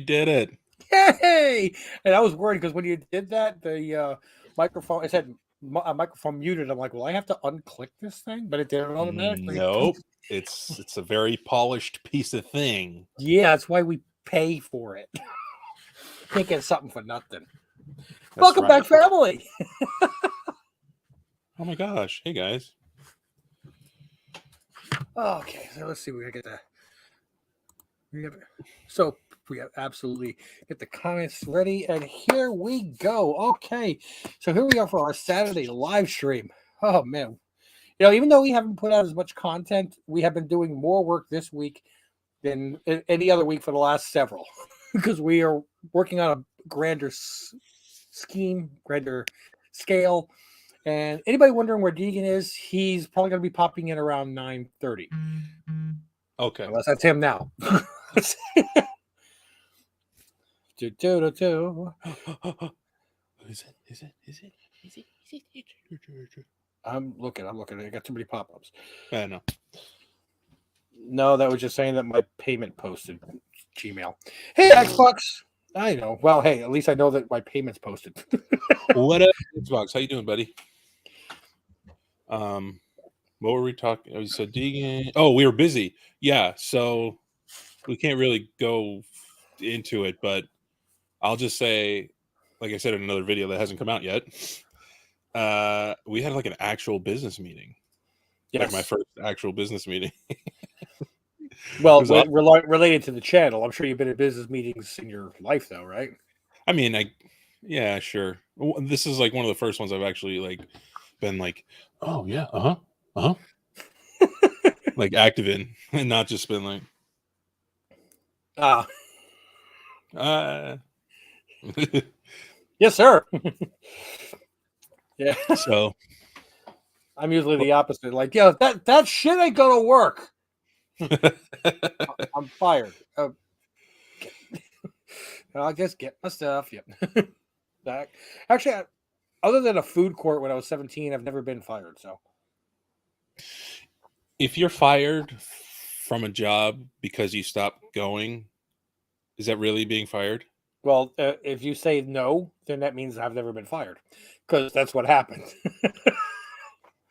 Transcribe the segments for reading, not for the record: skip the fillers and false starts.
did it. Yay! And I was worried because when you did that, the microphone, it said microphone muted. I'm like, well, I have to unclick this thing, but it did it automatically. Nope. It's a very polished piece of thing. Yeah, that's why we pay for it. Can't get something for nothing. Welcome back, family. Oh my gosh. Hey, guys. Okay, so let's see. We have absolutely get the comments ready, and here we go. Okay, so here we are for our Saturday live stream. Oh man, even though we haven't put out as much content, we have been doing more work this week than any other week for the last several, because we are working on a grander scheme, grander scale. And anybody wondering where Deegan is, he's probably going to be popping in around 9:30. Okay. Unless that's him now. Is it? I'm looking. I got too many pop-ups. I know. No, that was just saying that my payment posted Gmail. Hey, Xbox. I know. Well, hey, at least I know that my payment's posted. What up, Xbox? How you doing, buddy? What were we talking? So Deegan. Oh, we were busy. Yeah, so we can't really go into it, but I'll just say, like I said in another video that hasn't come out yet, we had like an actual business meeting. Yes. Like my first actual business meeting. Well, related to the channel, I'm sure you've been at business meetings in your life, though, right? I mean, yeah, sure. This is like one of the first ones I've actually like been like, oh yeah, like active in, and not just been like, yes, sir. Yeah. So I'm usually the opposite. Like, yeah, that shit ain't gonna work. I'm fired. I'll just get my stuff. Yep. Back. Actually, other than a food court when I was 17, I've never been fired. So, if you're fired from a job because you stopped going, is that really being fired? Well, if you say no, then that means I've never been fired, because that's what happened.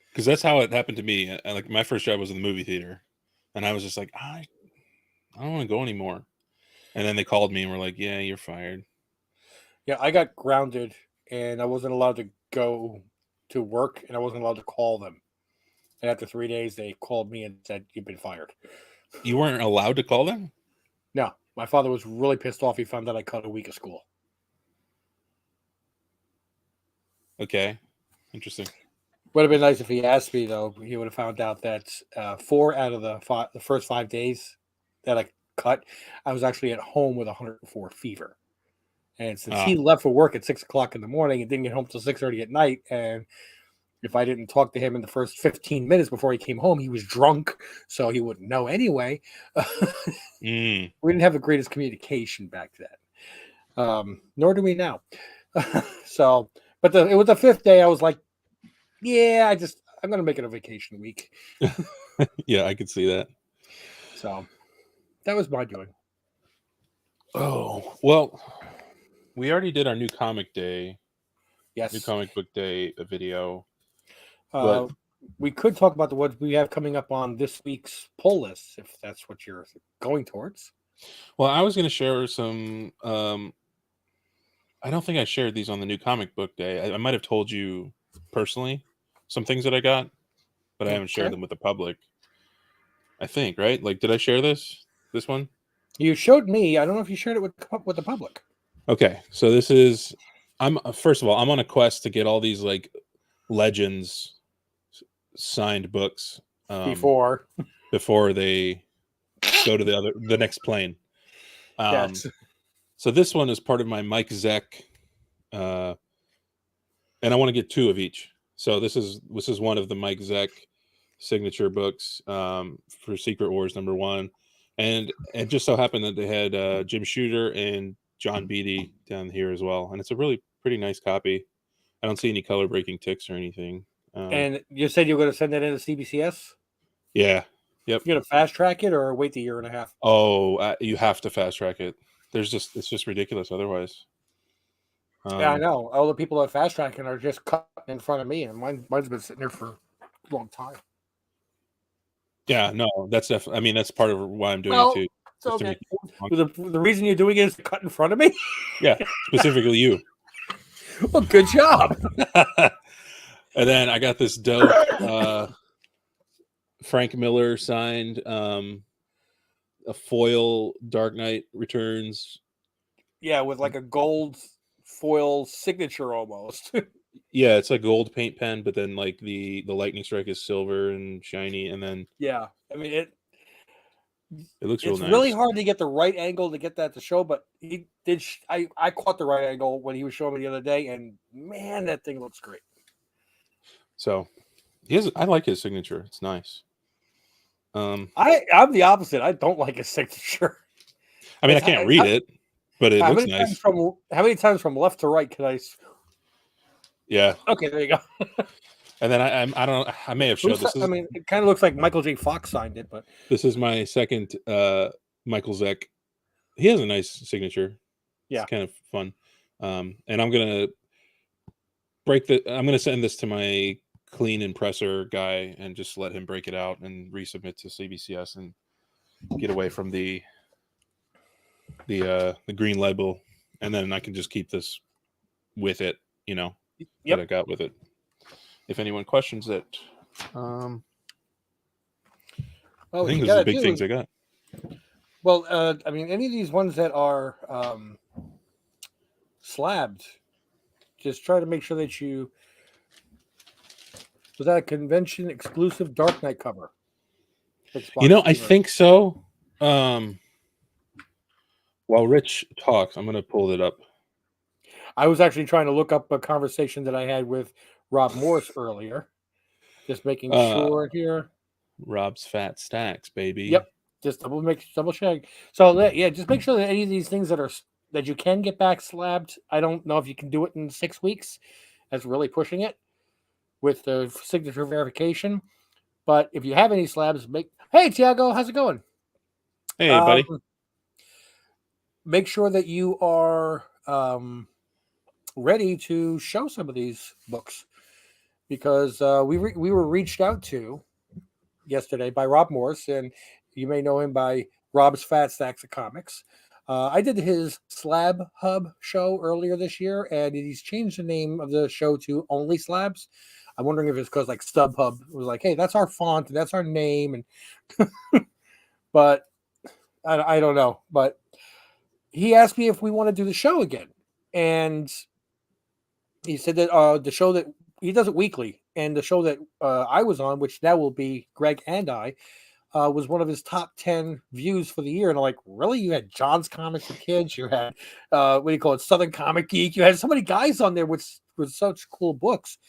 Because that's how it happened to me. Like my first job was in the movie theater, and I was just like, I don't want to go anymore. And then they called me and were like, yeah, you're fired. Yeah, I got grounded, and I wasn't allowed to go to work, and I wasn't allowed to call them. And after 3 days, they called me and said, you've been fired. You weren't allowed to call them? No. My father was really pissed off. He found out I cut a week of school. Okay. Interesting. Would have been nice if he asked me, though. He would have found out that 4 out of the first 5 days that I cut, I was actually at home with 104 fever. And since he left for work at 6 o'clock in the morning and didn't get home till 6:30 at night, and if I didn't talk to him in the first 15 minutes before he came home, he was drunk, so he wouldn't know anyway. We didn't have the greatest communication back then. Nor do we now. So, but it was the 5th day. I was like, yeah, I'm going to make it a vacation week. Yeah, I could see that. So that was my doing. Oh, well, we already did our new comic day. Yes. New comic book day video. We could talk about the ones we have coming up on this week's poll list, if that's what you're going towards. Well, I was going to share some. I don't think I shared these on the new comic book day. I might have told you personally some things that I got, but I haven't shared them with the public. I think, right? Like, did I share this one? You showed me. I don't know if you shared it with the public. Okay, so this is. First of all, I'm on a quest to get all these like Legends signed books before they go to the next plane. Yes. So this one is part of my Mike Zeck, and I want to get 2 of each. So this is one of the Mike Zeck signature books for Secret Wars #1, and it just so happened that they had Jim Shooter and John Beatty down here as well, and it's a really pretty nice copy. I don't see any color breaking ticks or anything. And you said you were going to send that into CBCS? Yeah. Yep. You're going to fast track it or wait the 1.5 years? Oh, you have to fast track it. it's just ridiculous otherwise. Yeah, I know. All the people at Fast Tracking are just cut in front of me, and mine's been sitting there for a long time. Yeah, no, that's definitely. I mean, that's part of why I'm doing it Well, too. it's Just to okay. make The reason you're doing it is to cut in front of me. yeah, specifically you. Well, good job. And then I got this dope Frank Miller signed a foil Dark Knight Returns. Yeah, with like a gold foil signature almost. Yeah, it's like gold paint pen, but then like the lightning strike is silver and shiny, and then Yeah, I mean it looks real it's really nice. hard to get the right angle to get that to show, but he did. I caught the right angle when he was showing me the other day, and man, that thing looks great. So I like his signature. It's nice. I'm the opposite. I don't like his signature. I mean, I can't read it, but it looks nice. How many times from left to right can I? Yeah. Okay, there you go. And then I don't know. I may have showed this. I mean, it kind of looks like Michael J. Fox signed it, but this is my second Michael Zeck. He has a nice signature. Yeah, it's kind of fun. And I'm gonna send this to my clean impressor guy and just let him break it out and resubmit to CBCS and get away from the green label, and then I can just keep this with it, that I got with it. If anyone questions it, I think those are the big things I got. Well, I mean, any of these ones that are slabbed, just try to make sure that you. Was that a convention exclusive Dark Knight cover? I think so. While Rich talks, I'm going to pull it up. I was actually trying to look up a conversation that I had with Rob Morse earlier. Just making sure here. Rob's Fat Stacks, baby. Yep. Just double check. So yeah, just make sure that any of these things that you can get back slabbed. I don't know if you can do it in 6 weeks. That's really pushing it with the signature verification. But if you have any slabs, hey Tiago, how's it going? Hey buddy. Make sure that you are ready to show some of these books, because we were reached out to yesterday by Rob Morse, and you may know him by Rob's Fat Stacks of Comics. I did his Slab Hub show earlier this year, and he's changed the name of the show to Only Slabs. I'm wondering if it's because like StubHub was like, hey, that's our font and that's our name, and but I don't know. But he asked me if we want to do the show again, and he said that the show that he does it weekly, and the show that I was on, which now will be Greg and I, was one of his top 10 views for the year. And I'm like, really? You had John's Comics for Kids, you had what do you call it, Southern Comic Geek, you had so many guys on there with such cool books.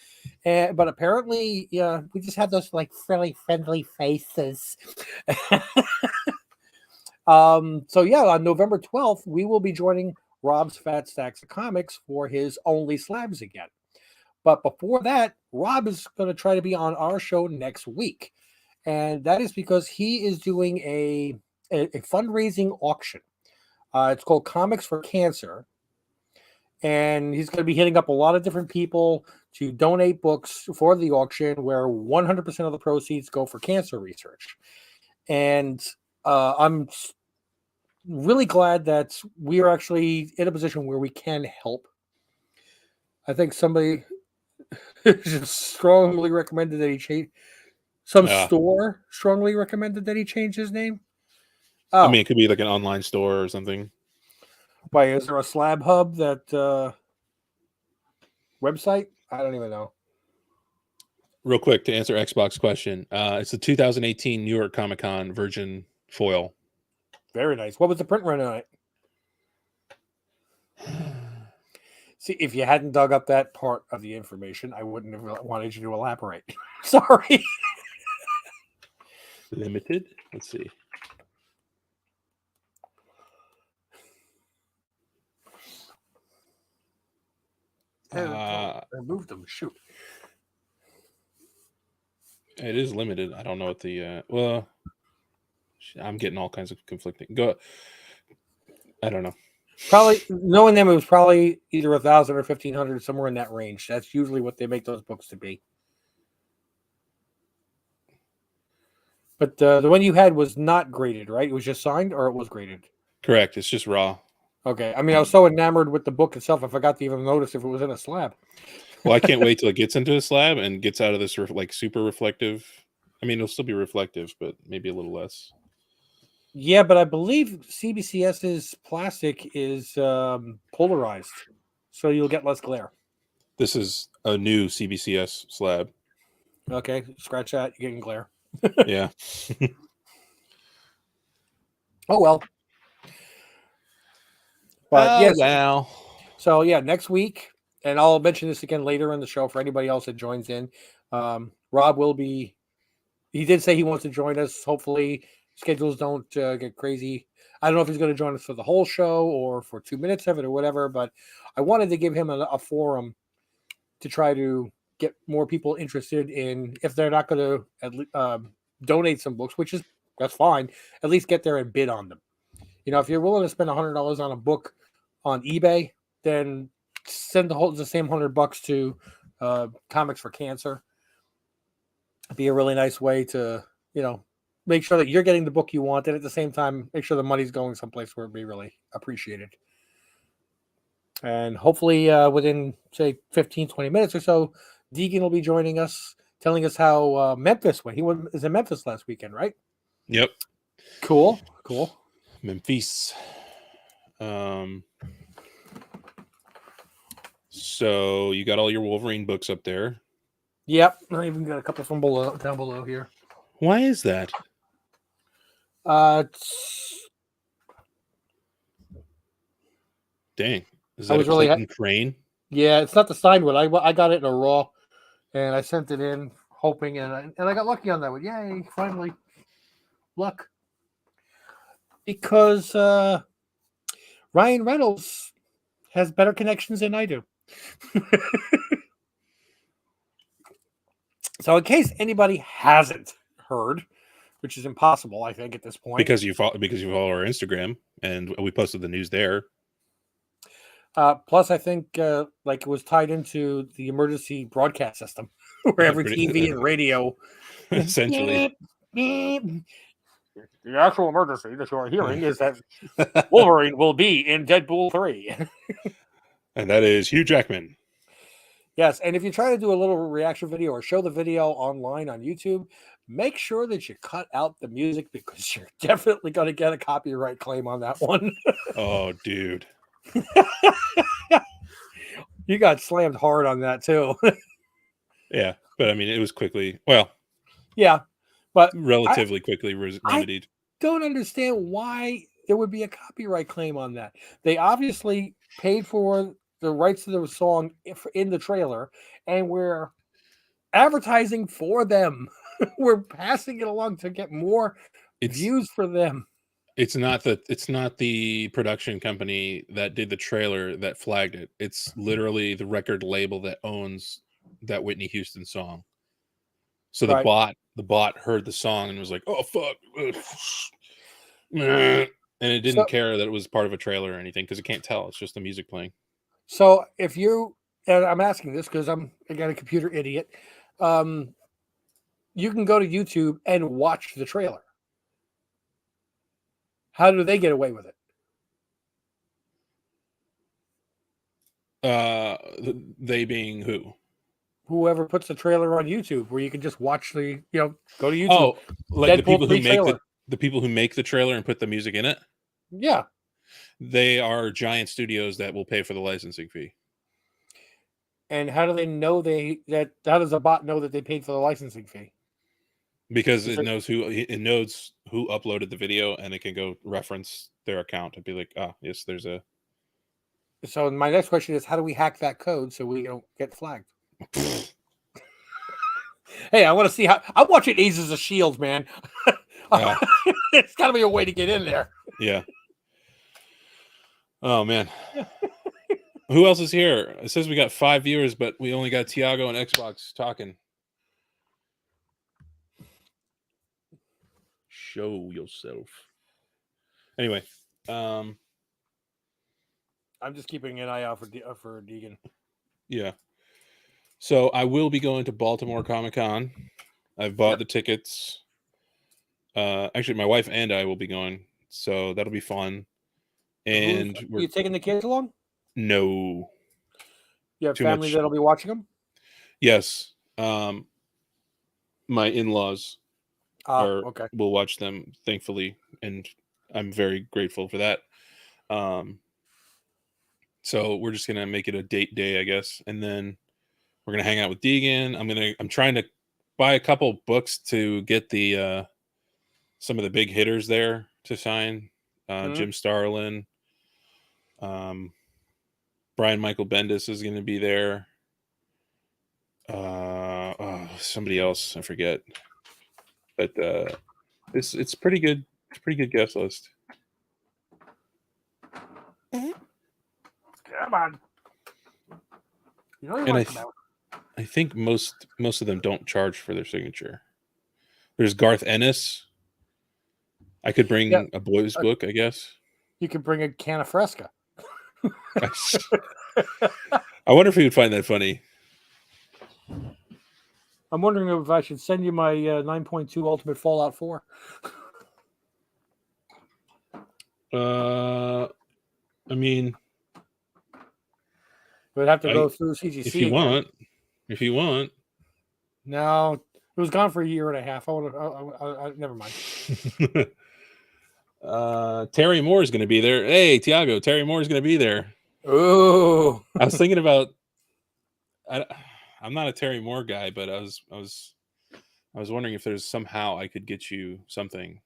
But apparently, yeah, we just had those like fairly friendly faces. So yeah, on November 12th, we will be joining Rob's Fat Stacks of Comics for his Only Slabs again. But before that, Rob is going to try to be on our show next week. And that is because he is doing a fundraising auction. It's called Comics for Cancer. And he's going to be hitting up a lot of different people to donate books for the auction, where 100% of the proceeds go for cancer research. And I'm really glad that we are actually in a position where we can help. I think somebody strongly recommended that he change. Store strongly recommended that he change his name. I mean, it could be like an online store or something. Why, is there a Slab Hub that website? I don't even know. Real quick to answer Xbox question, it's the 2018 New York Comic Con Virgin foil. Very nice. What was the print run on it? See, if you hadn't dug up that part of the information, I wouldn't have wanted you to elaborate. Sorry. Limited? Let's see. I moved them. Shoot. It is limited. I don't know what the well, I'm getting all kinds of conflicting. I don't know. Probably knowing them, it was probably either 1,000 or 1,500, somewhere in that range. That's usually what they make those books to be. But the one you had was not graded, right? It was just signed, or it was graded. Correct. It's just raw. Okay. I mean, I was so enamored with the book itself, I forgot to even notice if it was in a slab. Well, I can't wait till it gets into a slab and gets out of this like super reflective. I mean, it'll still be reflective, but maybe a little less. Yeah, but I believe CBCS's plastic is polarized, so you'll get less glare. This is a new CBCS slab. Okay, scratch that. You're getting glare. Yeah. Oh well. But yes. Wow. So yeah, next week, and I'll mention this again later in the show for anybody else that joins in. Rob will be. He did say he wants to join us. Hopefully, schedules don't get crazy. I don't know if he's going to join us for the whole show or for 2 minutes of it or whatever. But I wanted to give him a forum to try to get more people interested in, if they're not going to donate some books, which is that's fine. At least get there and bid on them. You know, if you're willing to spend $100 on a book on eBay, then send the same $100 to Comics for Cancer. It'd be a really nice way to, make sure that you're getting the book you want, and at the same time, make sure the money's going someplace where it'd be really appreciated. And hopefully within, say, 15, 20 minutes or so, Deegan will be joining us, telling us how Memphis went. He was in Memphis last weekend, right? Yep. Cool. Memphis. So you got all your Wolverine books up there. Yep. I even got a couple from down below here. Why is that? Dang. Is that a Clayton Crane? Yeah, it's not the signed one. I got it in a raw, and I sent it in hoping, and I got lucky on that one. Yay, finally. Luck. Because Ryan Reynolds has better connections than I do. So in case anybody hasn't heard, which is impossible, I think, at this point. Because you follow our Instagram, and we posted the news there. Plus, I think it was tied into the emergency broadcast system, where every TV and radio, essentially, the actual emergency that you are hearing is that Wolverine will be in Deadpool 3, and that is Hugh Jackman. Yes, and if you try to do a little reaction video or show the video online on YouTube, make sure that you cut out the music, because you're definitely going to get a copyright claim on that one. Oh, dude. You got slammed hard on that too. Yeah, but I mean, it was quickly, well, yeah, but relatively quickly remedied. I don't understand why there would be a copyright claim on that. They obviously paid for the rights to the song in the trailer, and we're advertising for them. We're passing it along to get more views for them. It's not the production company that did the trailer that flagged it. It's literally the record label that owns that Whitney Houston song. So the bot heard the song and was like, "Oh fuck," and it didn't care that it was part of a trailer or anything, because it can't tell. It's just the music playing. So if you, and I'm asking this because I'm again a computer idiot, you can go to YouTube and watch the trailer. How do they get away with it? They being who? Whoever puts the trailer on YouTube, where you can just watch the, go to YouTube. Oh, like Deadpool the people who make the trailer and put the music in it? Yeah. They are giant studios that will pay for the licensing fee. And how do they know how does a bot know that they paid for the licensing fee? Because it knows who uploaded the video, and it can go reference their account and be like, yes, there's a. So my next question is, how do we hack that code so we don't get flagged? Hey, I want to see how. I'm watching Agents of S.H.I.E.L.D., man. It's got to be a way to get in there. Yeah. Oh, man. Who else is here? It says we got 5 viewers, but we only got Tiago and Xbox talking. Show yourself. Anyway, I'm just keeping an eye out for Deegan. Yeah. So I will be going to Baltimore Comic-Con. I've bought the tickets. Actually, my wife and I will be going, so that'll be fun. And Are you taking the kids along? No. You have family that'll be watching them? Yes. My in-laws will watch them, thankfully, and I'm very grateful for that. So we're just gonna make it a date day, I guess, and then we're gonna hang out with Deegan. I'm trying to buy a couple books to get the some of the big hitters there to sign. Jim Starlin, Brian Michael Bendis is going to be there. Somebody else, I forget. But it's pretty good. It's a pretty good guest list. Come on. You know and I think most of them don't charge for their signature. There's Garth Ennis. I could bring a boys book, I guess. You could bring a can of Fresca. I wonder if he would find that funny. I'm wondering if I should send you my 9.2 Ultimate Fallout 4. I mean, we'd have to go through CGC if you want. No, it was gone for a year and a half. Never mind. Terry Moore is going to be there. Hey, Tiago, Terry Moore is going to be there. Oh, I was thinking about. I'm not a Terry Moore guy, but I was wondering if there's somehow I could get you something.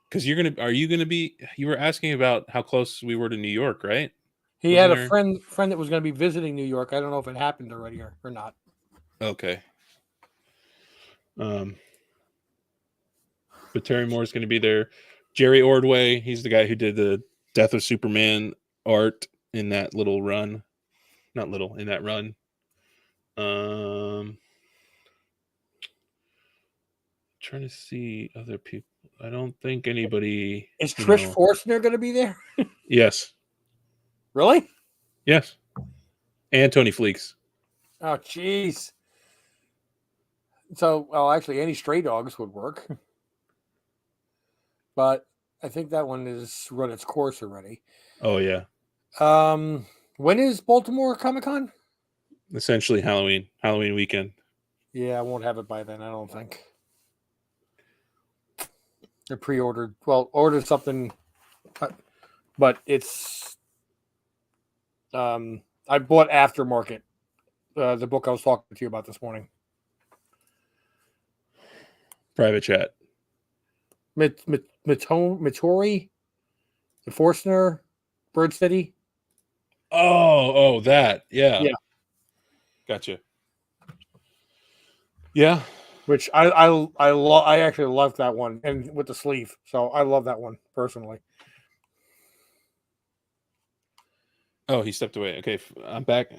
Because you were asking about how close we were to New York, right? He had a friend that was going to be visiting New York. I don't know if it happened already or not. Okay. But Terry Moore's going to be there. Jerry Ordway, he's the guy who did the Death of Superman art in that little run. Not little, in that run. Trying to see other people. I don't think anybody. Is Trish Forstner going to be there? Yes. Really? Yes. And Tony Fleeks. Oh, jeez. So, well, actually, any Stray Dogs would work. But I think that one has run its course already. Oh, yeah. When is Baltimore Comic-Con? Essentially Halloween weekend. Yeah, I won't have it by then, I don't think. I pre-ordered. Well, ordered something, but it's. I bought Aftermarket, the book I was talking to you about this morning. Private chat. Mittori, the Forstner, Bird City. Oh, that. Yeah. Yeah. Gotcha. Yeah. Which I actually love that one, and with the sleeve. So I love that one personally. Oh, he stepped away. Okay, I'm back.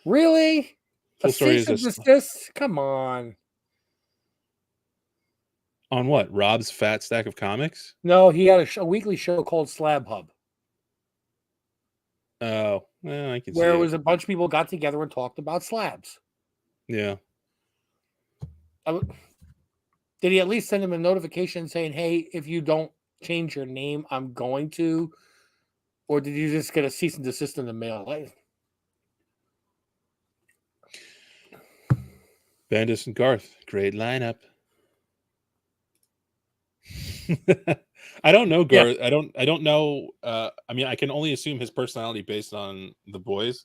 Really? Full story is this? Come on. On what? Rob's Fat Stack of Comics? No, he had a weekly show called Slab Hub. Oh, well, I can see where it was a bunch of people got together and talked about slabs. Yeah. Did he at least send him a notification saying, hey, if you don't change your name, I'm going to? Or did you just get a cease and desist in the mail? Bendis and Garth, great lineup. I don't know Garth. Yeah. I don't know. I mean, I can only assume his personality based on The Boys.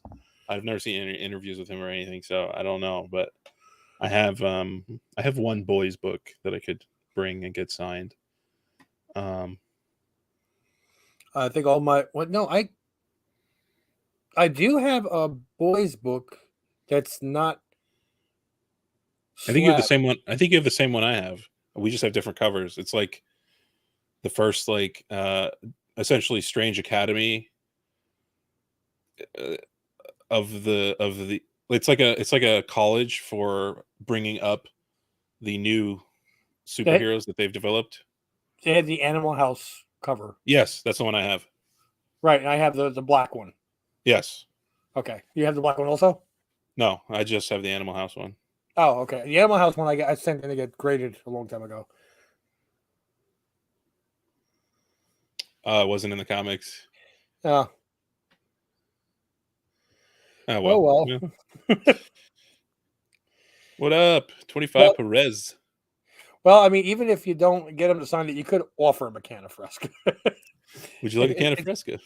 I've never seen any interviews with him or anything, so I don't know. But I have one Boys book that I could bring and get signed. I think all my I do have a Boys book that's not. I think you have the same one. I think you have the same one I have. We just have different covers. It's like the first, essentially Strange Academy of the. It's like a college for bringing up the new superheroes that they've developed. They had the Animal House cover. Yes, that's the one I have. Right, and I have the black one. Yes. Okay, you have the black one also? No, I just have the Animal House one. Oh, okay. The Animal House one I sent in to get graded a long time ago. It wasn't in the comics. Oh, Oh oh well. well. Yeah. What up, 25 Well, Perez? well, I mean, even if you don't get him to sign it, you could offer him a can of Fresca. Would you like a can of Fresca?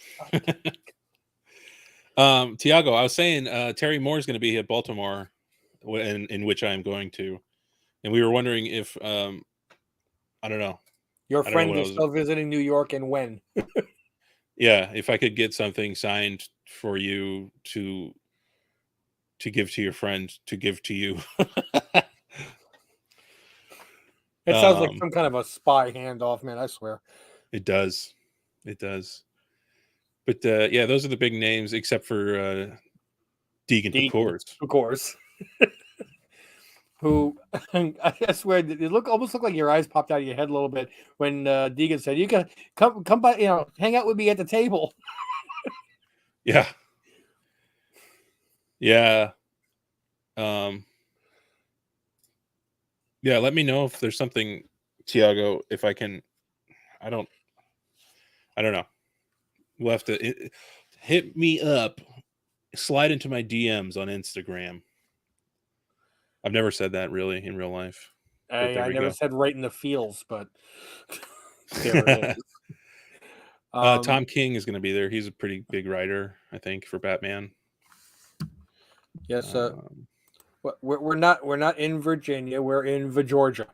Tiago, I was saying Terry Moore is going to be at Baltimore, in which I am going to, and we were wondering if I don't know. Your I don't know friend what I is was. still visiting New York, and when? Yeah, if I could get something signed for you to give to your friend to give to you. It sounds like some kind of a spy handoff, man. I swear. It does. It does. But yeah, those are the big names, except for Deegan, of course. Of course. Who I swear it almost looked like your eyes popped out of your head a little bit when Deegan said, "You can come by, hang out with me at the table." Yeah. Yeah. Yeah, let me know if there's something, Tiago, if I can. I don't know. We'll have to hit me up, slide into my DMs on Instagram. I've never said that really in real life. But there I we never go. said right in the feels, but there it is. Tom King is going to be there. He's a pretty big writer, I think, for Batman. Yes, we're not in Virginia. We're in Georgia.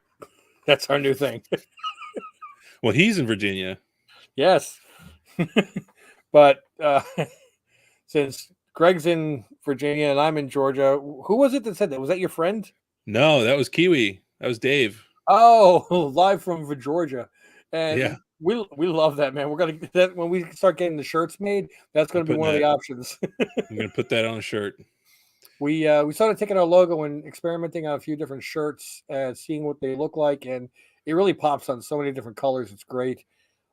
That's our new thing. Well, he's in Virginia. Yes, but since Greg's in Virginia and I'm in Georgia, who was it that said that? Was that your friend? No, that was Kiwi. That was Dave. Oh, live from Georgia, and Yeah, we love that, man. We're gonna that when we start getting the shirts made. That's I'm gonna be putting one of the that. options. I'm going to put that on a shirt. We started taking our logo and experimenting on a few different shirts, seeing what they look like, and it really pops on so many different colors. It's great.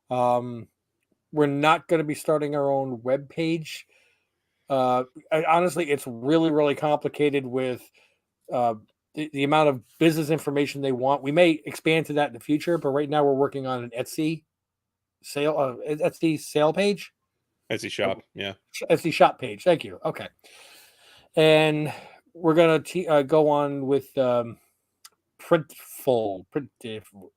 We're not going to be starting our own web page. Honestly, it's really, really complicated with the amount of business information they want. We may expand to that in the future, but right now we're working on an Etsy sale page. Etsy shop. Yeah. Etsy shop page. Thank you. Okay. And we're going to go on with Printful. Printful.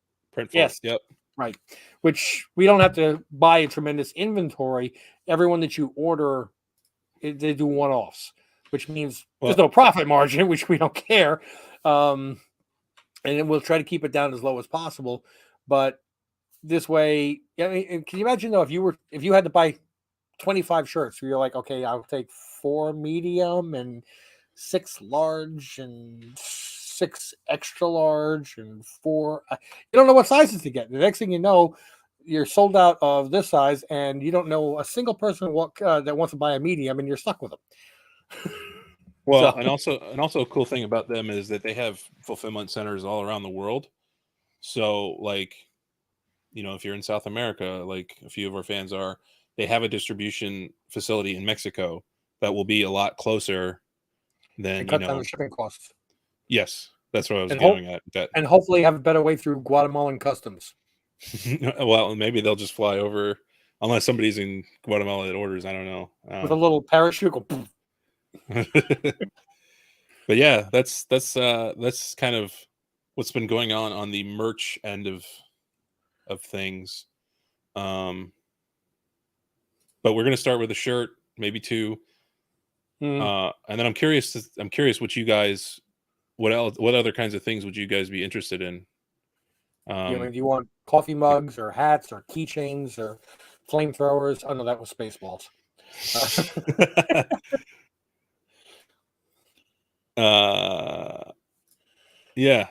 Yes. Yep. Right. Which we don't have to buy a tremendous inventory. Everyone that you order, they do one-offs, which means there's no profit margin, which we don't care. And then we'll try to keep it down as low as possible. But this way, I mean, can you imagine though, if you had to buy 25 shirts, where you're like, okay, I'll take 4 medium and 6 large and 6 extra large and 4. You don't know what sizes to get. The next thing you know, you're sold out of this size, and you don't know a single person that wants to buy a medium, and you're stuck with them. Well, and also a cool thing about them is that they have fulfillment centers all around the world. So, like, if you're in South America, like a few of our fans are, they have a distribution facility in Mexico that will be a lot closer than, and cut down the shipping costs. Yes, that's what I was going at. And hopefully have a better way through Guatemalan customs. Well, maybe they'll just fly over, unless somebody's in Guatemala that orders. I don't know. With a little parachute. But yeah, that's kind of what's been going on the merch end of things. But we're gonna start with a shirt, maybe 2, and then I'm curious what you guys, what other kinds of things would you guys be interested in? Do you want coffee mugs or hats or keychains or flamethrowers? Oh no, that was Spaceballs. Yeah,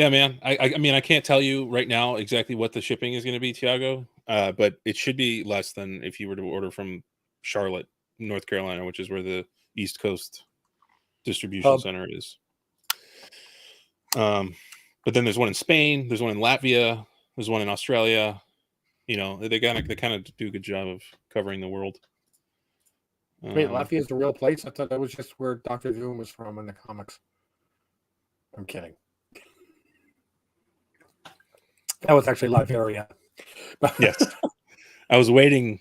man. I mean, I can't tell you right now exactly what the shipping is going to be, Tiago, but it should be less than if you were to order from Charlotte, North Carolina, which is where the East Coast distribution center is. But then there's one in Spain, there's one in Latvia, there's one in Australia, you know, they kind of do a good job of covering the world. Wait, Latvia is the real place? I thought that was just where Doctor Doom was from in the comics. I'm kidding. That was actually Latveria. Yes. I was waiting.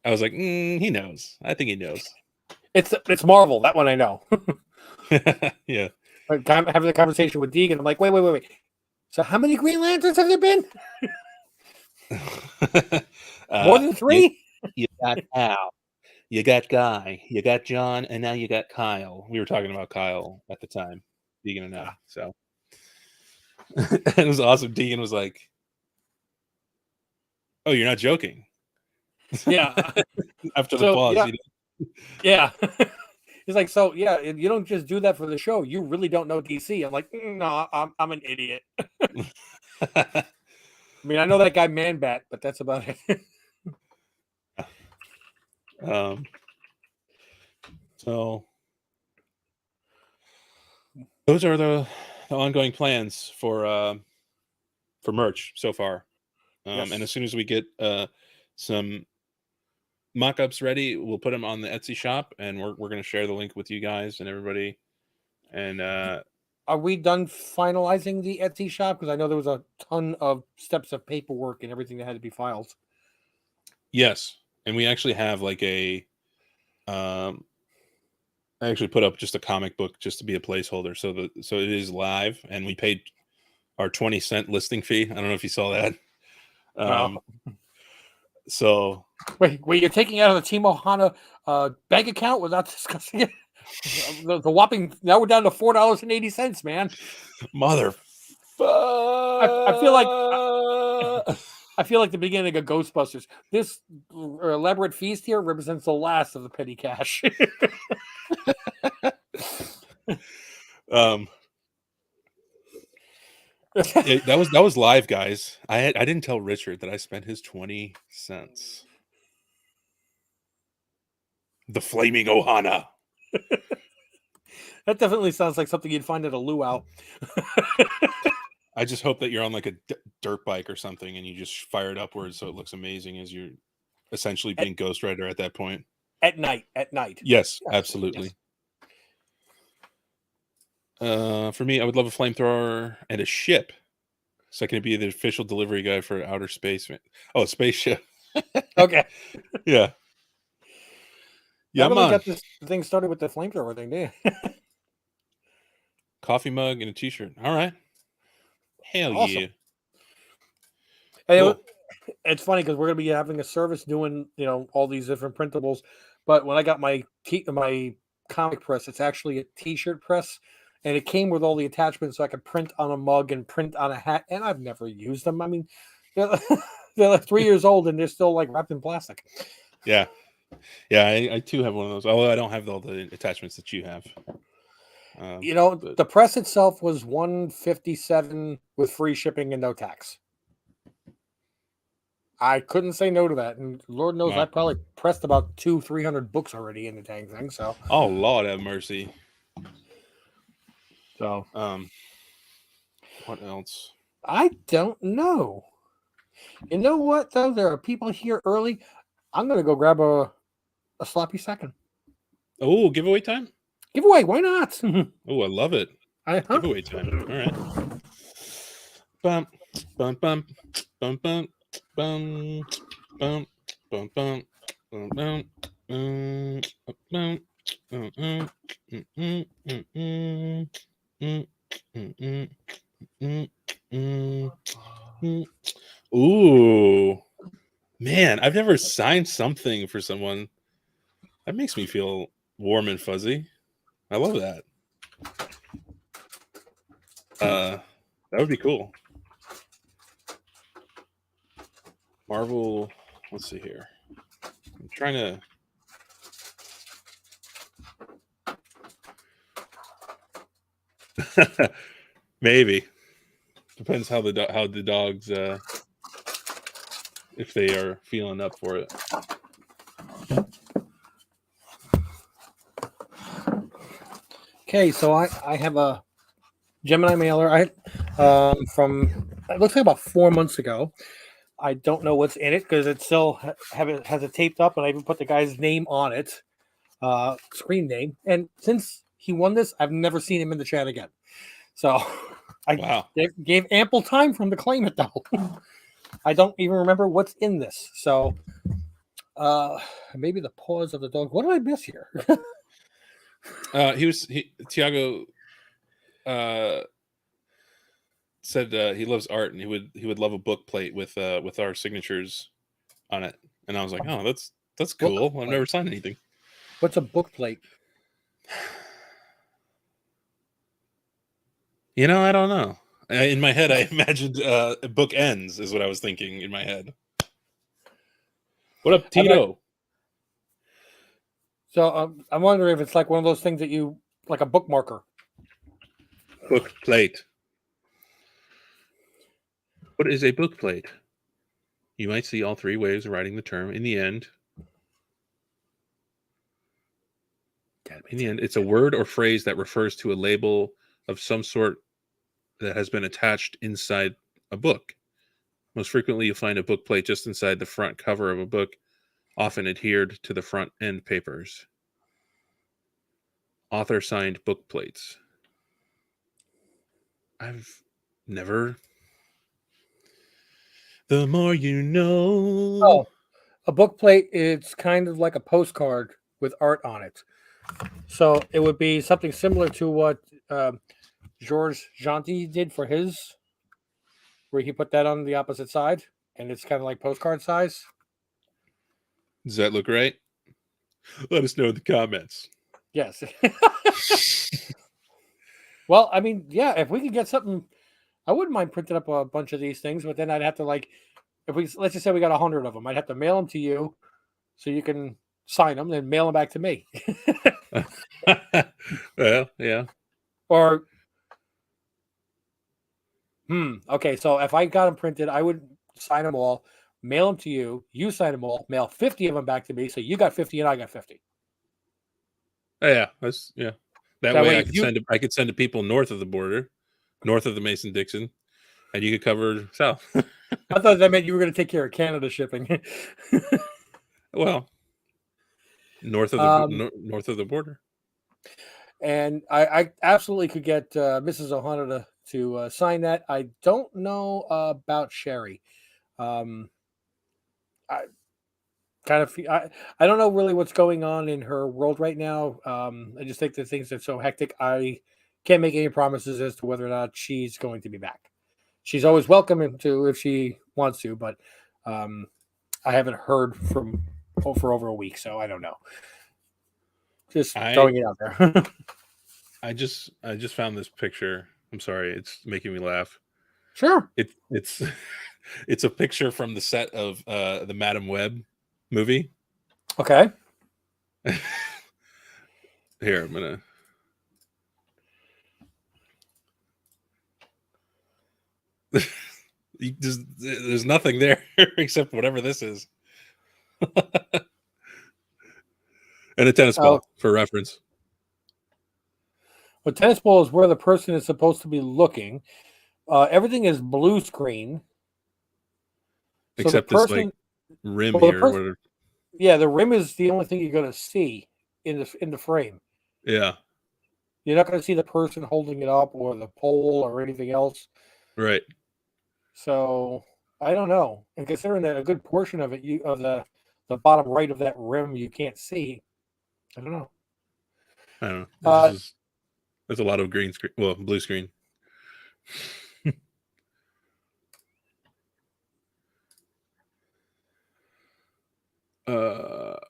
I was like, he knows. I think he knows. It's Marvel. That one I know. Yeah. Having the conversation with Deegan, I'm like, wait. So how many Green Lanterns have there been? More than 3? You got Al. You got Guy. You got John. And now you got Kyle. We were talking about Kyle at the time. Deegan and I. So it was awesome. Deegan was like, oh, you're not joking. Yeah. After the pause. Yeah. You know? Yeah. He's like, so yeah, you don't just do that for the show. You really don't know DC. I'm like, no, I'm an idiot. I mean, I know that guy Man Bat, but that's about it. So those are the ongoing plans for merch so far. Yes. And as soon as we get some mock-ups ready, we'll put them on the Etsy shop, and we're going to share the link with you guys and everybody. And are we done finalizing the Etsy shop? Because I know there was a ton of steps of paperwork and everything that had to be filed. Yes, and we actually have like I actually put up just a comic book just to be a placeholder, so it is live, and we paid our 20-cent listing fee. I don't know if you saw that. So wait, you're taking out of the Team Ohana bank account without discussing it? The whopping, now we're down to $4.80, man. Mother. I feel like the beginning of Ghostbusters. This elaborate feast here represents the last of the petty cash. That was live, guys. I didn't tell Richard that I spent his 20 cents. The Flaming Ohana. That definitely sounds like something you'd find at a luau. I just hope that you're on like a dirt bike or something and you just fire it upwards so it looks amazing as you're essentially being Ghost Rider at that point. At night. Yes, absolutely. Yes. For me, I would love a flamethrower and a ship. So I can be the official delivery guy for outer space. Oh, a spaceship. Okay. Yeah. Yeah, really got this thing started with the flamethrower thing, didn't you? Coffee mug and a t-shirt. All right. Hell awesome. Yeah. Hey, cool. It's funny because we're going to be having a service doing, all these different printables. But when I got my comic press, it's actually a t-shirt press. And it came with all the attachments so I could print on a mug and print on a hat. And I've never used them. I mean, they're like 3 years old and they're still like wrapped in plastic. Yeah. Yeah, I too have one of those. Although I don't have all the attachments that you have. The press itself was $157 with free shipping and no tax. I couldn't say no to that, and Lord knows I probably pressed about 200-300 books already in the dang thing. So, oh Lord have mercy. So, what else? I don't know. You know what though? There are people here early. I'm gonna go grab a sloppy second. Oh, giveaway time. Giveaway, why not? Oh, I love it. Giveaway time. All right. Bum, bum, bum, bum, bum, bum, bum, bum, bum, bum, bum. Ooh, man, I've never signed something for someone. That makes me feel warm and fuzzy. I love that. That would be cool. Marvel, let's see here. I'm trying to maybe. Depends how the dogs if they are feeling up for it. Okay, so I have a Gemini mailer. From it looks like about 4 months ago. I don't know what's in it because it still has it taped up, and I even put the guy's name on it, screen name. And since he won this, I've never seen him in the chat again. So I gave ample time for him to claim it, though. I don't even remember what's in this. So maybe the paws of the dog. What did I miss here? Tiago said he loves art and he would love a book plate with our signatures on it. And I was like, oh, that's cool. I've never signed anything. What's a book plate? You know, I don't know. In my head, I imagined book ends is what I was thinking in my head. What up, Tito? So I'm wondering if it's like one of those things that you like a bookmarker. Book plate. What is a book plate? You might see all three ways of writing the term. In the end, it's a word or phrase that refers to a label of some sort that has been attached inside a book. Most frequently, you'll find a book plate just inside the front cover of a book, often adhered to the front end papers. Author signed book plates. I've never. The more you know. Oh, a book plate, it's kind of like a postcard with art on it. So it would be something similar to what Georges Jeanty did for his, where he put that on the opposite side, and it's kind of like postcard size. Does that look right? Let us know in the comments. Yes. Well, I mean, yeah, if we could get something, I wouldn't mind printing up a bunch of these things, but then I'd have to let's just say we got 100 of them, I'd have to mail them to you so you can sign them, then mail them back to me. Well, yeah. Or, okay, so if I got them printed, I would sign them all, mail them to you, you sign them all, mail 50 of them back to me, so you got 50 and I got 50. Yeah, that's yeah. That way I could send to people north of the border, north of the Mason-Dixon, and you could cover south. I thought that meant you were going to take care of Canada shipping. Well, north of the border. And I absolutely could get Mrs. Ohana to sign that. I don't know about Sherry. I don't know really what's going on in her world right now. I just think that things are so hectic. I can't make any promises as to whether or not she's going to be back. She's always welcome to if she wants to, but I haven't heard from for over a week, so I don't know. Just throwing it out there. I just found this picture. I'm sorry, it's making me laugh. Sure. It's it's a picture from the set of the Madam Web movie. Okay. Here, I'm gonna. There's nothing there except whatever this is. And a tennis ball for reference. Well, tennis ball is where the person is supposed to be looking. Everything is blue screen. Except this like rim here. Or whatever. Yeah, the rim is the only thing you're going to see in the frame. Yeah. You're not going to see the person holding it up or the pole or anything else. Right. So I don't know. And considering that a good portion of it, of the bottom right of that rim, you can't see. I don't know. I don't know. There's a lot of green screen. Well, blue screen.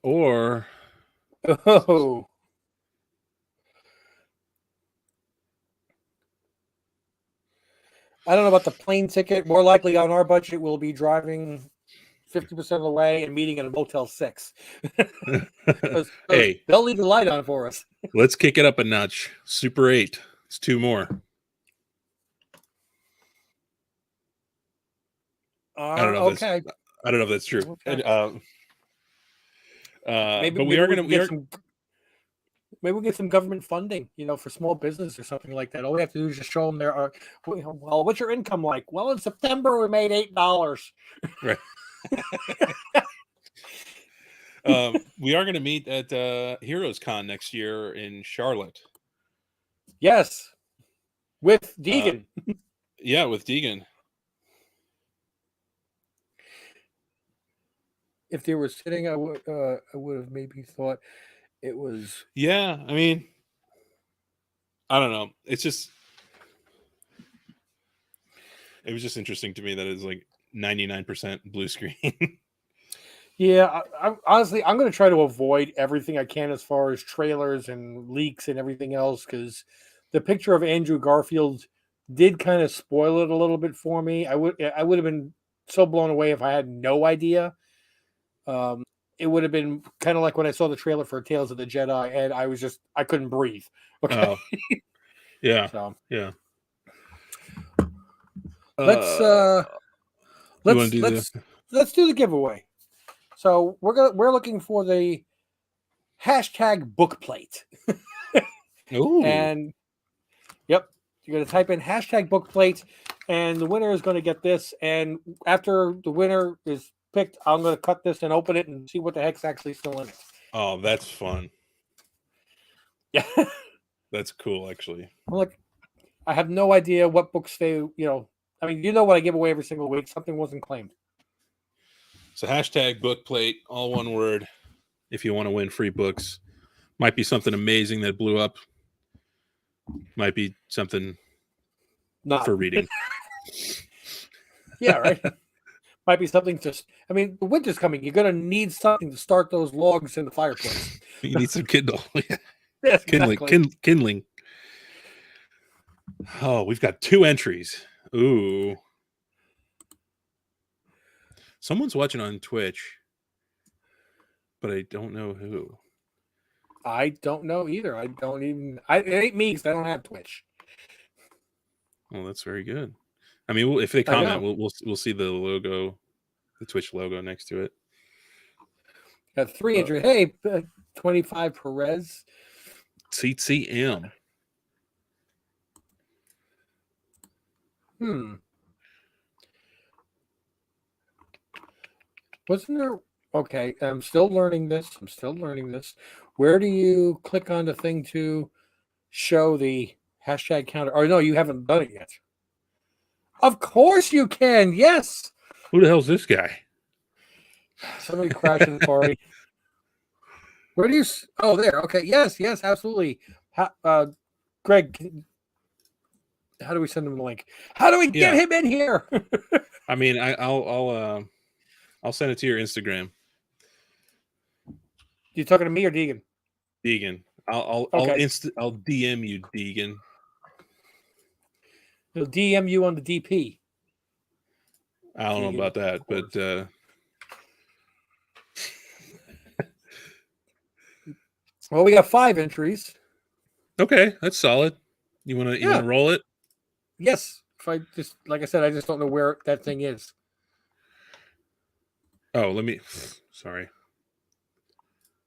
Or. Oh. I don't know about the plane ticket. More likely on our budget, we'll be driving 50% of the way and meeting at a Motel 6. Hey, they'll leave the light on for us. Let's kick it up a notch. Super 8. It's 2 more. I don't know. Okay. I don't know if that's true. Okay. But we are gonna. maybe we'll get some government funding, for small business or something like that. All we have to do is just show them well, what's your income like? Well, in September we made $8. Right. We are going to meet at Heroes Con next year in Charlotte. Yes, with Deegan. Yeah, with Deegan. If they were sitting, I would have maybe thought it was. Yeah, I mean, I don't know. It was just interesting to me that it's like 99% blue screen. Yeah, honestly, I'm going to try to avoid everything I can as far as trailers and leaks and everything else, because the picture of Andrew Garfield did kind of spoil it a little bit for me. I would have been so blown away if I had no idea. It would have been kind of like when I saw the trailer for Tales of the Jedi, and I couldn't breathe. Okay. Yeah. So yeah. Let's do the giveaway. So we're looking for the hashtag book plate. Ooh. And yep, you're going to type in hashtag book plate, and the winner is going to get this. And after the winner is picked, I'm going to cut this and open it and see what the heck's actually still in it. Oh, that's fun. Yeah. That's cool, actually. Look, I have no idea what books they, I mean, what I give away every single week. Something wasn't claimed. So hashtag book plate, all one word, if you want to win free books. Might be something amazing that blew up. Might be something for reading. Yeah, right. Might be something the winter's coming. You're going to need something to start those logs in the fireplace. You need some Kindle. Yes, Kindling. Oh, we've got 2 entries. Ooh. Someone's watching on Twitch, but I don't know who. I don't know either. It ain't me because I don't have Twitch. Well, that's very good. I mean, if they comment, we'll see the logo, the Twitch logo next to it. Got 3 entries. Hey, 25 Perez. CCM. Wasn't there? Okay, I'm still learning this. Where do you click on the thing to show the hashtag counter? Oh, no, you haven't done it yet. Of course you can. Yes. Who the hell's this guy? Somebody crashing the party. Where do you? Oh, there. Okay. Yes, absolutely. Greg, how do we send him the link? How do we get him in here? I mean, I'll send it to your Instagram. You talking to me or Deegan? Deegan. I'll DM you, Deegan. He'll DM you on the DP. I don't know about that, but well, we got 5 entries. Okay, that's solid. You want to roll it? Yes. If I just, like I said, I just don't know where that thing is. Oh, sorry.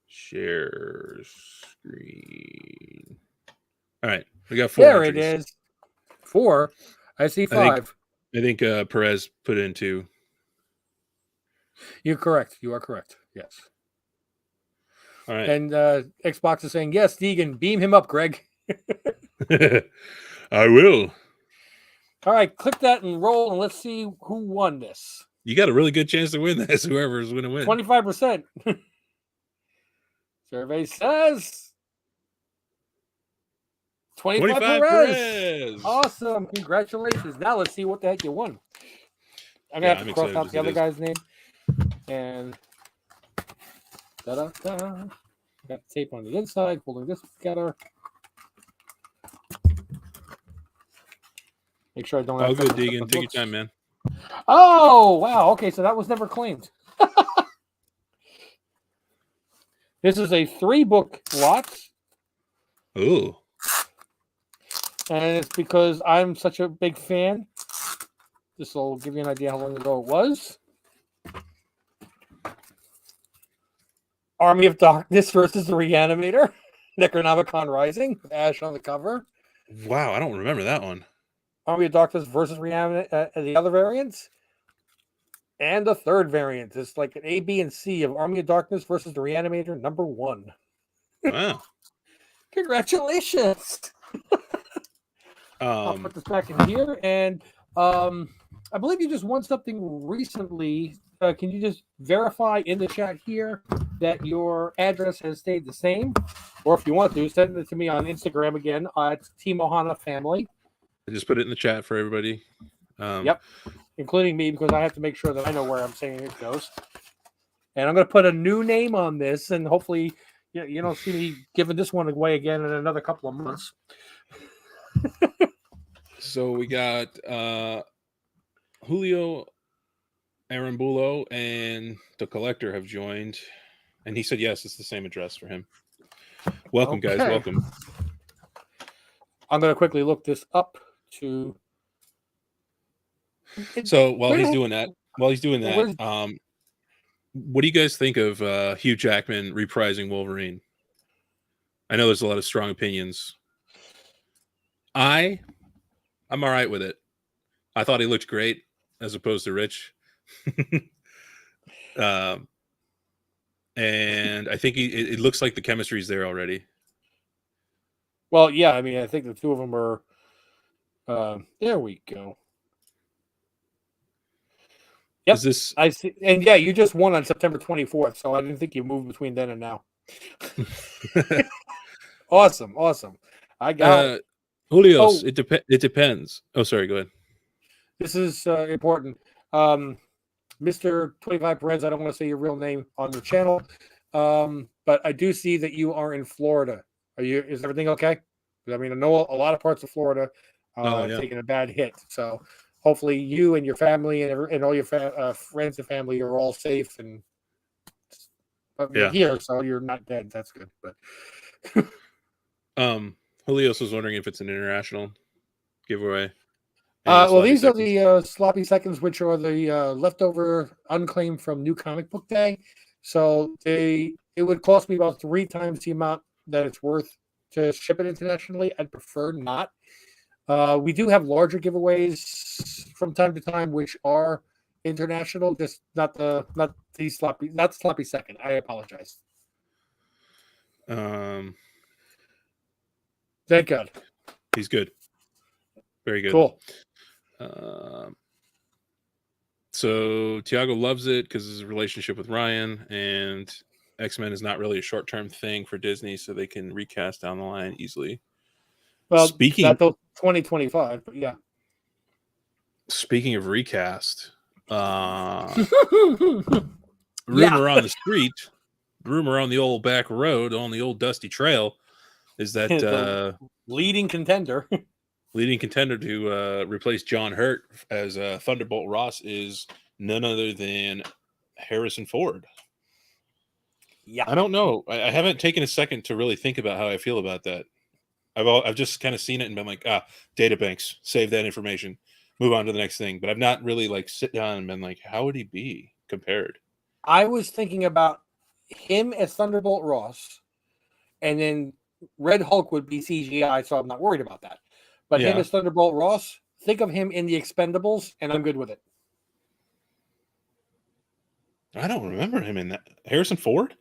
Share screen. All right, we got 4 There entries. it is. 4. I see 5. I think Perez put it in 2. You're correct. You are correct. Yes. All right. And Xbox is saying, yes, Deegan, beam him up, Greg. I will. All right, click that and roll, and let's see who won this. You got a really good chance to win this, whoever's going to win. 25%. Survey says 25 Perez. Awesome. Congratulations. Now let's see what the heck you won. I'm going to have to cross out the other guy's name. And da-da-da. Got tape on the inside, holding this together. Make sure I don't have to good, Deegan. Take your time, man. Oh, wow. Okay, so that was never claimed. This is a 3-book lot. Ooh. And it's because I'm such a big fan. This will give you an idea how long ago it was. Army of Darkness versus the Reanimator. Necronomicon Rising with Ash on the cover. Wow, I don't remember that one. Army of Darkness versus the other variants. And the third variant is like an A, B, and C of Army of Darkness versus the Reanimator #1. Wow. Congratulations! I'll put this back in here. And I believe you just won something recently. Can you just verify in the chat here that your address has stayed the same? Or if you want to, send it to me on Instagram again. It's Team Ohana Family. I just put it in the chat for everybody. Yep. Including me, because I have to make sure that I know where I'm saying it goes. And I'm going to put a new name on this, and hopefully you don't see me giving this one away again in another couple of months. So we got Julio Arambulo and the Collector have joined, and he said yes, it's the same address for him. Welcome, guys. Welcome. I'm going to quickly look this up to. So while he's doing that, what do you guys think of Hugh Jackman reprising Wolverine? I know there's a lot of strong opinions. I'm all right with it. I thought he looked great as opposed to Rich. And I think it looks like the chemistry's there already. Well, yeah, I mean, I think the two of them are. There we go. Yep, I see. And yeah, you just won on September 24th, so I didn't think you moved between then and now. Awesome. I got Julio's. It depends. Oh, sorry. Go ahead. This is important. Mr. 25 Perez, I don't want to say your real name on the channel, but I do see that you are in Florida. Is everything okay? I mean, I know a lot of parts of Florida taking a bad hit, so hopefully you and your family and all your friends and family are all safe and you're here, so you're not dead. That's good. But Julius was wondering if it's an international giveaway. Well, these are the sloppy seconds, which are the leftover unclaimed from New Comic Book Day. So it would cost me about 3 times the amount that it's worth to ship it internationally. I'd prefer not. We do have larger giveaways from time to time, which are international, just not these sloppy second. I apologize. Thank God. He's good. Very good. Cool. So Tiago loves it because of his relationship with Ryan, and X-Men is not really a short-term thing for Disney, so they can recast down the line easily. Well, speaking of 2025, but yeah. Speaking of recast, rumor on the street, rumor on the old back road, on the old dusty trail, is that leading contender to replace John Hurt as Thunderbolt Ross is none other than Harrison Ford. Yeah, I don't know. I haven't taken a second to really think about how I feel about that. I've just kind of seen it and been like, databanks, save that information, move on to the next thing. But I've not really sit down and been like, how would he be compared? I was thinking about him as Thunderbolt Ross, and then Red Hulk would be CGI, so I'm not worried about that. But him as Thunderbolt Ross, think of him in the Expendables, and I'm good with it. I don't remember him in that. Harrison Ford?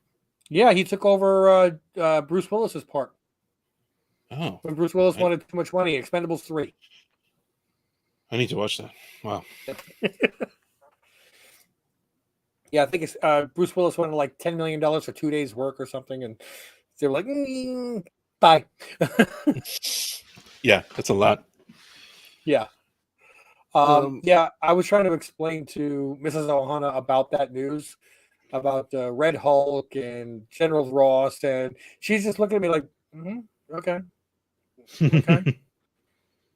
Yeah, he took over Bruce Willis's part. Oh. When Bruce Willis wanted too much money, Expendables 3. I need to watch that. Wow. Yeah, I think it's Bruce Willis wanted $10 million for 2 days' work or something, and they were like, bye. Yeah, that's a lot. Yeah. Yeah, I was trying to explain to Mrs. Ohana about that news, about Red Hulk and General Ross, and she's just looking at me like, okay.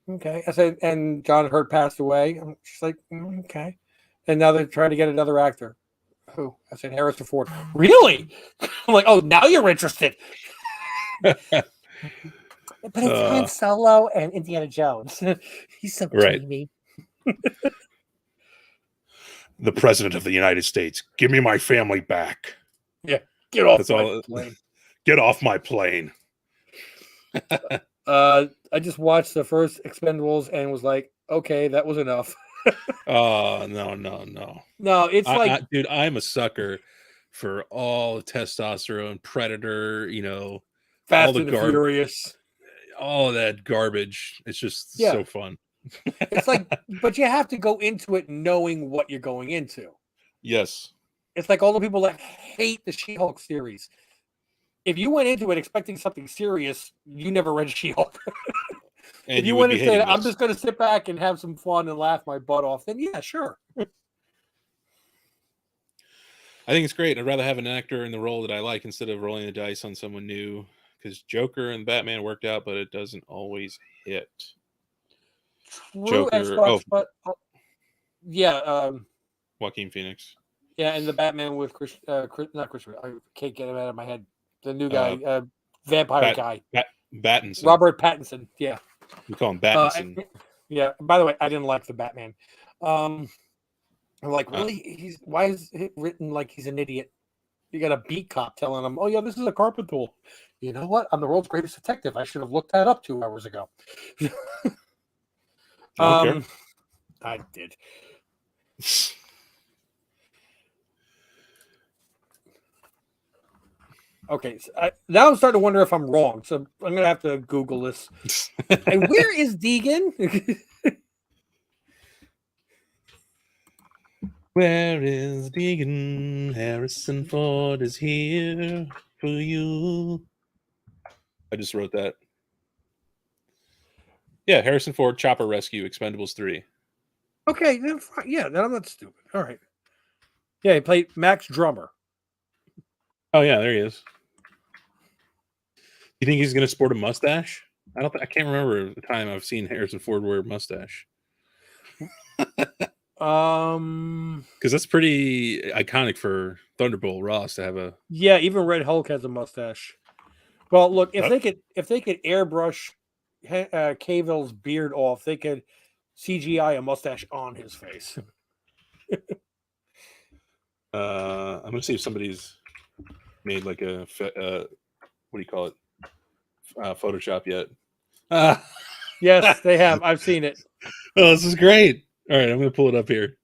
Okay. I said, and John Hurt passed away. She's like, okay. And now they're trying to get another actor. Who? I said, Harrison Ford. Really? I'm like, oh, now you're interested. But it's Han Solo and Indiana Jones. He's so dreamy. The President of the United States. Give me my family back. Yeah. Get off my plane. Get off my plane. I just watched the first Expendables and was like, okay, that was enough. Oh, no. No, it's like Dude, I'm a sucker for all the testosterone, Predator, all Fast the and the Furious. all of that garbage. It's just Yeah. so fun. It's like, but you have to go into it knowing what you're going into. Yes. It's like all the people that hate the She-Hulk series. If you went into it expecting something serious, you never read She-Hulk. And if you would went be and said, hating I'm this. just going to sit back and have some fun and laugh my butt off, then yeah, sure. I think it's great. I'd rather have an actor in the role that I like instead of rolling the dice on someone new. Because Joker and Batman worked out, but it doesn't always hit. True, Joker. but yeah, Joaquin Phoenix. yeah, and the Batman with not Chris. I can't get him out of my head. The new guy, vampire guy, Pattinson. Robert Pattinson. Yeah, We call him Pattinson. Yeah. By the way, I didn't like the Batman. I'm like, really? Why is it written like he's an idiot? You got a beat cop telling him, "Oh yeah, this is a carpet tool." You know what? I'm the world's greatest detective. I should have looked that up 2 hours ago. I did. Okay, so now I'm starting to wonder if I'm wrong. So I'm gonna have to Google this. And where is Deegan? Where is Deegan? Harrison Ford is here for you. I just wrote that. Yeah, Harrison Ford, Chopper Rescue, Expendables 3. Okay, then fine. Yeah, then I'm not stupid. All right. Yeah, he played Max Drummer. Oh yeah, there he is. You think he's going to sport a mustache? I can't remember the time I've seen Harrison Ford wear a mustache. Because that's pretty iconic for Thunderbolt Ross to have a. Yeah, even Red Hulk has a mustache. Well, look, if they could airbrush Cavill's beard off, they could CGI a mustache on his face. I'm gonna see if somebody's made like a what do you call it? Photoshop yet? Yes, they have. I've seen it. Oh, this is great. All right, I'm gonna pull it up here.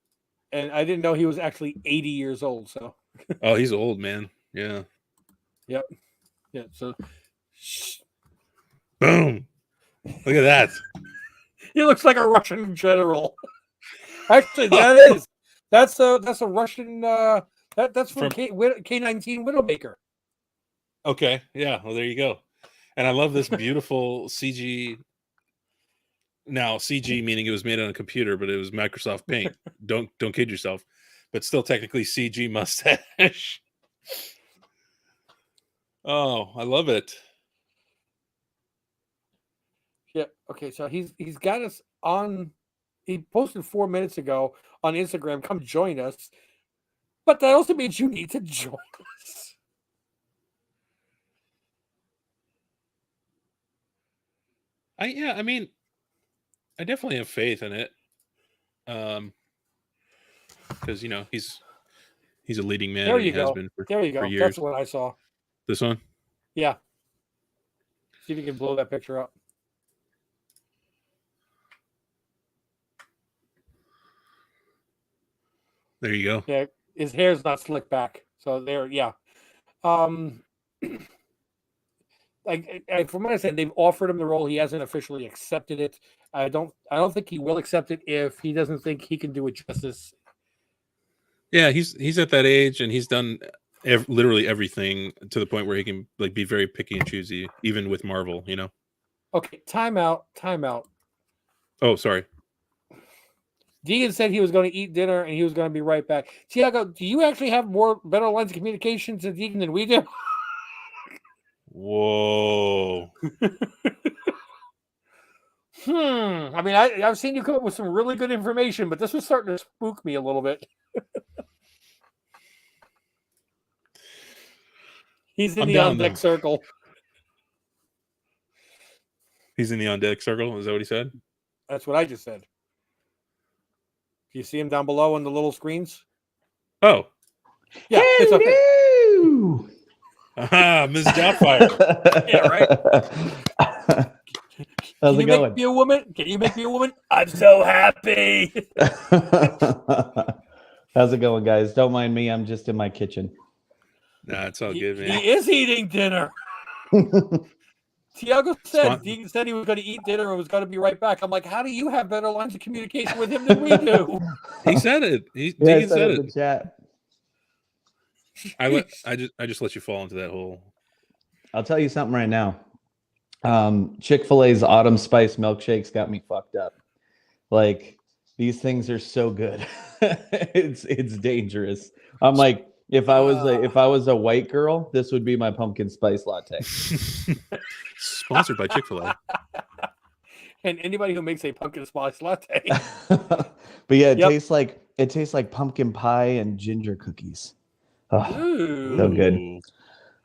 And I didn't know he was actually 80 years old. So. Oh, he's old, man. Yeah. Yep. Yeah. So. Boom. Look at that. He looks like a Russian general. Actually, that's a Russian. That's from K-19 Widowmaker. Okay. Yeah. Well, there you go. And I love this beautiful CG. Now, CG meaning it was made on a computer, but it was Microsoft Paint. Don't kid yourself. But still, technically, CG mustache. Oh, I love it. Yeah. Okay. So he's got us on. He posted 4 minutes ago on Instagram. Come join us. But that also means you need to join us. I mean, I definitely have faith in it. Because he's a leading man. There you has go. been for years. That's what I saw. This one? Yeah. See if you can blow that picture up. There you go. Yeah, his hair's not slicked back. So there, yeah. Like from what I said, they've offered him the role. He hasn't officially accepted it. I don't think he will accept it if he doesn't think he can do it justice. Yeah, he's at that age, and he's done literally everything to the point where he can like be very picky and choosy, even with Marvel. Okay, time out. Oh, sorry. Deegan said he was going to eat dinner and he was going to be right back. Tiago, do you actually have better lines of communication to Deegan than we do? Whoa. I mean, I've seen you come up with some really good information, but this was starting to spook me a little bit. He's in the on-deck circle. He's in the on-deck circle? Is that what he said? That's what I just said. Do you see him down below on the little screens? Oh. Yeah, it's okay. Aha, Ms. Doubtfire. Yeah, right? How's Can it you going? make me a woman? Can you make me a woman? I'm so happy. How's it going, guys? Don't mind me. I'm just in my kitchen. Nah, it's all good, man. He is eating dinner. Tiago said Deegan said he was going to eat dinner and was going to be right back. I'm like, how do you have better lines of communication with him than we do? He said it. I said it in the chat. I just let you fall into that hole. I'll tell you something right now. Chick-fil-A's autumn spice milkshakes got me fucked up. Like, these things are so good. it's dangerous. I'm like, if I was a white girl, this would be my pumpkin spice latte. Sponsored by Chick-fil-A. And anybody who makes a pumpkin spice latte. But yeah, it tastes like pumpkin pie and ginger cookies. Oh, so good.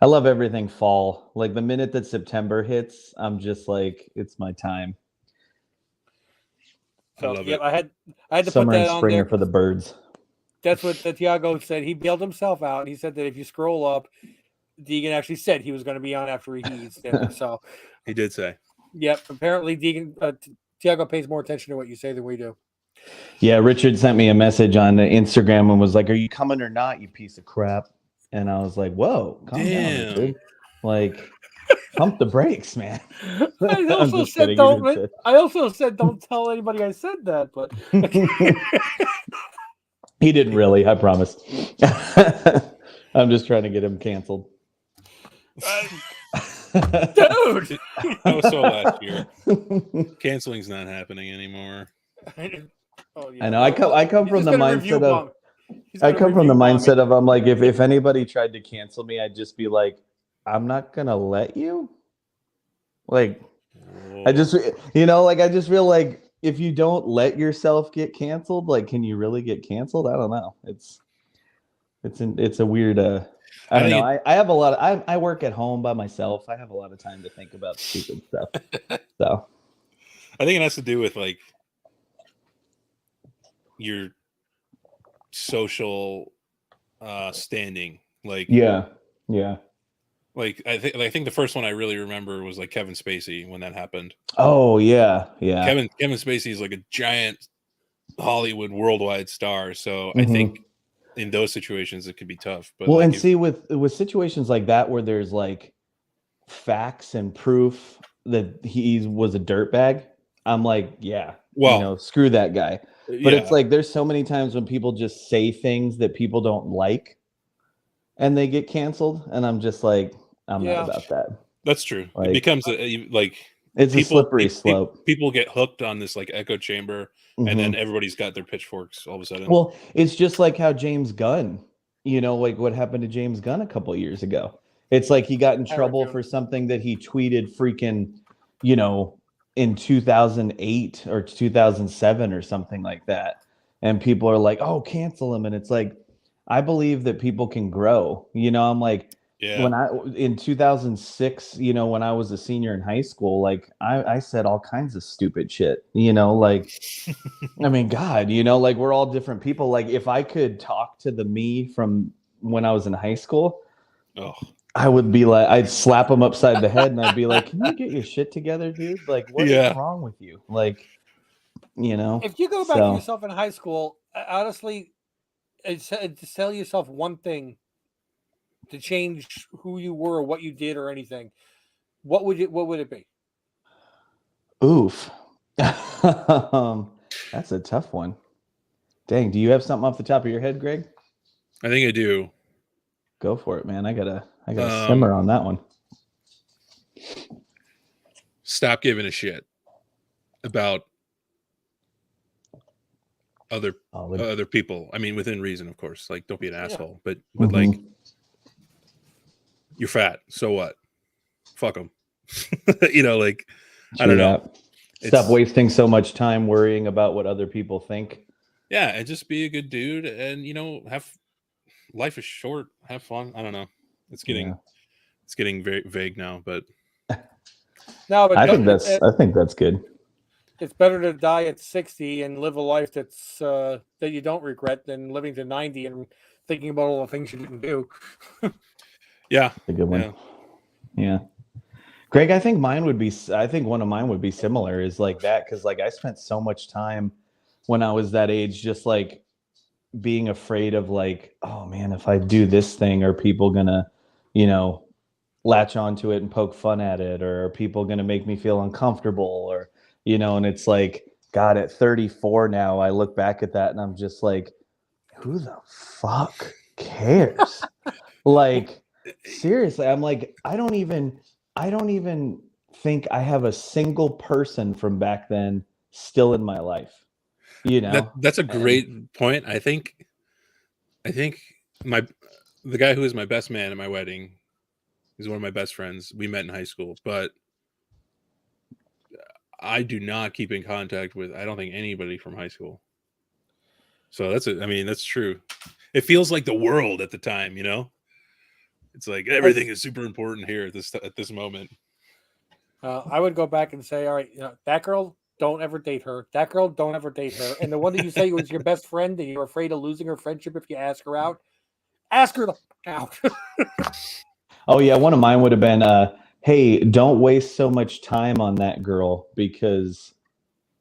I love everything fall. Like the minute that September hits, I'm just like, it's my time. So I had to Summer put that and on spring there are for the birds. That's what Tiago said. He bailed himself out, and he said that if you scroll up, Deegan actually said he was going to be on after he eats dinner. So he did say. Yep. Apparently, Tiago pays more attention to what you say than we do. Yeah, Richard sent me a message on Instagram and was like, "Are you coming or not, you piece of crap?" And I was like, "Whoa, calm down, Richard. Like, pump the brakes, man." I also said don't tell anybody I said that, but he didn't really. I promise. I'm just trying to get him canceled. Dude, I was so last year. Canceling's not happening anymore. Oh, yeah. I know. I come from the mindset of. I'm like, if anybody tried to cancel me, I'd just be like, I'm not gonna let you. Like, I just feel like if you don't let yourself get canceled, like, can you really get canceled? I don't know. It's a weird. I don't know. I have a lot of. I work at home by myself. I have a lot of time to think about stupid stuff. So, I think it has to do with like your social standing. Like, yeah. Like I think the first one I really remember was like Kevin Spacey when that happened. Oh yeah. Kevin Spacey is like a giant Hollywood worldwide star, so I think in those situations it could be tough. But well, and see with situations like that where there's like facts and proof that he was a dirtbag, I'm like, yeah, well, screw that guy. But it's like there's so many times when people just say things that people don't like, and they get canceled, and I'm just like, I'm not about that. That's true. Like, it becomes it's a slippery slope. People get hooked on this like echo chamber, and then everybody's got their pitchforks all of a sudden. Well, it's just like how James Gunn, like what happened to James Gunn a couple of years ago. It's like he got in trouble for something that he tweeted freaking, in 2008 or 2007 or something like that. And people are like, oh, cancel him. And it's like, I believe that people can grow. I'm like, in 2006, when I was a senior in high school, like I said all kinds of stupid shit, like, I mean, God, like we're all different people. Like if I could talk to the me from when I was in high school, I would be like, I'd slap him upside the head and I'd be like, can you get your shit together, dude? Like, what is wrong with you? Like, if you go back to yourself in high school, honestly, tell yourself one thing to change who you were or what you did or anything, what would it be? Oof. That's a tough one. Dang, do you have something off the top of your head, Greg? I think I do. Go for it, man. I gotta simmer on that one. Stop giving a shit about other people. I mean, within reason, of course. Like, don't be an asshole. But like, you're fat. So what? Fuck them. Like, I don't know. Stop wasting so much time worrying about what other people think. Yeah, and just be a good dude, and life is short. Have fun. I don't know. It's getting very vague now, but I think that's good. It's better to die at 60 and live a life that's that you don't regret than living to 90 and thinking about all the things you didn't do. Yeah, a good one. Yeah. Greg, I think one of mine would be similar, is like that, because like I spent so much time when I was that age just like being afraid of like, oh man, if I do this thing, are people gonna, you know, latch onto it and poke fun at it, or are people gonna make me feel uncomfortable, or, you know, and it's like, God, at 34 now, I look back at that and I'm just like, who the fuck cares? Like, seriously, I'm like, I don't even think I have a single person from back then still in my life. You know, That's a great point. I think the guy who was my best man at my wedding is one of my best friends. We met in high school, but I do not keep in contact with, I don't think, anybody from high school. So that's true. It feels like the world at the time, you know? It's like everything is super important here at this moment. I would go back and say, all right, you know, that girl, don't ever date her. That girl, don't ever date her. And the one that you say was your best friend and you're afraid of losing her friendship if you ask her out, ask her out. Oh yeah, one of mine would have been, hey, don't waste so much time on that girl, because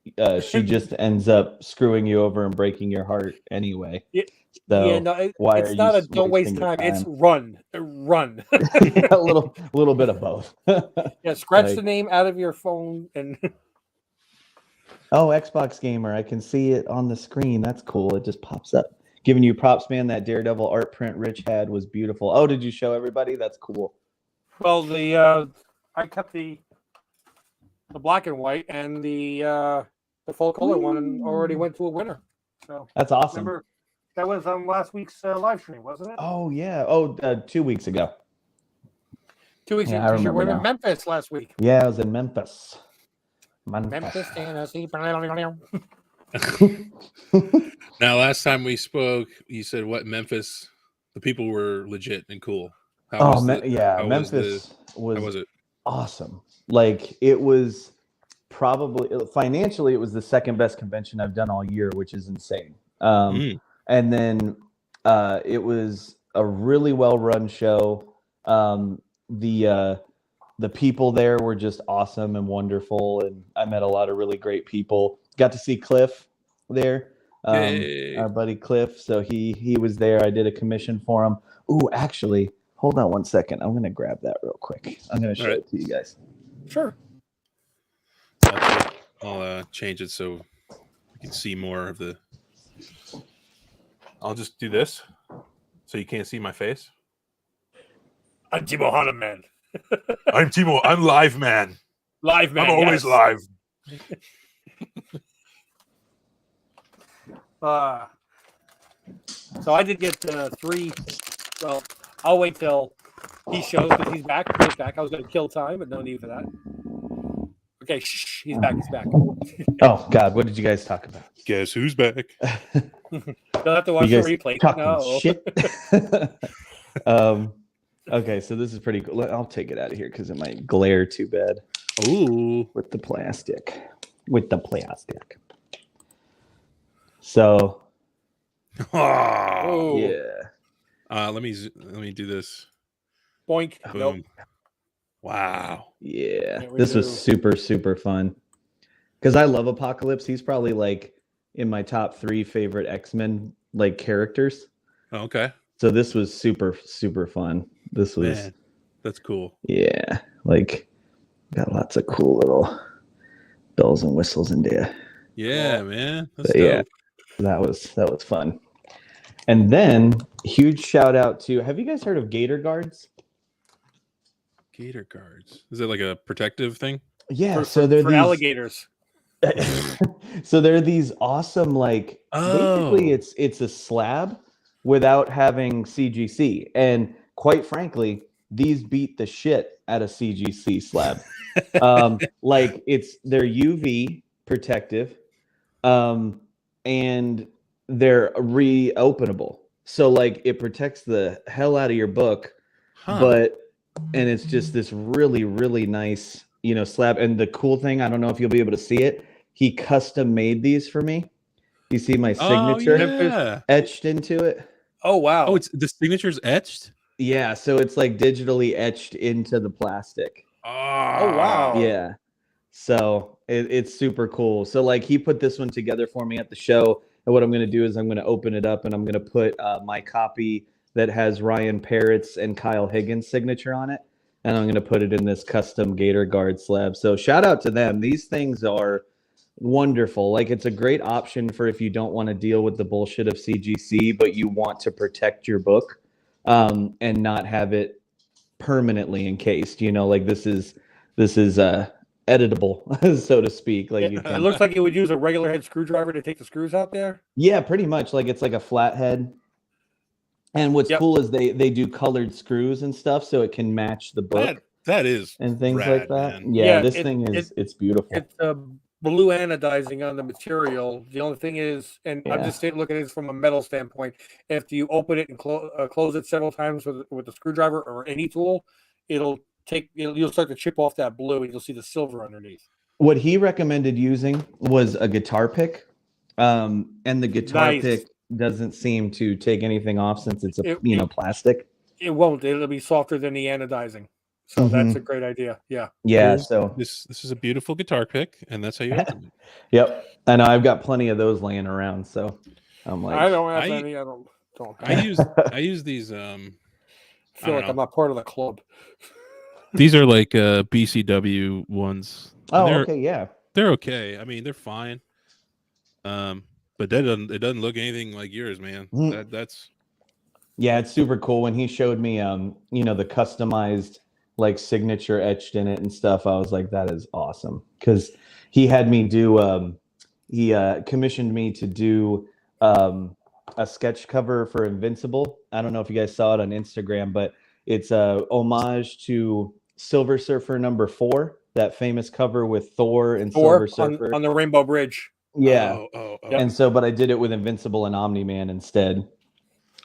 she just ends up screwing you over and breaking your heart anyway. So yeah, no, it's not a don't waste time. It's run. A little bit of both. Yeah, scratch the name out of your phone and. Oh, Xbox Gamer, I can see it on the screen. That's cool. It just pops up. Giving you props, man. That Daredevil art print Rich had was beautiful. Oh, did you show everybody? That's cool. Well, I kept the black and white, and the full color one, and already went to a winner. So that's awesome. Remember, that was on last week's live stream, wasn't it? Oh yeah. Oh, 2 weeks ago. 2 weeks ago. I remember. You were in Memphis last week. Yeah, I was in Memphis. Memphis, Tennessee. Now, last time we spoke, you said what? Memphis, the people were legit and cool. Memphis was awesome. Like, it was probably, financially, it was the second best convention I've done all year, which is insane. And then it was a really well run show. The people there were just awesome and wonderful, and I met a lot of really great people. Got to see Cliff there, our buddy Cliff. So he was there. I did a commission for him. Ooh, actually, hold on one second. I'm going to grab that real quick. I'm going to show it to you guys. Sure. I'll change it so you can see more of the... I'll just do this so you can't see my face. I'm Team Ohana, man. I'm live, man. Live, man. I'm always live. So I did get 3. Well, I'll wait till he shows because he's back. He's back. I was going to kill time, but no need for that. Okay, shh. He's back. He's back. Oh God, what did you guys talk about? Guess who's back? You'll have to watch the replay. No. Shit. Okay, so this is pretty cool. I'll take it out of here because it might glare too bad. Ooh, with the plastic. So, oh yeah. Let me do this. Boink. Boom. Nope. Wow. Yeah, this was super fun. Because I love Apocalypse. He's probably like in my top 3 favorite X-Men like characters. Okay. So this was super fun. This was, man, that's cool. Yeah, like got lots of cool little bells and whistles in there. Yeah, man. That's dope. Yeah, that was fun. And then huge shout out to, have you guys heard of Gator Guards? Gator Guards. Is it like a protective thing? Yeah, so they're these alligators. So they're these awesome, like, basically it's a slab without having CGC, and quite frankly, these beat the shit out of CGC slab. Like they're UV protective, and they're reopenable. So like it protects the hell out of your book, and it's just this really nice, slab. And the cool thing, I don't know if you'll be able to see it, he custom made these for me. You see my signature etched into it. Oh wow! Oh, it's the signature's etched. Yeah, so it's like digitally etched into the plastic. Oh, wow. Yeah. So it's super cool. So like he put this one together for me at the show. And what I'm going to do is I'm going to open it up and I'm going to put my copy that has Ryan Parrott's and Kyle Higgins' signature on it. And I'm going to put it in this custom Gator Guard slab. So shout out to them. These things are wonderful. Like it's a great option for if you don't want to deal with the bullshit of CGC, but you want to protect your book and not have it permanently encased. You know, like this is editable, so to speak. Like you It can. looks like it would use a regular head screwdriver to take the screws out there. Yeah, pretty much. Like it's like a flathead. And what's cool is they do colored screws and stuff, so it can match the book. That is and things rad, like that. man. Yeah, this thing is it's beautiful. It's blue anodizing on the material. The only thing is, and I'm Yeah. just looking at this from a metal standpoint. If you open it and close it several times with a screwdriver or any tool, you'll start to chip off that blue, and you'll see the silver underneath. What he recommended using was a guitar pick, and the guitar pick doesn't seem to take anything off since it's plastic. It won't. It'll be softer than the anodizing. So that's a great idea. Yeah. Yeah. So this is a beautiful guitar pick, and that's how you open it. Yep. I know. I've got plenty of those laying around. So I'm like, I don't have any. I don't. I use these. I feel like I'm not part of the club. These are like BCW ones. Oh, okay. Yeah. They're okay. I mean, they're fine. But it doesn't look anything like yours, man. That's yeah, it's super cool. When he showed me the customized like signature etched in it and stuff, I was like, that is awesome. Because he had me do he commissioned me to do a sketch cover for Invincible. I don't know if you guys saw it on Instagram, but it's a homage to Silver Surfer #4, that famous cover with Thor and Silver Surfer on the Rainbow Bridge. Yeah. And so, but I did it with Invincible and Omni-Man instead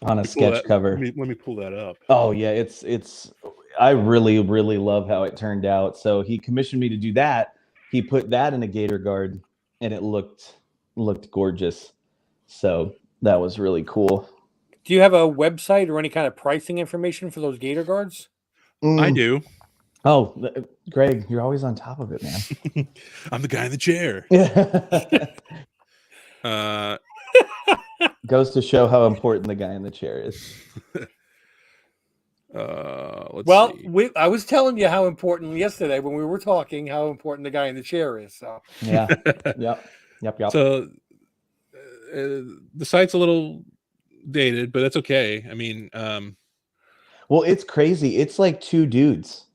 on a sketch cover. Let me pull that up. Oh yeah, it's. I really, really love how it turned out. So he commissioned me to do that. He put that in a Gator Guard, and it looked gorgeous. So that was really cool. Do you have a website or any kind of pricing information for those Gator Guards? I do. Oh, Greg, you're always on top of it, man. I'm the guy in the chair. Goes to show how important the guy in the chair is. Let's see. I was telling you how important yesterday when we were talking, how important the guy in the chair is. So yeah, yep. So the site's a little dated, but that's okay. I mean, well, it's crazy. It's like two dudes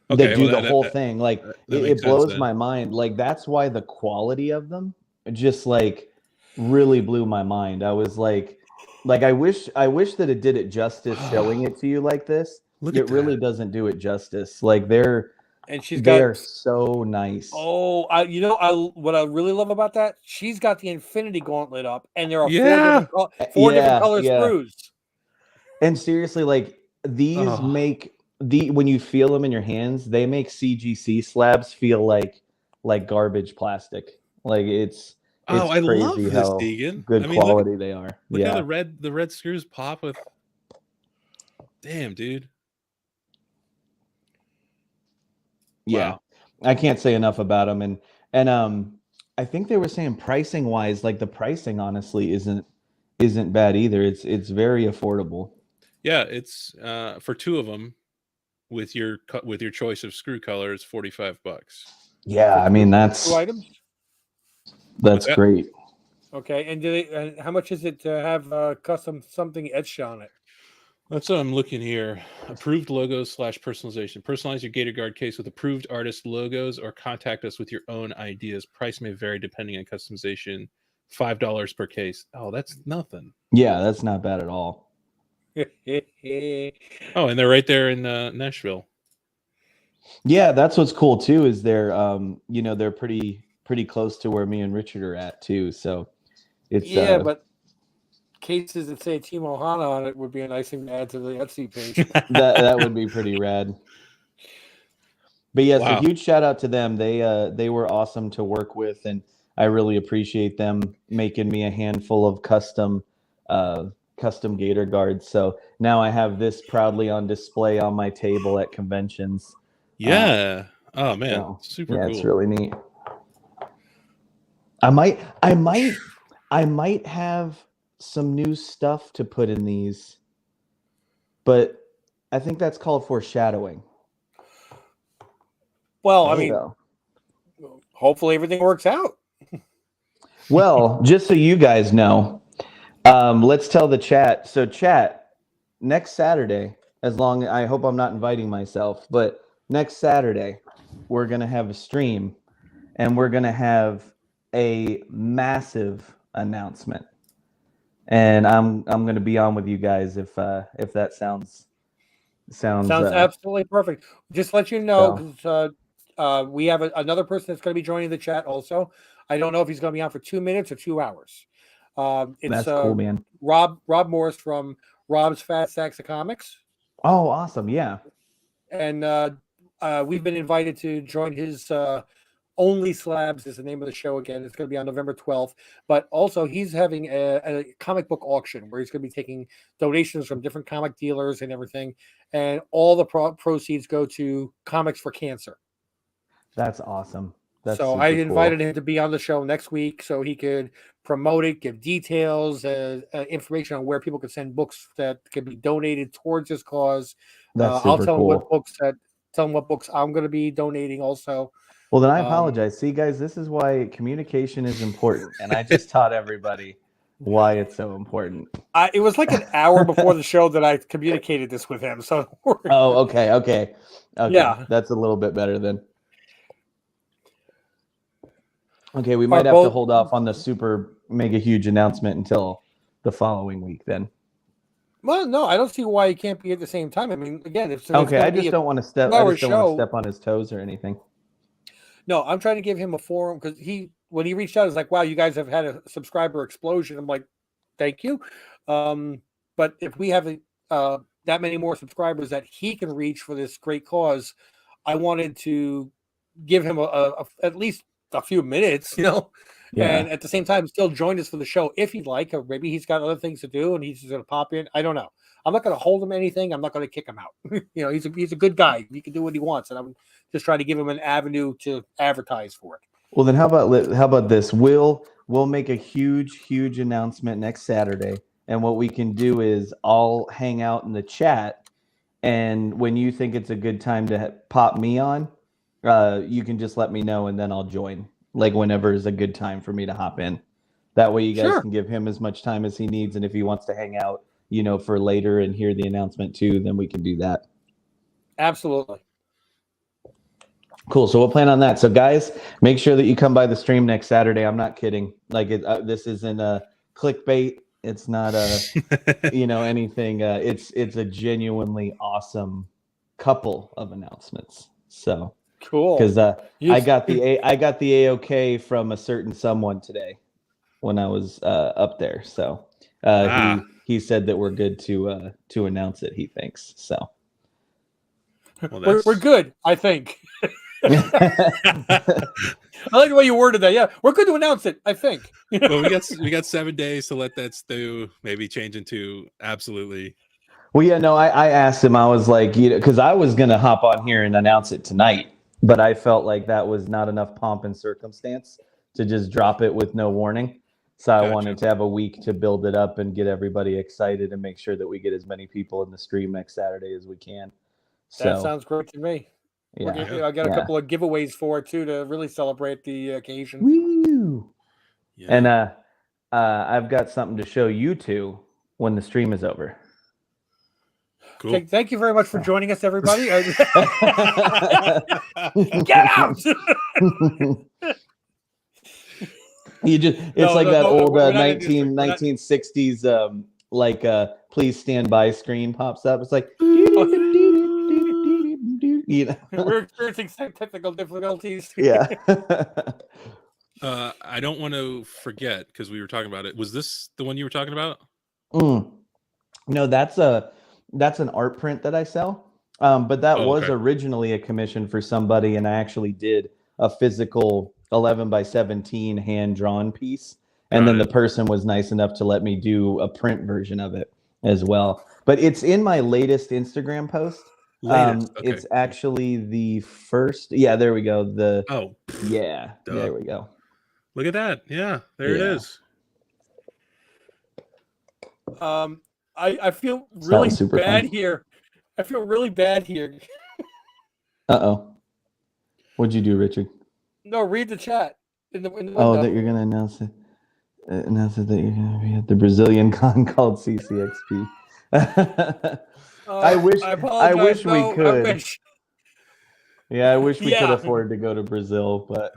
that do the whole thing. Like it blows my mind. Like that's why the quality of them just like really blew my mind. I was like I wish that it did it justice showing it to you like this. It really doesn't do it justice. Like they're so nice. Oh, what I really love about that, she's got the Infinity Gauntlet up, and there are four different color screws. And seriously, like these make when you feel them in your hands, they make CGC slabs feel like garbage plastic. Like it's I crazy love this, how Deegan. good quality they are. Look how the red screws pop with. Damn, dude. Yeah, wow. I can't say enough about them, and I think they were saying pricing wise, like the pricing honestly isn't bad either. It's very affordable. Yeah, it's for two of them with your choice of screw colors, $45. Yeah, I mean that's 2 items. That's great. Okay, and how much is it to have custom something etched on it? That's what I'm looking here. Approved logos / personalization. Personalize your Gator Guard case with approved artist logos or contact us with your own ideas. Price may vary depending on customization. $5 per case. Oh, that's nothing. Yeah, that's not bad at all. Oh, and they're right there in Nashville. Yeah, that's what's cool too, is they're they're pretty close to where me and Richard are at too. So it's but cases that say Team Ohana on it would be a nice thing to add to the Etsy page. that would be pretty rad. But yes, a huge shout out to them. They were awesome to work with, and I really appreciate them making me a handful of custom Gator Guards. So now I have this proudly on display on my table at conventions. Yeah. Oh man, So, super yeah, cool. it's really neat. I might have some new stuff to put in these, but I think that's called foreshadowing. Well, Oh. I mean, hopefully everything works out. Well, just so you guys know, let's tell the chat. So, chat, next Saturday, I hope I'm not inviting myself, but next Saturday, we're going to have a stream and we're going to have a massive announcement. And I'm going to be on with you guys if that sounds absolutely perfect. Just let you know, because we have another person that's going to be joining the chat also. I don't know if he's going to be on for 2 minutes or 2 hours. It's that's cool, man. Rob Morris from Rob's Fat Sacks of Comics. Oh, awesome. Yeah. And we've been invited to join his Only Slabs is the name of the show again. It's going to be on November 12th. But also, he's having a comic book auction where he's going to be taking donations from different comic dealers and everything. And all the proceeds go to Comics for Cancer. That's awesome. So I invited him to be on the show next week so he could promote it, give details, information on where people could send books that could be donated towards this cause. I'll tell him what books I'm going to be donating also. Well, then I apologize. See, guys, this is why communication is important. And I just taught everybody why it's so important. It was like an hour before the show that I communicated this with him. So okay. Yeah. That's a little bit better then. Okay, we might have to hold off on the super mega huge announcement until the following week then. Well, no, I don't see why he can't be at the same time. I mean, again, I just don't want to step on his toes or anything. No, I'm trying to give him a forum because when he reached out, it's like, wow, you guys have had a subscriber explosion. I'm like, thank you. But if we have that many more subscribers that he can reach for this great cause, I wanted to give him at least a few minutes, and at the same time still join us for the show if he'd like, or maybe he's got other things to do and he's just going to pop in. I don't know. I'm not going to hold him anything. I'm not going to kick him out. He's a good guy. He can do what he wants, and I'm just trying to give him an avenue to advertise for it. Well, then how about this? We'll make a huge announcement next Saturday, and what we can do is I'll hang out in the chat, and when you think it's a good time to pop me on, you can just let me know, and then I'll join. Like whenever is a good time for me to hop in. That way, you guys can give him as much time as he needs, and if he wants to hang out, for later and hear the announcement too, then we can do that. Absolutely. Cool. So we'll plan on that. So guys, make sure that you come by the stream next Saturday. I'm not kidding. Like this isn't a clickbait. It's not anything. It's a genuinely awesome couple of announcements. So cool. Because I got the AOK from a certain someone today when I was up there. So he said that we're good to announce it. He thinks so. Well, we're good, I think. I like the way you worded that. Yeah, we're good to announce it, I think. Well, we got 7 days to let that stew. Maybe change into absolutely. Well, yeah, no, I asked him. I was like, because I was gonna hop on here and announce it tonight, but I felt like that was not enough pomp and circumstance to just drop it with no warning. So I wanted to have a week to build it up and get everybody excited and make sure that we get as many people in the stream next Saturday as we can. That sounds great to me. Yeah. I got a couple of giveaways for it too to really celebrate the occasion. Woo! Yeah. And I've got something to show you two when the stream is over. Cool. Okay, thank you very much for joining us, everybody. Get out! It's like that old 1960s please stand by screen pops up. It's like we're experiencing some technical difficulties. Yeah. I don't want to forget because we were talking about it. Was this the one you were talking about? No, that's an art print that I sell. But that was originally a commission for somebody, and I actually did a physical 11x17 hand-drawn piece. And then the person was nice enough to let me do a print version of it as well. But it's in my latest Instagram post. Latest. Okay. It's actually the first. Yeah, there we go. Oh, Yeah, duh. there we go. Look at that. Yeah, there it Yeah. is. I feel So that really was super bad fun. here. I feel really bad here. Uh-oh. What'd you do, Richard? No, read the chat in the window. Oh, that you're gonna announce it. Announce it that you're gonna be at the Brazilian con called CCXP. I wish apologize. I wish No, we could. I wish. Yeah, I wish we could Yeah. afford to go to Brazil, but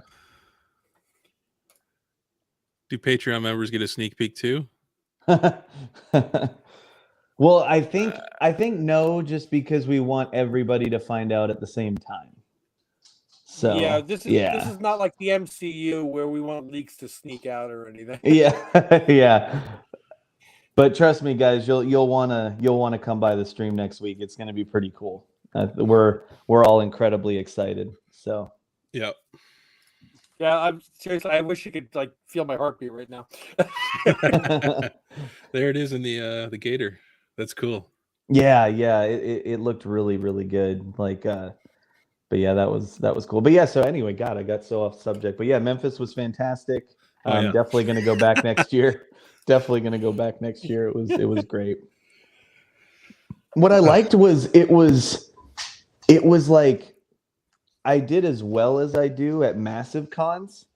Do Patreon members get a sneak peek too? well, I think no, just because we want everybody to find out at the same time. So yeah, this is not like the MCU where we want leaks to sneak out or anything. Yeah, yeah. But trust me, guys, you'll wanna come by the stream next week. It's gonna be pretty cool. We're all incredibly excited. So Yep. Yeah, I'm seriously. I wish you could like feel my heartbeat right now. There it is in the gator. That's cool. yeah, it looked really, really good. Like but yeah, that was cool. But yeah, so anyway, God, I got so off subject. But yeah, Memphis was fantastic. I'm definitely gonna go back next year. Definitely gonna go back next year. It was great. What I liked was it was like I did as well as I do at massive cons,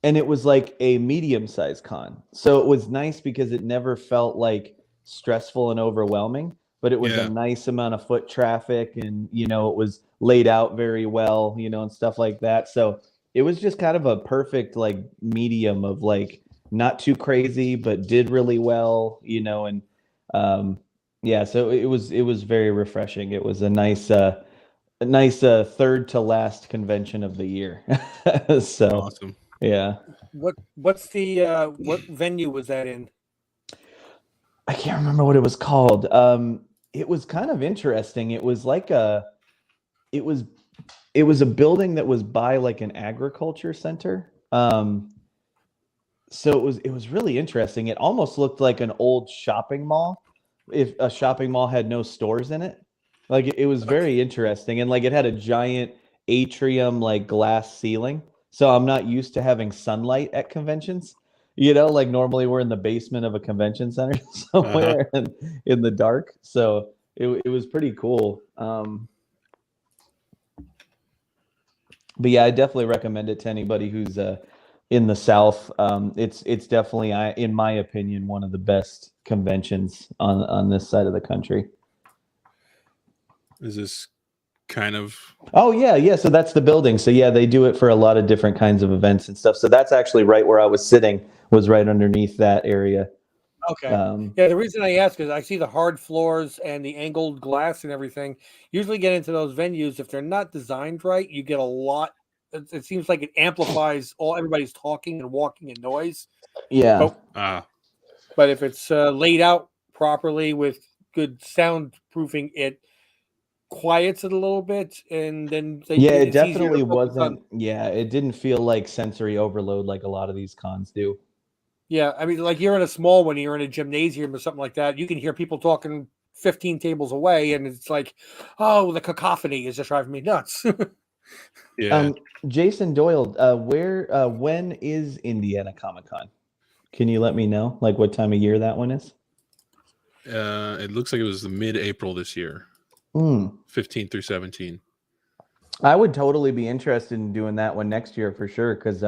and it was like a medium-sized con. So it was nice because it never felt like stressful and overwhelming, but it was a nice amount of foot traffic, and it was laid out very well, and stuff like that. So it was just kind of a perfect like medium of like not too crazy, but did really well, and yeah, so it was very refreshing. It was a nice third to last convention of the year. So Awesome. Yeah. What's the what venue was that in? I can't remember what it was called. It was kind of interesting. It was like it was a building that was by like an agriculture center. So it was really interesting. It almost looked like an old shopping mall if a shopping mall had no stores in it. Like it was very interesting, and like it had a giant atrium like glass ceiling. So I'm not used to having sunlight at conventions. Like normally we're in the basement of a convention center somewhere in the dark. So it was pretty cool. But yeah, I definitely recommend it to anybody who's in the South. It's definitely, in my opinion, one of the best conventions on this side of the country. Is this kind of? Oh yeah. So that's the building. So yeah, they do it for a lot of different kinds of events and stuff. So that's actually right where I was sitting, was right underneath that area. Okay. Yeah, the reason I ask is I see the hard floors and the angled glass and everything. Usually get into those venues, if they're not designed right, you get a lot. It seems like it amplifies everybody's talking and walking and noise. Yeah. But if it's laid out properly with good soundproofing, it quiets it a little bit, and then it definitely wasn't. Yeah, it didn't feel like sensory overload like a lot of these cons do. Yeah, I mean, like you're in a small one, you're in a gymnasium or something like that. You can hear people talking 15 tables away, and it's like, oh, the cacophony is just driving me nuts. Yeah. Jason Doyle, when is Indiana Comic-Con? Can you let me know, like what time of year that one is? It looks like it was the mid-April this year. 15 through 17. I would totally be interested in doing that one next year for sure, because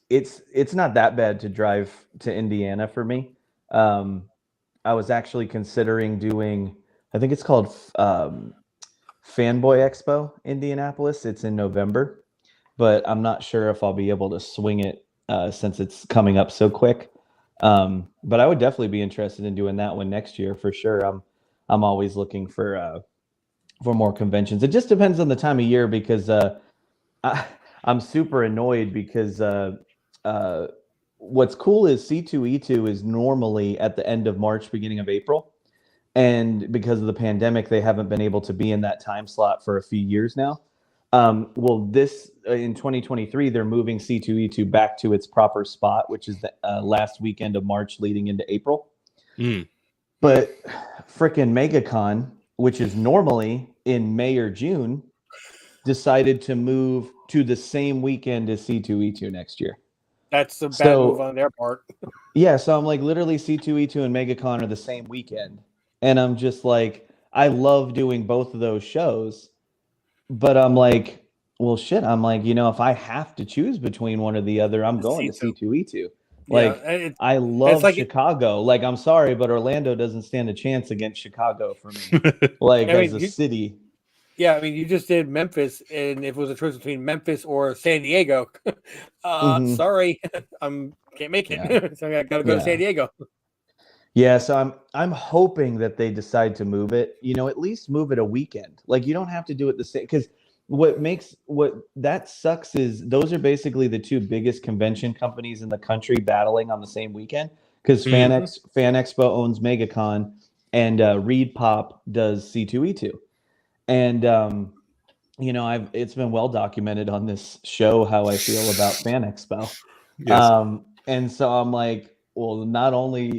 it's not that bad to drive to Indiana for me. I was actually considering doing, I think it's called Fanboy Expo Indianapolis. It's in November, but I'm not sure if I'll be able to swing it since it's coming up so quick. But I would definitely be interested in doing that one next year for sure. I'm always looking for more conventions. It just depends on the time of year, because I'm super annoyed because what's cool is C2E2 is normally at the end of March, beginning of April. And because of the pandemic, they haven't been able to be in that time slot for a few years now. Well, this in 2023, they're moving C2E2 back to its proper spot, which is the last weekend of March leading into April. But frickin' MegaCon which is normally in May or June, decided to move to the same weekend as C2E2 next year. That's a bad move on their part. Yeah, so I'm like, literally C2E2 and MegaCon are the same weekend. And I'm just like, I love doing both of those shows, but I'm like, well, shit. I'm like, if I have to choose between one or the other, I'm going to C2E2. Like, yeah, I love Chicago. Like, I'm sorry, but Orlando doesn't stand a chance against Chicago for me. Like, as a city. Yeah, I mean, you just did Memphis, and if it was a choice between Memphis or San Diego, sorry, can't make it. Yeah. So I gotta go to San Diego. Yeah, so I'm hoping that they decide to move it. At least move it a weekend. Like, you don't have to do it the same, because what that sucks is those are basically the two biggest convention companies in the country battling on the same weekend, because Fan Expo owns MegaCon and Reed Pop does C2E2. And it's been well documented on this show how I feel about Fan Expo. Yes. And so I'm like, well, not only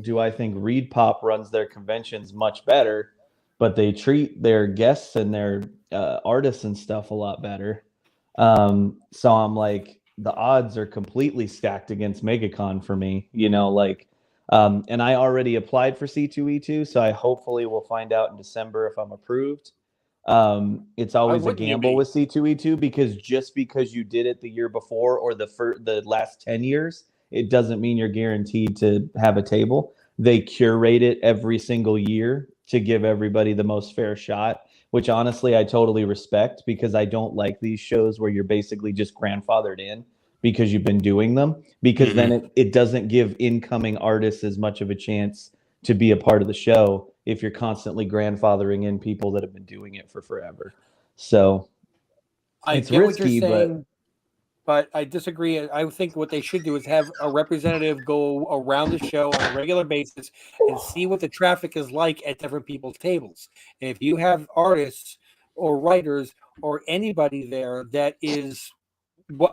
do I think Reed Pop runs their conventions much better, but they treat their guests and their artists and stuff a lot better. So I'm like, the odds are completely stacked against MegaCon for me. And I already applied for C2E2, so I hopefully will find out in December if I'm approved. It's always a gamble with C2E2, because just because you did it the year before or the last 10 years, it doesn't mean you're guaranteed to have a table. They curate it every single year to give everybody the most fair shot, which honestly I totally respect, because I don't like these shows where you're basically just grandfathered in because you've been doing them, because then it doesn't give incoming artists as much of a chance to be a part of the show if you're constantly grandfathering in people that have been doing it for forever. So it's risky, but I disagree. I think what they should do is have a representative go around the show on a regular basis and see what the traffic is like at different people's tables. And if you have artists or writers or anybody there that is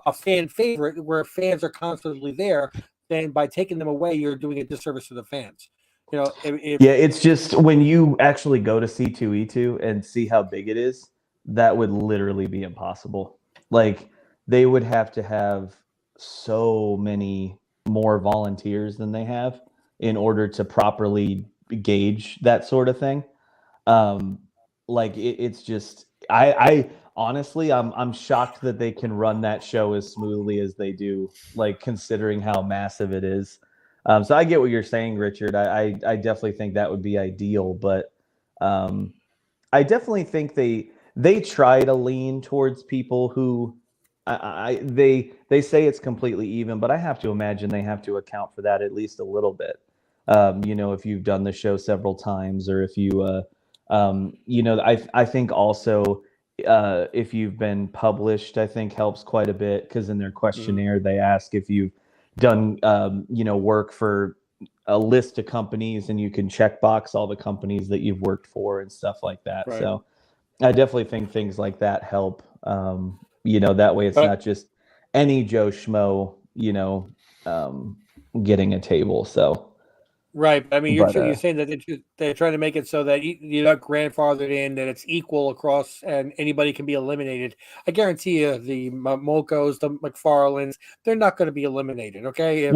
a fan favorite, where fans are constantly there, then by taking them away, you're doing a disservice to the fans. It's just when you actually go to C2E2 and see how big it is, that would literally be impossible. Like, they would have to have so many more volunteers than they have in order to properly gauge that sort of thing. It's just, I honestly, I'm shocked that they can run that show as smoothly as they do, like, considering how massive it is. So I get what you're saying, Richard. I definitely think that would be ideal, but I definitely think they try to lean towards people who they say it's completely even, but I have to imagine they have to account for that at least a little bit. If you've done the show several times, or if you I think also if you've been published, I think helps quite a bit, because in their questionnaire they ask if you've done work for a list of companies, and you can check box all the companies that you've worked for and stuff like that. Right. So I definitely think things like that help. That way it's not just any Joe Schmo, getting a table. So right. I mean, you're saying that they're trying to make it so that you're not grandfathered in, that it's equal across and anybody can be eliminated. I guarantee you the Mokos, the McFarlanes, they're not going to be eliminated. Okay.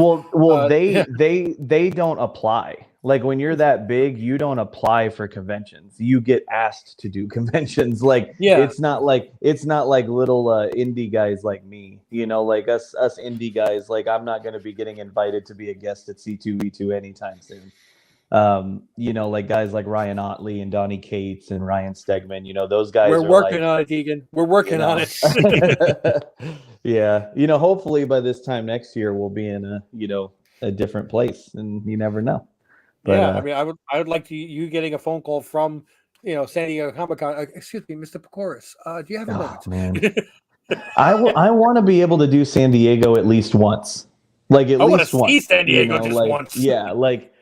They don't apply. Like, when you're that big, you don't apply for conventions. You get asked to do conventions. Like, it's not like little indie guys like me, like us indie guys. Like, I'm not going to be getting invited to be a guest at C2E2 anytime soon. Like guys like Ryan Otley and Donnie Cates and Ryan Stegman, those guys. We're working on it, Deegan. We're working on it. Yeah. Hopefully by this time next year, we'll be in a different place, and you never know. But, I mean, I would like you getting a phone call from, San Diego Comic-Con. Excuse me, Mr. Picoris, do you have a moment? Man. I want to be able to do San Diego at least once. Like, at least once. See San Diego just once. Yeah, like,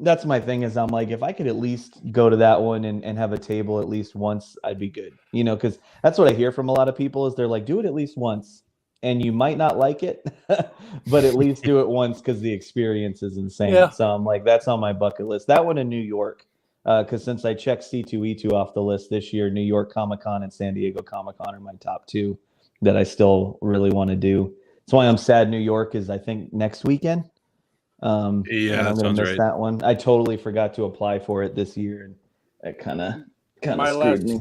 that's my thing, is I'm like, if I could at least go to that one and have a table at least once, I'd be good. Because that's what I hear from a lot of people, is they're like, do it at least once. And you might not like it, but at least do it once, because the experience is insane. Yeah. So I'm like, that's on my bucket list. That one in New York, because since I checked C2E2 off the list this year, New York Comic Con and San Diego Comic Con are my top two that I still really want to do. That's why I'm sad New York is, I think, next weekend. Yeah, and I'm going to miss that one. I totally forgot to apply for it this year, and that kind of screwed me.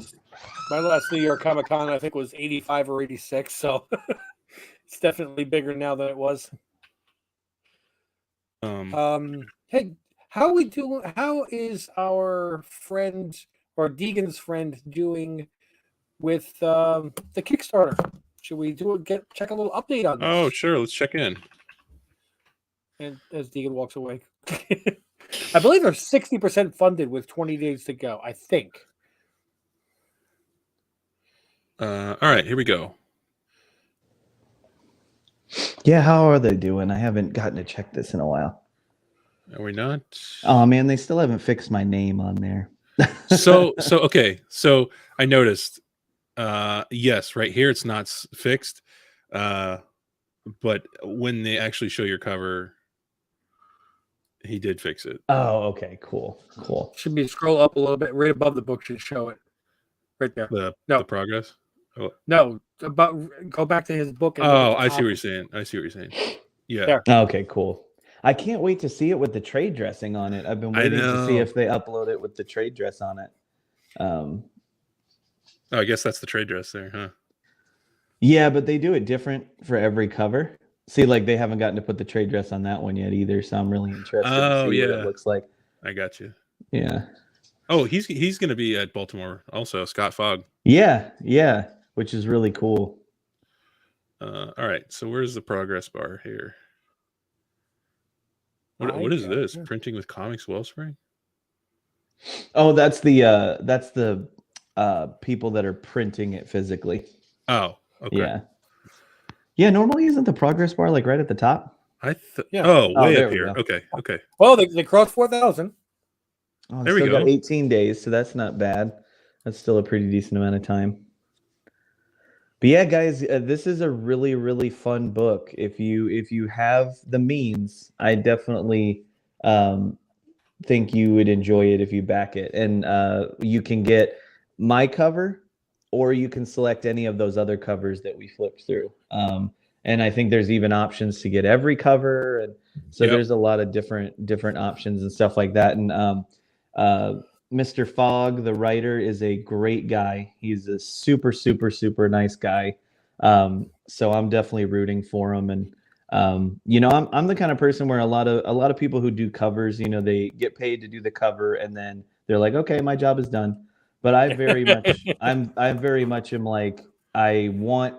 My last New York Comic Con, I think, was 85 or 86, so it's definitely bigger now than it was. Hey, how is our friend or Deegan's friend doing with the Kickstarter? Should we check a little update on this? Oh, sure. Let's check in. And as Deegan walks away, I believe they're 60% funded with 20 days to go. I think. All right, here we go. Yeah, how are they doing? I haven't gotten to check this in a while. Are we not? Oh man, they still haven't fixed my name on there. Okay. So I noticed. Yes, right here it's not fixed. But when they actually show your cover, he did fix it. Oh, okay, cool. Should be scroll up a little bit, right above the book should show it, right there. The progress. Oh. No, go back to his book. And I see what you're saying. Yeah. There. Okay, cool. I can't wait to see it with the trade dressing on it. I've been waiting to see if they upload it with the trade dress on it. I guess that's the trade dress there, huh? Yeah, but they do it different for every cover. See, like they haven't gotten to put the trade dress on that one yet either, so I'm really interested to see what it looks like. I got you. Yeah. Oh, he's going to be at Baltimore also, Scott Fogg. Yeah, which is really cool. All right, so where's the progress bar here? What is this? Printing with Comics Wellspring? Oh, that's the people that are printing it physically. Oh, okay. Yeah. Normally, isn't the progress bar like right at the top? Way up here. Okay. Well, they crossed 4,000. Oh, there we go. Got 18 days, so that's not bad. That's still a pretty decent amount of time. But yeah, guys, this is a really, really fun book. If you have the means, I definitely think you would enjoy it if you back it. And you can get my cover, or you can select any of those other covers that we flipped through. And I think there's even options to get every cover, and so there's a lot of different options and stuff like that. And Mr. Fogg, the writer, is a great guy. He's a super, super, super nice guy. So I'm definitely rooting for him. And I'm the kind of person where a lot of people who do covers, they get paid to do the cover, and then they're like, okay, my job is done. But I very much am like, I want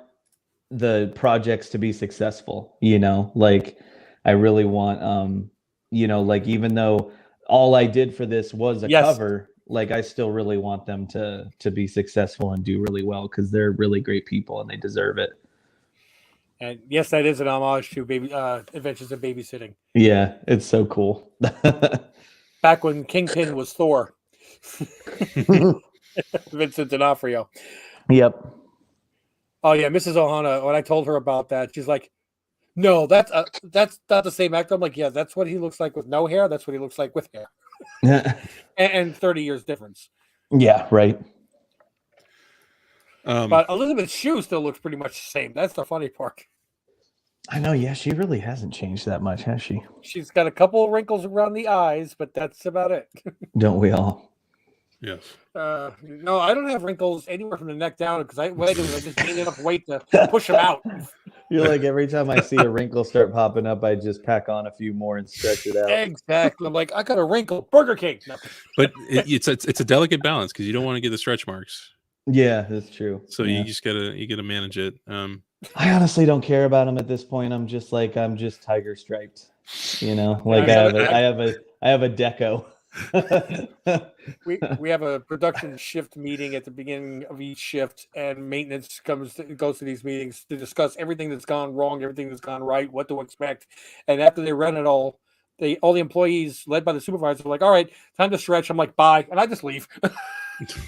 the projects to be successful. Like I really want, like even though all I did for this was a cover, like I still really want them to be successful and do really well, because they're really great people and they deserve it. And yes, that is an homage to Adventures in Babysitting. Yeah, it's so cool. Back when Kingpin was Thor. Vincent D'Onofrio. Yep. Oh yeah, Mrs. Ohana. When I told her about that, she's like, "No, that's not the same actor." I'm like, "Yeah, that's what he looks like with no hair. That's what he looks like with hair." and 30 years difference. Yeah, right. But Elizabeth Shue still looks pretty much the same. That's the funny part. I know. Yeah, she really hasn't changed that much, has she? She's got a couple of wrinkles around the eyes, but that's about it. Don't we all? Yes. No, I don't have wrinkles anywhere from the neck down, because I just gained enough weight to push them out. You're like, every time I see a wrinkle start popping up, I just pack on a few more and stretch it out. Exactly. I'm like, I got a wrinkle. Burger King. No. But it's a delicate balance, because you don't want to get the stretch marks. Yeah, that's true. So you just gotta manage it. I honestly don't care about them at this point. I'm just tiger striped. Like I have a deco. we have a production shift meeting at the beginning of each shift, and maintenance goes to these meetings to discuss everything that's gone wrong, everything that's gone right, what to expect. And after they run it all the employees led by the supervisor are like, "All right, time to stretch." I'm like, "Bye," and I just leave.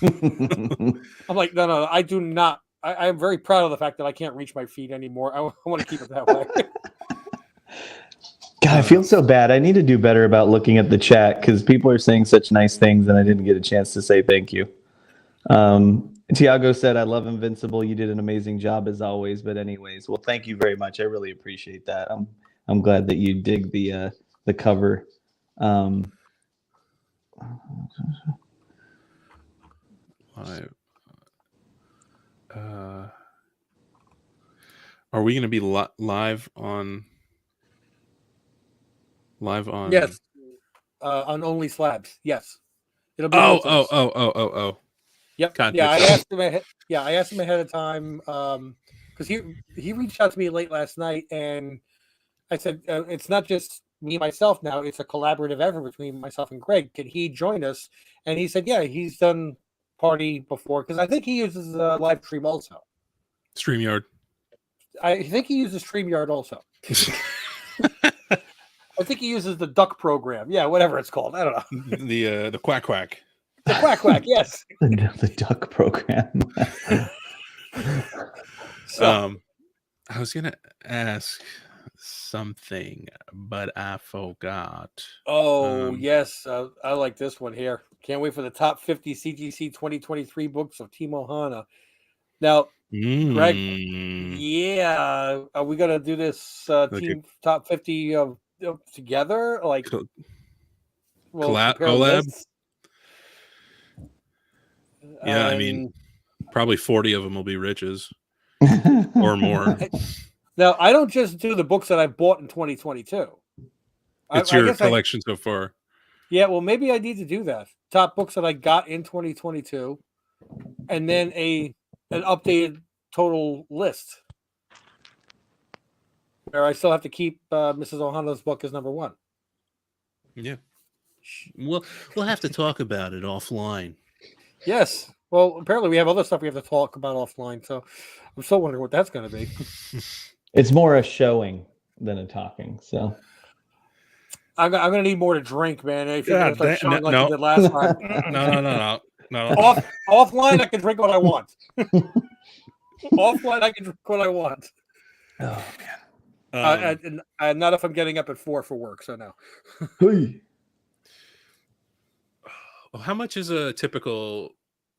I'm like, no, I do not. I am very proud of the fact that I can't reach my feet anymore. I want to keep it that way. God, I feel so bad. I need to do better about looking at the chat because people are saying such nice things and I didn't get a chance to say thank you. Tiago said, I love Invincible. You did an amazing job as always. But anyways, well, thank you very much. I really appreciate that. I'm glad that you dig the cover. Are we going to be live on? Yes, on Only Slabs. Yes, it'll be. Oh. Yep. Context. Yeah, I asked him. I asked him ahead of time because he reached out to me late last night, and I said it's not just me myself now; it's a collaborative effort between myself and Greg. Could he join us? And he said, yeah, he's done Party before because I think he uses live stream also. StreamYard. I think he uses StreamYard also. I think he uses the Duck program. Yeah, whatever it's called. I don't know. The Quack Quack. The Quack Quack, yes. The Duck program. So, I was gonna ask something, but I forgot. Oh, yes. I like this one here. Can't wait for the top 50 CGC 2023 books of Team Ohana. Now, Greg, yeah, are we going to do this team top 50 together? Like, collab? Yeah, I mean, probably 40 of them will be Rich's or more. Now, I don't just do the books that I bought in 2022. It's your collection so far. Yeah, well, maybe I need to do that. Top books that I got in 2022, and then an updated total list. Where I still have to keep Mrs. Ohana's book as number one. Yeah. We'll have to talk about it offline. Yes. Well, apparently we have other stuff we have to talk about offline, so I'm still wondering what that's going to be. It's more a showing than a talking, so... I'm going to need more to drink, man. If you're going to start showing like you did last time. No. Offline, I can drink what I want. Offline, I can drink what I want. Oh, man. Not if I'm getting up at 4 for work, so no. How much is a typical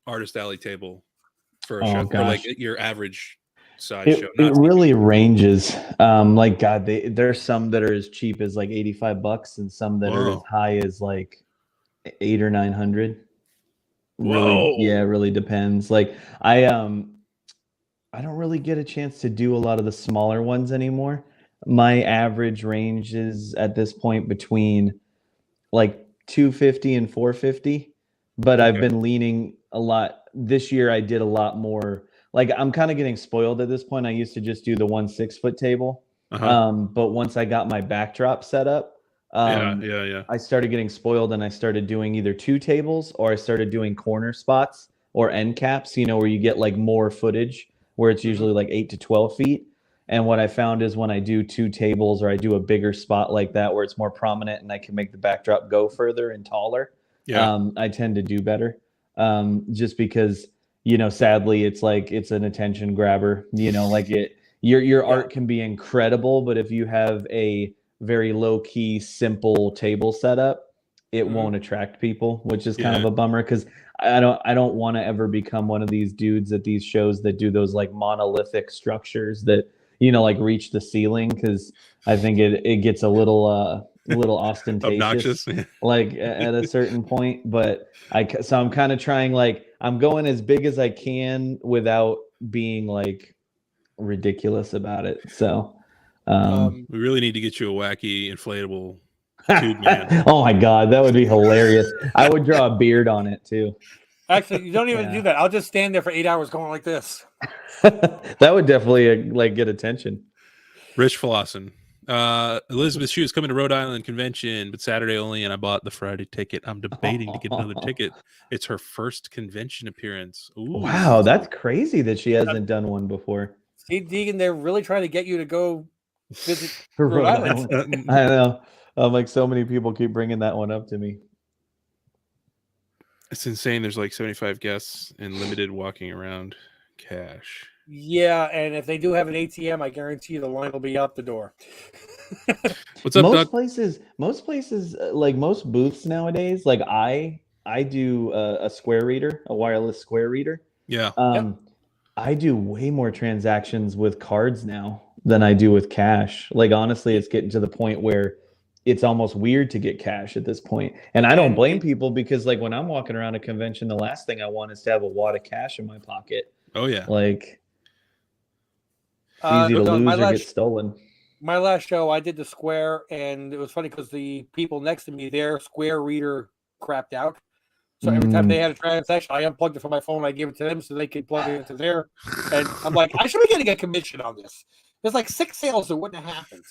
Artist Alley table for a show? Gosh. Or like your average size show? It really ranges. Like, God, there's some that are as cheap as like $85 and some that are as high as like $800 or $900. Really, yeah, it really depends. Like I don't really get a chance to do a lot of the smaller ones anymore. My average range is at this point between like $250 and $450, but I've been leaning a lot. This year I did a lot more. Like I'm kind of getting spoiled at this point. I used to just do the 1 6-foot table. But once I got my backdrop set up, I started getting spoiled and I started doing either 2 tables or I started doing corner spots or end caps, where you get like more footage where it's usually like 8 to 12 feet. And what I found is when I do 2 tables or I do a bigger spot like that where it's more prominent and I can make the backdrop go further and taller, I tend to do better. Just because, sadly, it's like it's an attention grabber. Like your art can be incredible, but if you have a very low key, simple table setup, it won't attract people, which is kind of a bummer because I don't want to ever become one of these dudes at these shows that do those like monolithic structures that like reach the ceiling, because I think it gets a little ostentatious, obnoxious, like at a certain point. But I'm kind of trying, like I'm going as big as I can without being like ridiculous about it. So we really need to get you a wacky inflatable tube man. Oh my God, that would be hilarious. I would draw a beard on it too. Actually, you don't even do that. I'll just stand there for 8 hours going like this. That would definitely like get attention. Rich Flossin. Elizabeth Shue is coming to Rhode Island convention, but Saturday only, and I bought the Friday ticket. I'm debating to get another ticket. It's her first convention appearance. Ooh. Wow, that's crazy that she hasn't done one before. See, Deegan, they're really trying to get you to go visit Rhode Island. I know. Like so many people keep bringing that one up to me. It's insane. There's like 75 guests and limited walking around cash. Yeah, and if they do have an ATM, I guarantee you the line will be out the door. What's up, Doug? Most places, like most booths nowadays, like I do a square reader, a wireless square reader. Yeah. I do way more transactions with cards now than I do with cash. Like honestly, it's getting to the point where it's almost weird to get cash at this point. And I don't blame people because like when I'm walking around a convention, the last thing I want is to have a wad of cash in my pocket. Oh yeah. Like it's easy to lose or get stolen. My last show, I did the square, and it was funny because the people next to me, their square reader crapped out. So every time they had a transaction, I unplugged it from my phone. I gave it to them so they could plug it into their. And I'm like, I should be getting a commission on this. There's like 6 sales that wouldn't have happened.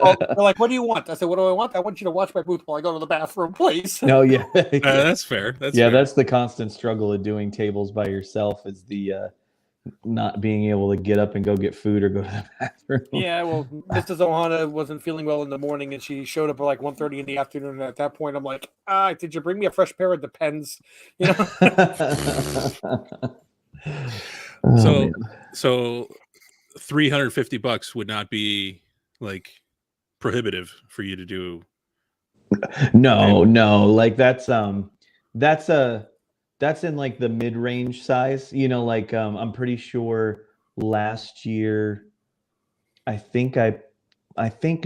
Well, they're like, what do you want? I said, what do I want? I want you to watch my booth while I go to the bathroom, please. No, yeah. That's fair. That's the constant struggle of doing tables by yourself is the not being able to get up and go get food or go to the bathroom. Yeah, well, Mrs. Ohana wasn't feeling well in the morning, and she showed up at like 1:30 in the afternoon. And at that point, I'm like, did you bring me a fresh pair of Depends? You know. So $350 would not be like prohibitive for you to do. No, like that's in like the mid-range size, you know, like I'm pretty sure last year I think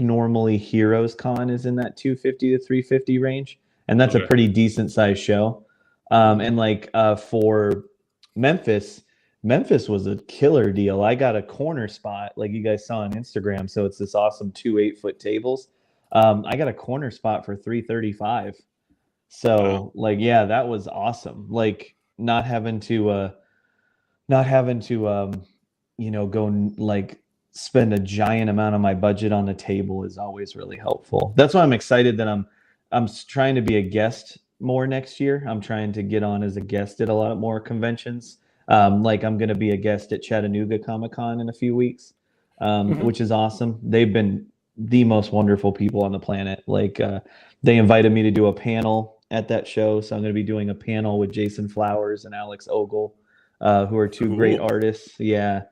normally Heroes Con is in that 250 to 350 range, and that's a pretty decent size show. And like for Memphis was a killer deal. I got a corner spot like you guys saw on Instagram, so it's this awesome 2 8-foot tables. I got a corner spot for $335. So like, yeah, that was awesome. Like not having to you know, go like spend a giant amount of my budget on a table is always really helpful. That's why I'm excited that I'm trying to be a guest more next year. I'm trying to get on as a guest at a lot more conventions. Like I'm going to be a guest at Chattanooga Comic-Con in a few weeks, which is awesome. They've been the most wonderful people on the planet. Like they invited me to do a panel at that show. So I'm going to be doing a panel with Jason Flowers and Alex Ogle, who are two great artists. Yeah.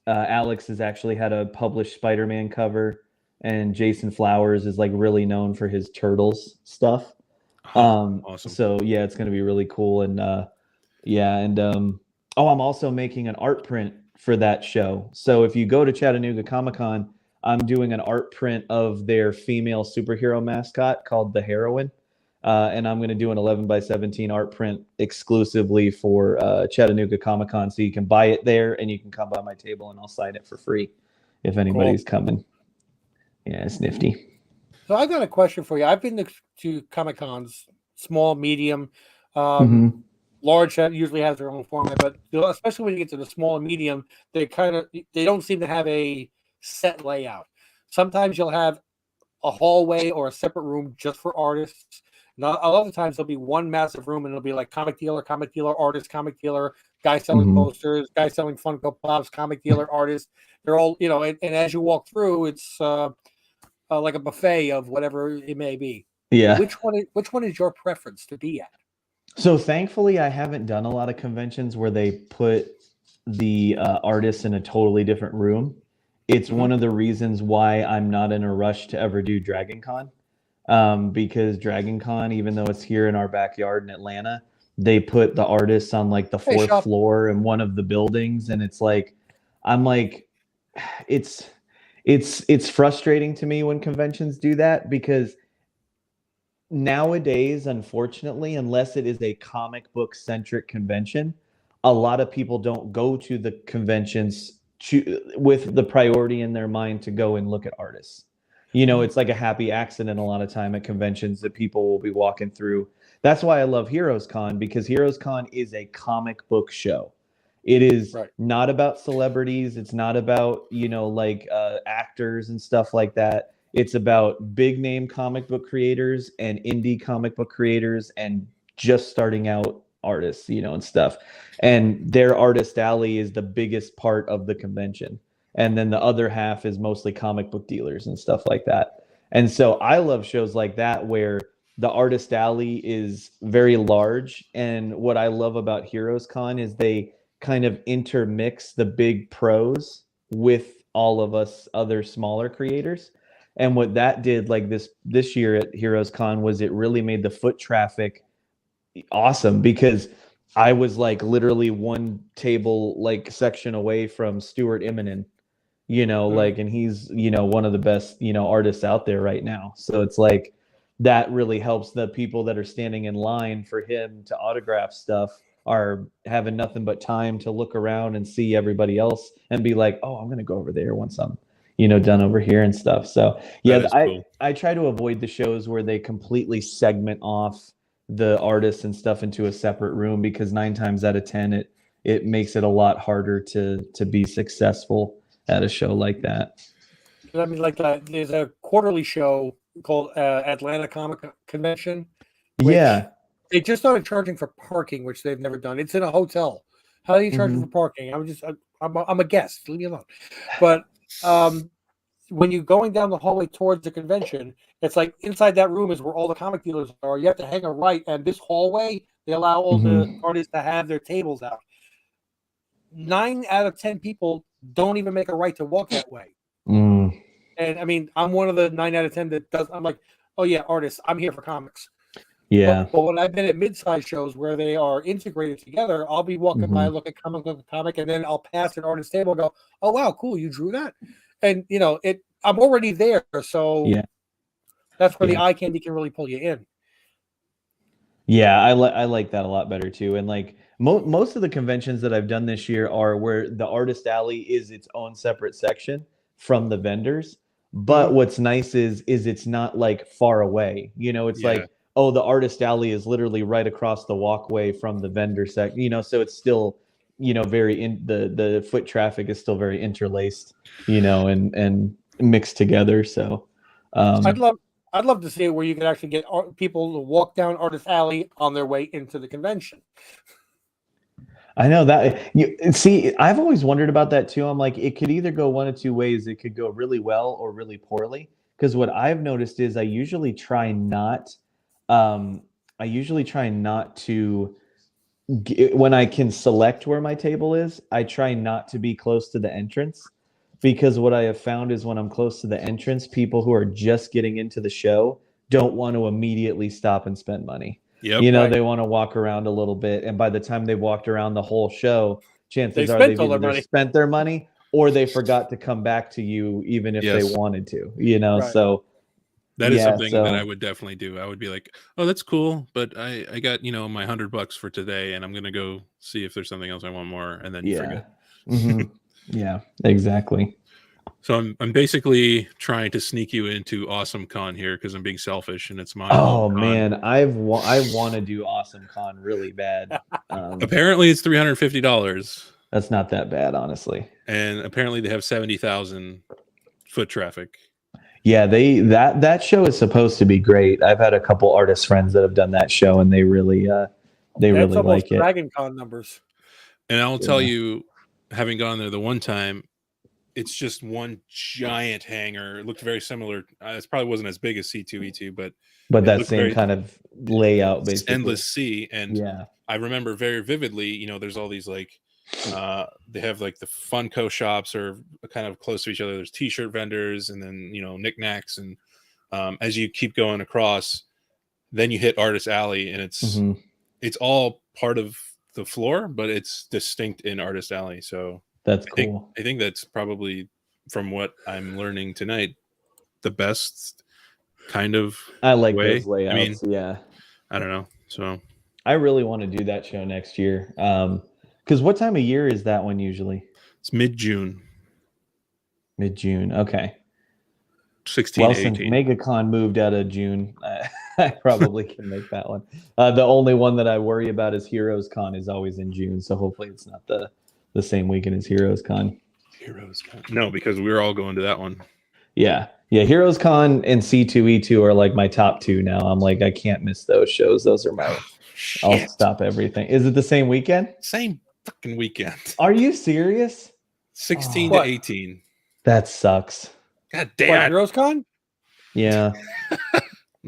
Alex has actually had a published Spider-Man cover, and Jason Flowers is like really known for his Turtles stuff. Awesome. So yeah, it's going to be really cool. And I'm also making an art print for that show. So if you go to Chattanooga Comic-Con, I'm doing an art print of their female superhero mascot called the Heroine. And I'm going to do an 11x17 art print exclusively for Chattanooga Comic-Con. So you can buy it there and you can come by my table and I'll sign it for free if anybody's coming. Yeah, it's nifty. So I've got a question for you. I've been to Comic-Cons, small, medium, large usually has their own format, but especially when you get to the small and medium, they don't seem to have a set layout. Sometimes you'll have a hallway or a separate room just for artists. Now, a lot of times there'll be one massive room and it'll be like comic dealer, artist, comic dealer, guy selling posters, guy selling Funko Pops, comic dealer, artist. They're all, you know, and as you walk through, it's like a buffet of whatever it may be. Yeah. Which one is your preference to be at? So thankfully, I haven't done a lot of conventions where they put the artists in a totally different room. It's one of the reasons why I'm not in a rush to ever do Dragon Con. Because Dragon Con, even though it's here in our backyard in Atlanta, they put the artists on like the fourth floor in one of the buildings. And it's like, I'm like, it's frustrating to me when conventions do that, because nowadays, unfortunately, unless it is a comic book centric convention, a lot of people don't go to the conventions with the priority in their mind to go and look at artists. You know, it's like a happy accident a lot of time at conventions that people will be walking through. That's why I love Heroes Con, because Heroes Con is a comic book show. It is not about celebrities. It's not about, you know, like actors and stuff like that. It's about big name comic book creators and indie comic book creators and just starting out artists, you know, and stuff. And their artist alley is the biggest part of the convention. And then the other half is mostly comic book dealers and stuff like that. And so I love shows like that where the artist alley is very large. And what I love about Heroes Con is they kind of intermix the big pros with all of us other smaller creators. And what that did, like this year at Heroes Con, was it really made the foot traffic awesome, because I was like literally one table like section away from Stuart Immonen, like, and he's, one of the best, artists out there right now. So it's like that really helps the people that are standing in line for him to autograph stuff are having nothing but time to look around and see everybody else and be like, oh, I'm going to go over there once I'm, done over here and stuff. So yeah, cool. I try to avoid the shows where they completely segment off the artists and stuff into a separate room, because 9 times out of 10, it makes it a lot harder to be successful at a show like that. I mean, like there's a quarterly show called Atlanta Comic Convention. Yeah. They just started charging for parking, which they've never done. It's in a hotel. How are you charging for parking? I'm a guest. Leave me alone. But when you're going down the hallway towards the convention, it's like inside that room is where all the comic dealers are. You have to hang a right, and this hallway, they allow all the artists to have their tables out. 9 out of 10 people don't even make a right to walk that way. And I mean, I'm one of the 9 out of 10 that does. I'm like, oh yeah, artists, I'm here for comics. Yeah. But when I've been at mid-size shows where they are integrated together, I'll be walking by, look at comic, and then I'll pass an artist table and go, oh wow, cool, you drew that. And I'm already there, so that's where the eye candy can really pull you in. Yeah, I like that a lot better too. And like most of the conventions that I've done this year are where the artist alley is its own separate section from the vendors. But what's nice is it's not like far away. It's like, oh, the artist alley is literally right across the walkway from the vendor section. So it's still, very the foot traffic is still very interlaced, and mixed together. So I'd love to see it where you can actually get people to walk down artist alley on their way into the convention. I know that. See, I've always wondered about that too. I'm like, it could either go one of two ways. It could go really well or really poorly. Because what I've noticed is I usually try not to, when I can select where my table is, I try not to be close to the entrance. Because what I have found is when I'm close to the entrance, people who are just getting into the show don't want to immediately stop and spend money. Yep. They want to walk around a little bit. And by the time they've walked around the whole show, chances are they've either spent their money or they forgot to come back to you, even if they wanted to, so. That is something that I would definitely do. I would be like, oh, that's cool. But I got, my $100 for today, and I'm going to go see if there's something else I want more. And then you forget. Yeah, exactly. So I'm basically trying to sneak you into Awesome Con here because I'm being selfish and it's my man, I want to do Awesome Con really bad. Apparently it's $350. That's not that bad, honestly. And apparently they have 70,000 foot traffic. Yeah, that show is supposed to be great. I've had a couple artist friends that have done that show, and they really like it. Dragon Con numbers. And I'll tell you, having gone there the one time, it's just one giant hangar. It looked very similar. It probably wasn't as big as C2E2, but that same kind of layout, basically. Endless sea. And I remember very vividly, there's all these like, they have like the Funko shops are kind of close to each other. There's t-shirt vendors and then, knickknacks. And as you keep going across, then you hit Artist Alley, and it's all part of the floor, but it's distinct in Artist Alley. So that's cool. I think that's probably, from what I'm learning tonight, the best kind of I like way. Those layouts. I mean, I don't know. So I really want to do that show next year. Because what time of year is that one usually? It's mid-June. Mid-June. Okay. 16 to 18. Since MegaCon moved out of June, I probably can make that one. The only one that I worry about is Heroes Con is always in June, so hopefully it's not the same weekend as Heroes Con. Heroes Con. No, because we're all going to that one. Yeah. Heroes Con and C2E2 are like my top two now. I'm like, I can't miss those shows. Those are my. I'll stop everything. Is it the same weekend? Same fucking weekend. Are you serious? 16 to 18. That sucks. God damn. Heroes Con? Yeah.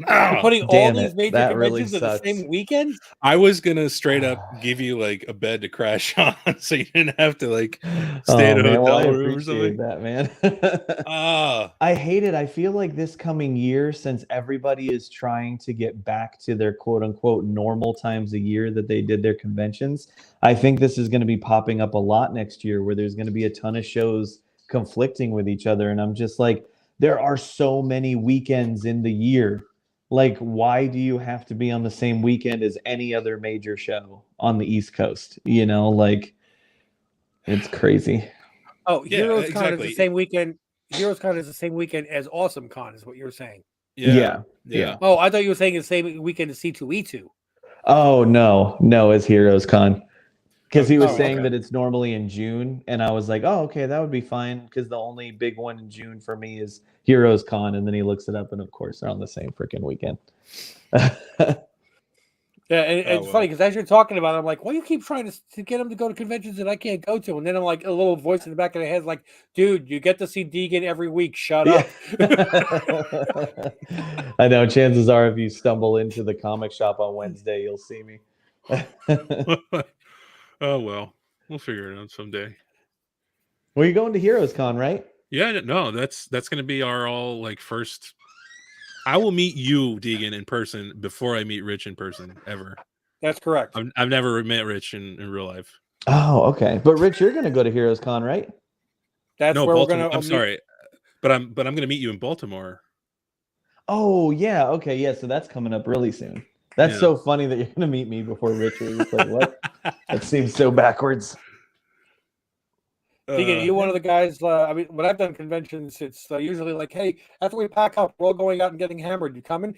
Ah, Putting all damn these it. major That really conventions in the sucks. same weekend? I was gonna straight up give you like a bed to crash on, so you didn't have to like stay Oh at a man, well I hotel room or appreciate something. that, man. Ah, I hate it. I feel like this coming year, since everybody is trying to get back to their quote unquote normal times a year that they did their conventions, I think this is going to be popping up a lot next year where there's going to be a ton of shows conflicting with each other. And I'm just like, there are so many weekends in the year. Like, why do you have to be on the same weekend as any other major show on the East Coast? You know, like, it's crazy. Oh, yeah, Heroes Con is the exactly. same weekend. Heroes Con is the same weekend as Awesome Con, is what you're saying. Yeah, Yeah. Oh, I thought you were saying the same weekend as C2E2. Oh no, it's Heroes Con. Because he was Oh, saying okay. that it's normally in June, and I was like, oh, okay, that would be fine. Because the only big one in June for me is Heroes Con, and then he looks it up, and of course they're on the same freaking weekend. Yeah, and Oh, it's well. funny because as you're talking about it, I'm like, why do you keep trying to get him to go to conventions that I can't go to? And then I'm like, a little voice in the back of the head is like, dude, you get to see Deegan every week. Shut up. I know. Chances are, if you stumble into the comic shop on Wednesday, you'll see me. Oh well, we'll figure it out someday. Well, you're going to Heroes Con, right? Yeah, no, that's gonna be our all like first. I will meet you, Deegan, in person before I meet Rich in person ever. That's correct. I've never met Rich in real life. Oh, okay. But Rich, you're going to go to Heroes Con, right? That's No, where we're Baltimore. gonna. I'm sorry, but I'm gonna meet you in Baltimore. Oh, yeah. Okay, yeah. So that's coming up really soon. That's Yeah. so funny that you're going to meet me before Richard. It's like, what? That seems so backwards. Deegan, you're one of the guys. I mean, when I've done conventions, it's usually like, hey, after we pack up, we're all going out and getting hammered. You coming?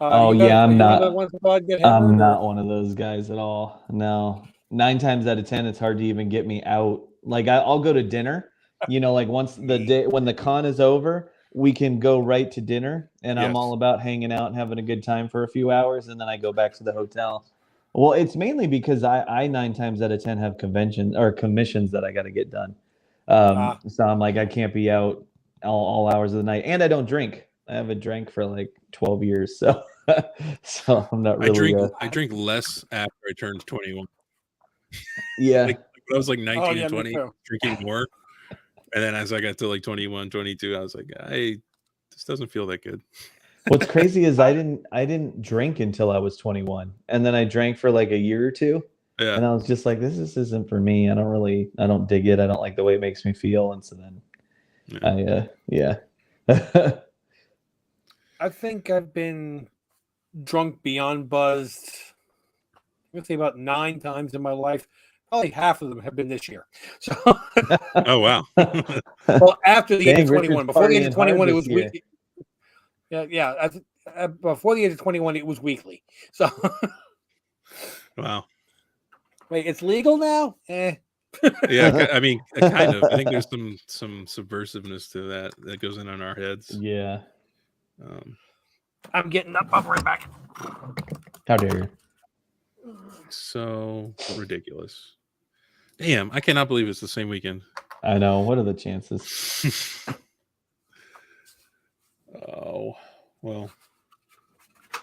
Oh, you guys, yeah. are I'm you one of the not. ones that go out and get I'm hammered? not Or? one of those guys at all. No. 9 times out of 10, it's hard to even get me out. Like I'll go to dinner. You know, like once the day when the con is over, we can go right to dinner, and I'm Yes. all about hanging out and having a good time for a few hours, and then I go back to the hotel. Well, it's mainly because I 9 times out of 10 have convention or commissions that I got to get done. So I'm like, I can't be out all hours of the night, and I don't drink. I haven't drank for like 12 years, so so I'm not really. I drink less after I turned 21. Yeah. Like when I was like 19 Oh, and yeah, me 20, too. drinking more. And then as I got to like 21, 22, I was like, this doesn't feel that good. What's crazy is I didn't drink until I was 21, and then I drank for like a year or two, Yeah. and I was just like, this isn't for me. I don't dig it. I don't like the way it makes me feel, and so then yeah. I think I've been drunk beyond buzzed. I'm gonna say about 9 times in my life. Probably half of them have been this year. So, Oh wow. well, after the age Dang, of 21, Richard's before the age of partying hard 21, it this was year. weekly. Yeah. Before the age of 21, it was weekly. So, Wow. wait, it's legal now? Yeah, I mean, kind of. I think there's some subversiveness to that goes in on our heads. Yeah. I'm getting up. I'll be right back. How dare you? So ridiculous. Damn, I cannot believe it's the same weekend. I know. What are the chances? Oh, well.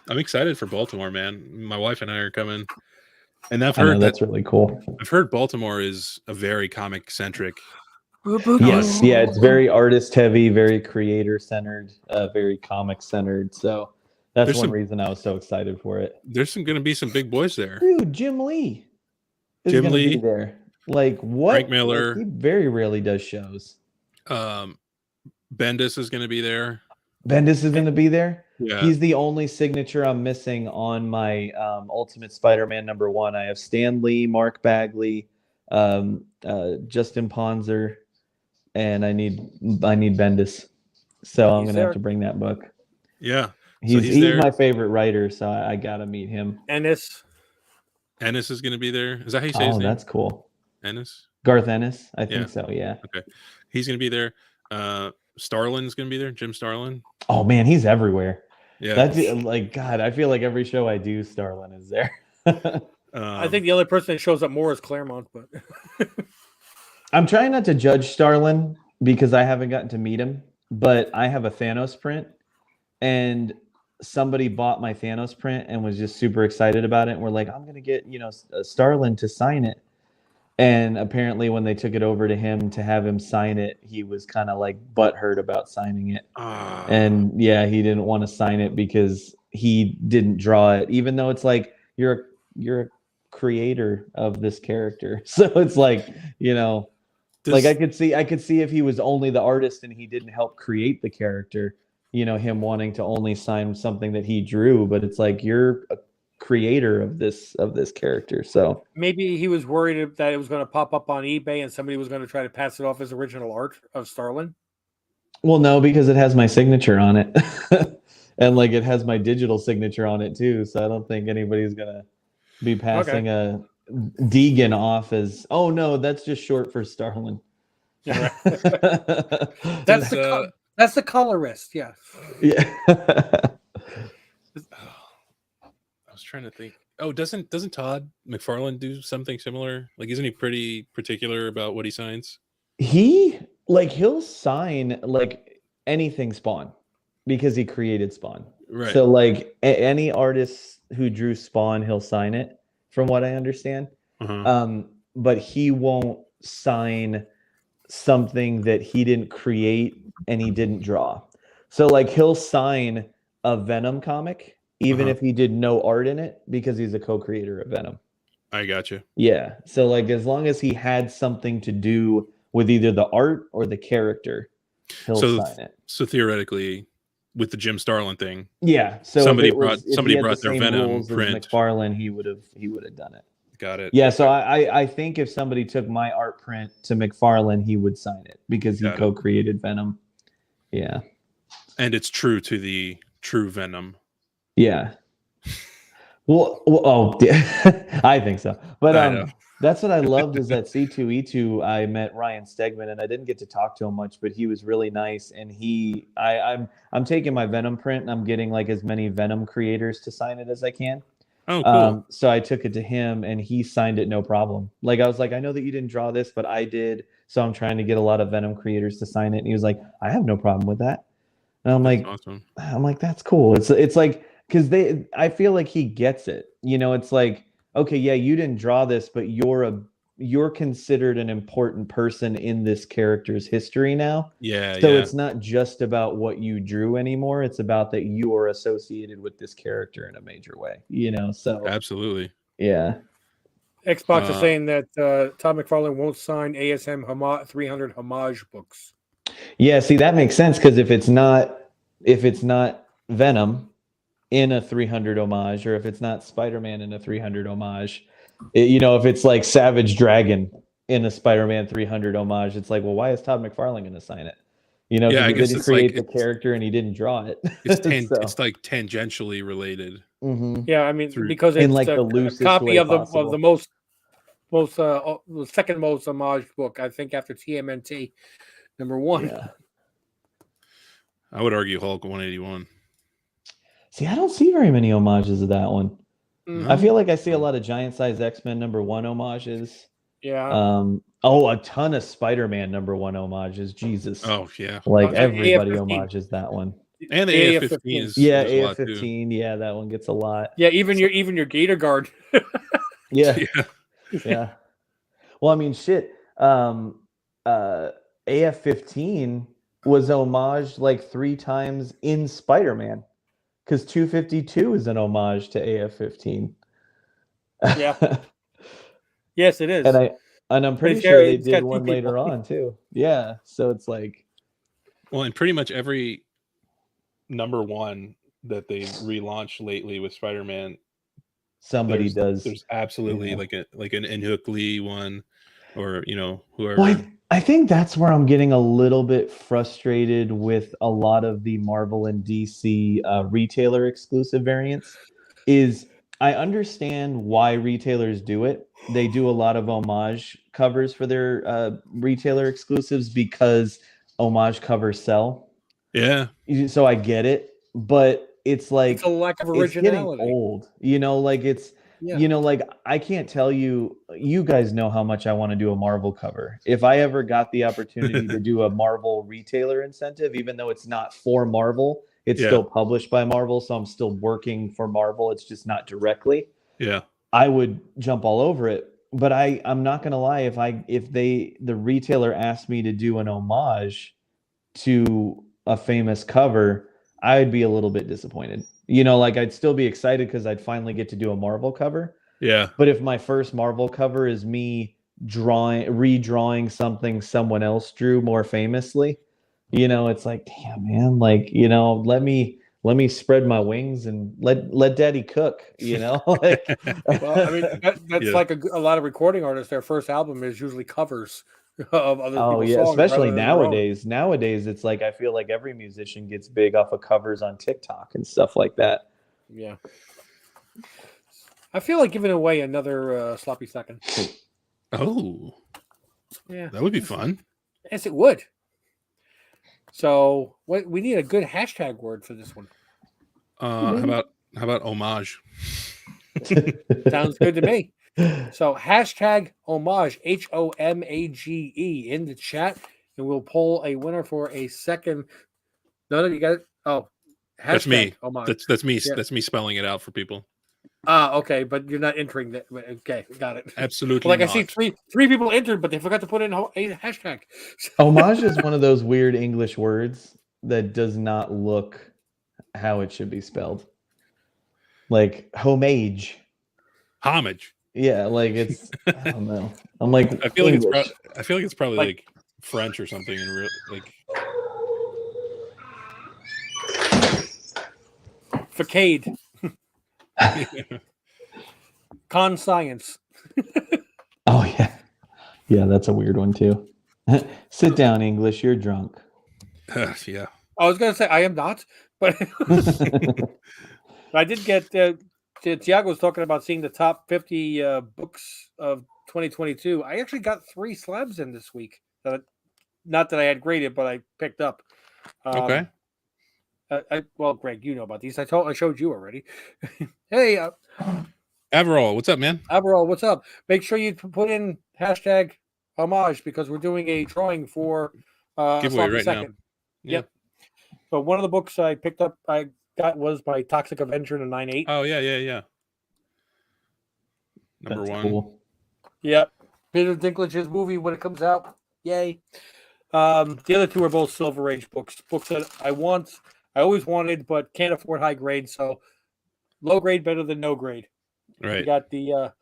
I'm excited for Baltimore, man. My wife and I are coming. And I've heard that's really cool. I've heard Baltimore is a very comic centric. Yes, yeah, it's very artist heavy, very creator centered, very comic centered. So that's There's one some- reason I was so excited for it. There's going to be some big boys there. Dude, Jim Lee is Jim going to be Lee. there. Like what? Frank Miller. Like, he very rarely does shows. Bendis is going to be there. Bendis is going to be there. Yeah. He's the only signature I'm missing on my Ultimate Spider-Man #1. I have Stan Lee, Mark Bagley, Justin Ponzer, and I need Bendis. So I'm going to have to bring that book. Yeah. He's my favorite writer, so I got to meet him. Ennis is going to be there. Is that how you say his name? Oh, that's cool. Ennis? Garth Ennis? I think so, yeah. Okay. He's going to be there. Starlin's going to be there. Jim Starlin. Oh, man, he's everywhere. Yeah. That's like, God, I feel like every show I do, Starlin is there. I think the only person that shows up more is Claremont, but I'm trying not to judge Starlin because I haven't gotten to meet him, but I have a Thanos print, and somebody bought my Thanos print and was just super excited about it. And we're like, I'm gonna get Starlin to sign it. And apparently, when they took it over to him to have him sign it, he was kind of like butthurt about signing it. And yeah, he didn't want to sign it because he didn't draw it, even though it's like you're a creator of this character. So it's like, like I could see if he was only the artist and he didn't help create the character, him wanting to only sign something that he drew. But it's like you're a creator of this character. So maybe he was worried that it was going to pop up on eBay and somebody was going to try to pass it off as original art of Starlin. Well, no, because it has my signature on it. And like it has my digital signature on it too. So I don't think anybody's gonna be passing a Deegan off as, oh no, that's just short for Starlin. Yeah, that's the colorist. Yeah. Yeah. I was trying to think. Oh, doesn't Todd McFarlane do something similar? Like, isn't he pretty particular about what he signs? He'll sign like anything Spawn because he created Spawn. Right. So like any artist who drew Spawn, he'll sign it, from what I understand. But he won't sign something that he didn't create and he didn't draw. So like he'll sign a Venom comic even if he did no art in it because he's a co-creator of Venom. I gotcha. Yeah. So like as long as he had something to do with either the art or the character, he'll sign it. So theoretically, with the Jim Starlin thing, yeah. So somebody brought their Venom print. McFarlane, he would have done it. Got it. Yeah. So I think if somebody took my art print to McFarlane, he would sign it because he co-created Venom. Yeah. And it's true to the true Venom. Yeah. Well, I think so. But that's what I loved is that C2E2. I met Ryan Stegman and I didn't get to talk to him much, but he was really nice. And I'm taking my Venom print and I'm getting like as many Venom creators to sign it as I can. Oh, cool. So I took it to him and he signed it no problem. Like I was like, I know that you didn't draw this, but I did. So I'm trying to get a lot of Venom creators to sign it. And he was like, I have no problem with that. And I'm like, that's cool. It's like, because I feel like he gets it. It's like, okay, yeah, you didn't draw this, but you're considered an important person in this character's history now. Yeah. So it's not just about what you drew anymore. It's about that you are associated with this character in a major way. So absolutely. Yeah. Xbox is saying that Todd McFarlane won't sign ASM 300 homage books. Yeah, see, that makes sense because if it's not Venom in a 300 homage, or if it's not Spider-Man in a 300 homage, if it's like Savage Dragon in a Spider-Man 300 homage, it's like, well, why is Todd McFarlane going to sign it? I he guess didn't create the character and he didn't draw it. It's like tangentially related. Mm-hmm. Yeah, I mean, because it's in like the loosest copy of the possible. the second most homage book, I think, after TMNT #1. Yeah. I would argue Hulk 181. See, I don't see very many homages of that one. Mm-hmm. I feel like I see a lot of Giant Size X-Men #1 homages. Yeah. A ton of Spider-Man #1 homages. Jesus. Oh yeah. Like everybody homages that one. And the AF-15 is AF-15. Yeah, that one gets a lot. Yeah, even your Gator Guard. Yeah. Well, I mean, shit. AF-15 was homaged like 3 times in Spider-Man, because 252 is an homage to AF-15. Yeah. Yes, it is. And I'm pretty sure they did one later on too. Yeah. So it's like, well, and pretty much every #1 that they relaunched lately with Spider-Man, somebody does. There's absolutely like an Inhook Lee one, or whoever. Well, I think that's where I'm getting a little bit frustrated with a lot of the Marvel and DC retailer exclusive variants. Is I understand why retailers do it. They do a lot of homage covers for their retailer exclusives because homage covers sell. Yeah. So I get it, but it's like it's a lack of originality. It's getting old. Like I can't tell you. You guys know how much I want to do a Marvel cover. If I ever got the opportunity to do a Marvel retailer incentive, even though it's not for Marvel, It's Yeah. still published by Marvel, so I'm still working for Marvel. It's just not directly. Yeah. I would jump all over it. But I'm not gonna lie, if the retailer asked me to do an homage to a famous cover, I'd be a little bit disappointed. Like I'd still be excited because I'd finally get to do a Marvel cover. Yeah. But if my first Marvel cover is me redrawing something someone else drew more famously, it's like, damn, man, like, let me spread my wings and let daddy cook, like, Well, I mean, that's Yeah. like a lot of recording artists. Their first album is usually covers of other oh people's yeah, songs, especially rather than their own. nowadays it's like I feel like every musician gets big off of covers on TikTok and stuff like that. Yeah. I feel like giving away another sloppy second. Oh, Yeah, that would be fun. yes, it would. So, we need a good hashtag word for this one. How about homage? Sounds good to me. So hashtag homage, HOMAGE in the chat, and we'll pull a winner for a second. No, you got it. Oh, hashtag That's me. homage. That's me. Yeah. That's me spelling it out for people. Okay, but you're not entering that. Okay, got it. Absolutely. Well, like not. I see three people entered, but they forgot to put in a hashtag. Homage is one of those weird English words that does not look how it should be spelled. Like homage. Homage. Yeah, like it's I don't know. I'm like I feel like English. it's probably like French or something in real like Facade. Con science. Oh yeah. Yeah, that's a weird one too. Sit down, English, you're drunk. yeah. I was gonna say I am not, but I did get Tiago was talking about seeing the top 50 books of 2022. I actually got 3 slabs in this week. Not that I had graded, but I picked up. Okay. Well, Greg, you know about these. I showed you already. Hey, Averall, what's up, man? Averall, what's up? Make sure you put in hashtag homage because we're doing a drawing for Giveaway right second. now. Yeah. Yep. So one of the books I picked up, I got was by Toxic Avenger in a 9.8. Oh yeah. Number That's 1. cool. Yep. Peter Dinklage's movie when it comes out. Yay. The other 2 are both Silver Age books. Books that I always wanted, but can't afford high grade. So low grade better than no grade. Right. You got the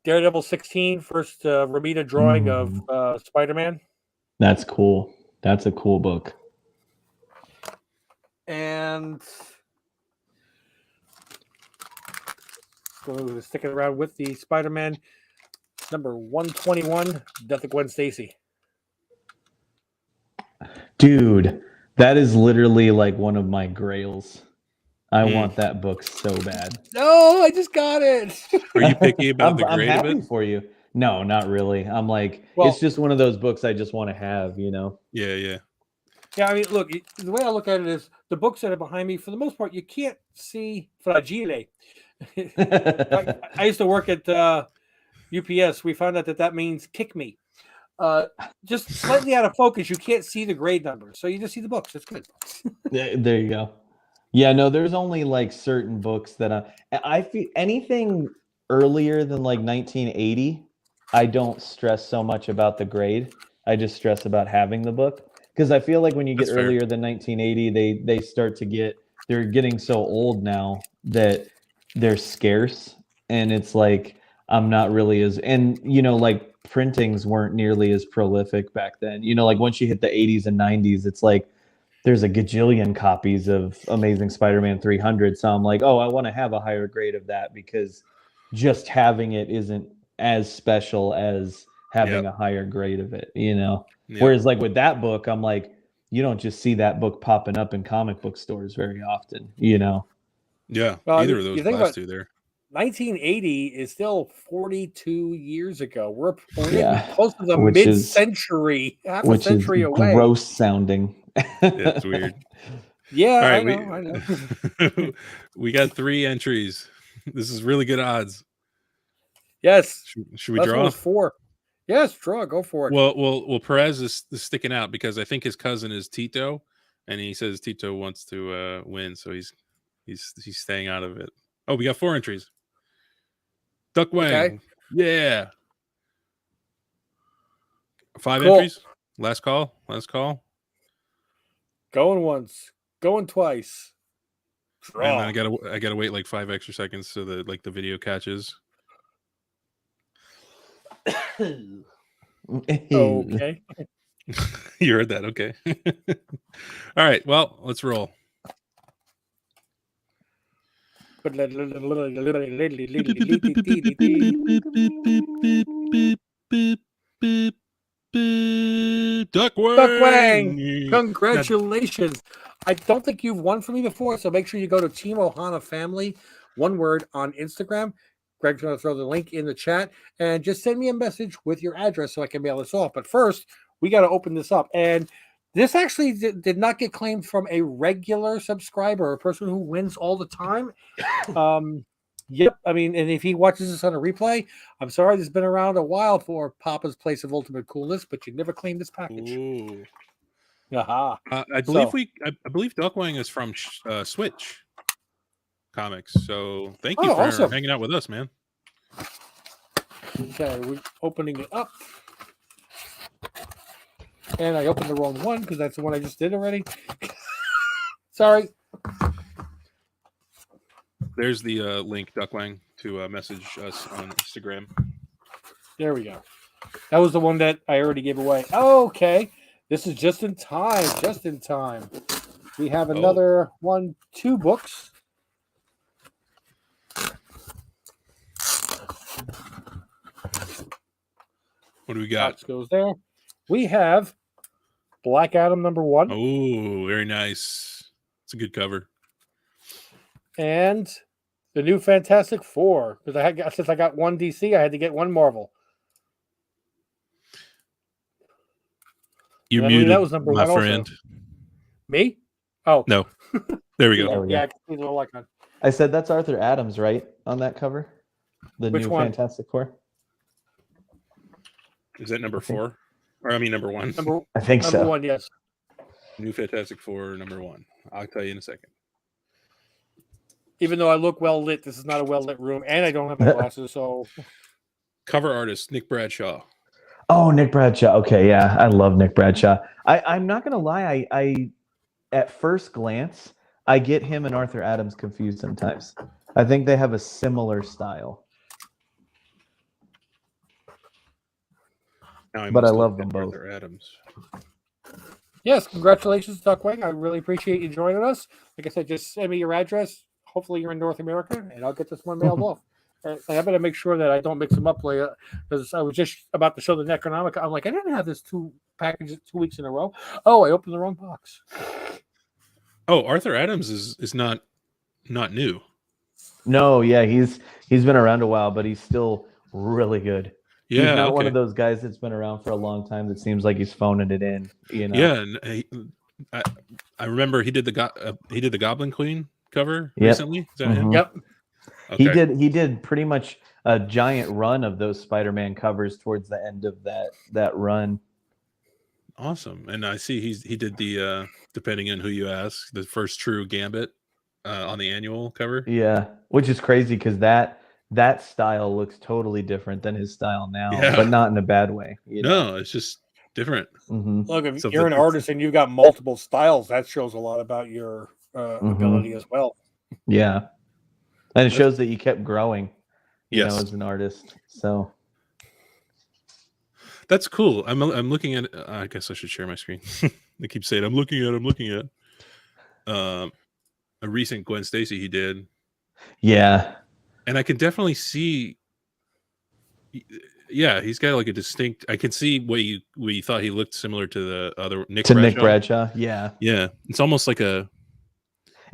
Daredevil 16 first Ramita drawing of Spider-Man. That's cool. That's a cool book. And sticking around with the Spider-Man number 121, Death of Gwen Stacy. Dude, that is literally like one of my grails. I want that book so bad. No, I just got it. Are you picky about the I'm grade of happy it? for you. No, not really. I'm like, it's just one of those books I just want to have, Yeah. Yeah, I mean, look, the way I look at it is the books that are behind me, for the most part, you can't see fragile. I used to work at UPS. We found out that means kick me. Just slightly out of focus, you can't see the grade number. So you just see the books. That's good. There you go. Yeah, no, there's only like certain books that I feel anything earlier than like 1980, I don't stress so much about the grade. I just stress about having the book. Because I feel like when you get earlier than 1980, they start to they're getting so old now that they're scarce. And it's like, I'm not really like printings weren't nearly as prolific back then. Like once you hit the 80s and 90s, it's like there's a gajillion copies of Amazing Spider-Man 300. So I'm like, oh, I want to have a higher grade of that because just having it isn't as special as having a higher grade of it, Yep. Whereas like with that book, I'm like, you don't just see that book popping up in comic book stores very often, Yeah. Well, either of those last 2 there. 1980 is still 42 years ago. We're Yeah. close to the mid-century, half a century away. Gross sounding. That's weird. Yeah, All right, I know. We got 3 entries. This is really good odds. Yes. Should we draw? 4. Yes, draw. Go for it. Well, Perez is sticking out because I think his cousin is Tito, and he says Tito wants to win, so he's staying out of it. Oh, we got 4 entries. Duck Wang, Okay. yeah. 5 Cool. entries. Last call. Going once, going twice. And then Draw. I gotta wait like 5 extra seconds so that like the video catches. Okay. You heard that, okay? All right, well, let's roll. Duck Wang! Duck Wang! Congratulations. I don't think you've won for me before, so make sure you go to Team Ohana Family, one word, on Instagram. Greg's going to throw the link in the chat, and just send me a message with your address so I can mail this off. But first, we got to open this up. And this actually did not get claimed from a regular subscriber, a person who wins all the time. Yep. I mean, and if he watches this on a replay, I'm sorry, this has been around a while for Papa's Place of Ultimate Coolness, but you never claimed this package. Ooh. Aha. I believe I believe Duck Wang is from Switch Comics. So thank you for awesome. hanging out with us, man. Okay, we're opening it up. And I opened the wrong one because that's the one I just did already. Sorry. There's the link, Duck Wang, to message us on Instagram. There we go. That was the one that I already gave away. Okay. This is just in time. Just in time. We have another 2 books. What do we got? Box goes there. We have Black Adam #1. Oh, very nice. It's a good cover. And the new Fantastic Four. Because since I got 1 DC, I had to get 1 Marvel. You're And I believe muted, that was number my 1 also. friend. Me? Oh. No. There we go. There we go. Yeah, I can see the little icon. I said that's Arthur Adams, right, on that cover? The Which new one? Fantastic Four. Is that number 4? Or I mean number 1. I think Number so. 1, yes. New Fantastic Four, number 1. I'll tell you in a second. Even though I look well lit, this is not a well lit room, and I don't have my glasses, so Cover artist, Nick Bradshaw. Oh, Nick Bradshaw. Okay, yeah, I love Nick Bradshaw. I'm not gonna lie. I at first glance, I get him and Arthur Adams confused sometimes. I think they have a similar style. But I love them both. Arthur Adams. yes, congratulations, Duck Wang. I really appreciate you joining us. Like I said, just send me your address. Hopefully you're in North America, and I'll get this one mailed off. And I better make sure that I don't mix them up later, because I was just about to show the Necronomicon. I'm like, I didn't have this 2 packages 2 weeks in a row. Oh, I opened the wrong box. Oh, Arthur Adams is not new. No, yeah, he's been around a while, but he's still really good. Yeah, he's not one of those guys that's been around for a long time that seems like he's phoning it in. You know? Yeah, and I remember he did the Goblin Queen cover recently. Is that him? Yep. Okay. He did pretty much a giant run of those Spider-Man covers towards the end of that run. Awesome. And I see he did the depending on who you ask, the first true Gambit on the annual cover. Yeah, which is crazy because that style looks totally different than his style now, but not in a bad way. No, it's just different. Mm-hmm. Look, if you're an artist and you've got multiple styles, that shows a lot about your ability as well. Yeah, and it shows that you kept growing, you know, Yes. as an artist. So that's cool. I'm looking at. I guess I should share my screen. I keep saying I'm looking at. A recent Gwen Stacy he did. Yeah, and I can definitely see. Yeah, he's got like a distinct. I can see what you thought he looked similar to the other Nick Bradshaw. Yeah, it's almost like a.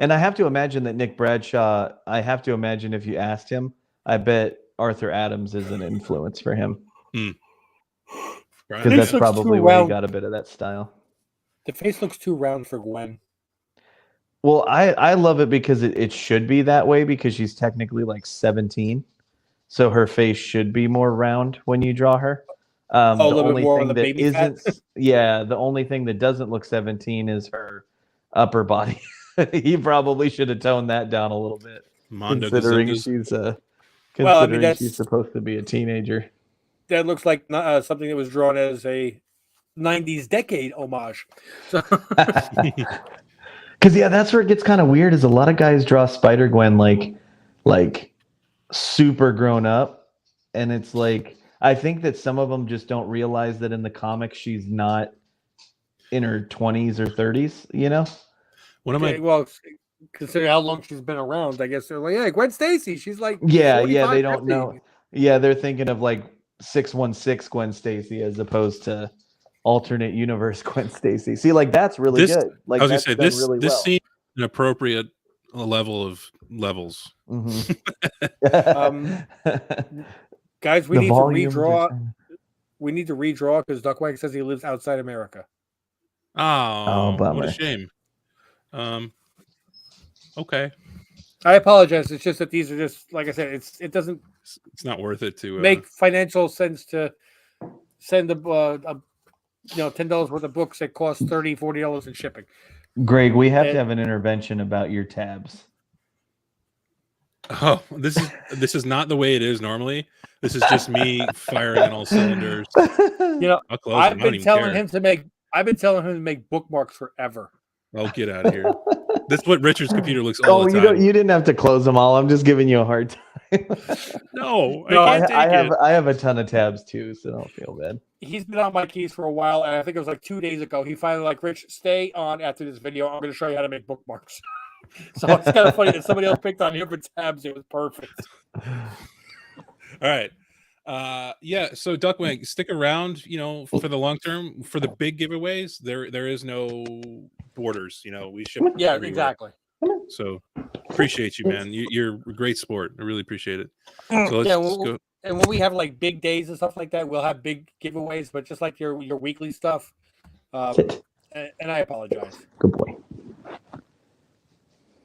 And I have to imagine that Nick Bradshaw. I have to imagine if you asked him, I bet Arthur Adams is an influence for him. Right. Because that's probably where he got a bit of that style. The face looks too round for Gwen. Well, I love it because it should be that way because she's technically like 17. So her face should be more round when you draw her. A little bit more on the baby fat? the only thing that doesn't look 17 is her upper body. He probably should have toned that down a little bit, Mondo considering Gazungas. she's supposed to be a teenager. That looks like something that was drawn as a 90s decade homage. So Because that's where it gets kind of weird. Is a lot of guys draw Spider-Gwen like super grown up, and it's like I think that some of them just don't realize that in the comics she's not in her 20s or 30s. You know. well, considering how long she's been around, I guess they're like, yeah, Gwen Stacy. She's like, yeah, 45, they don't 50. know. Yeah, they're thinking of like 616 Gwen Stacy as opposed to alternate universe Gwen Stacy. See, like that's really good. Like I was gonna say this really this well. seems an appropriate level of levels. Guys, we need to redraw. We need to redraw because Duckwang says he lives outside America. Oh, bummer. what a shame. Okay. I apologize. It's just that these are just like I said. It's not worth it to make financial sense to send a $10 worth of books that cost $30-$40 in shipping. Greg, we have to have an intervention about your tabs. Uh-huh. Oh, this is not the way it is normally. This is just me firing on all cylinders. I've been telling him to make bookmarks forever. Oh, get out of here. That's what Richard's computer looks all the time. You didn't have to close them all. I'm just giving you a hard time. No, I can't take it. I have a ton of tabs too, so don't feel bad. He's been on my keys for a while, and I think it was like 2 days ago. He finally like, Rich, stay on after this video. I'm going to show you how to make bookmarks. So it's kind of funny that somebody else picked on him for tabs. It was perfect. All right. So Duckwing, stick around, for the long term. For the big giveaways, there is no borders. We ship everywhere. Exactly. So appreciate you, man. You're a great sport. I really appreciate it. So let's go. And when we have like big days and stuff like that, we'll have big giveaways, but just like your weekly stuff. And I apologize. Good boy.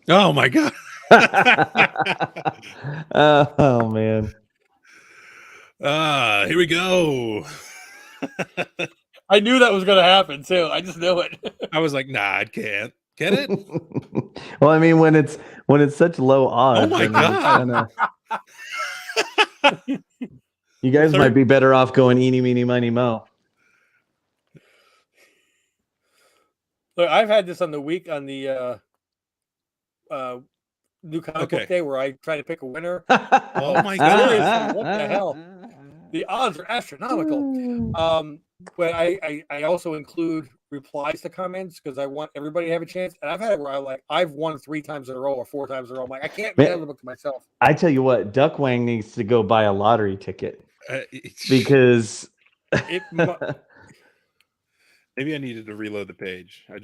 Oh my God. Oh man. Here we go. I knew that was going to happen too. I just knew it. I was like, nah, I can't. Get it? Well, I mean, when it's such low odds. Oh my God. You guys might be better off going eeny, meeny, miny, mo. Look, I've had this on the new comic book day where I try to pick a winner. Oh my God. What the hell? The odds are astronomical. But I also include replies to comments because I want everybody to have a chance. And I've had it where I've won 3 times in a row or 4 times in a row. I'm like, I can't mail the book to myself. I tell you what, Duckwang needs to go buy a lottery ticket because maybe I needed to reload the page. I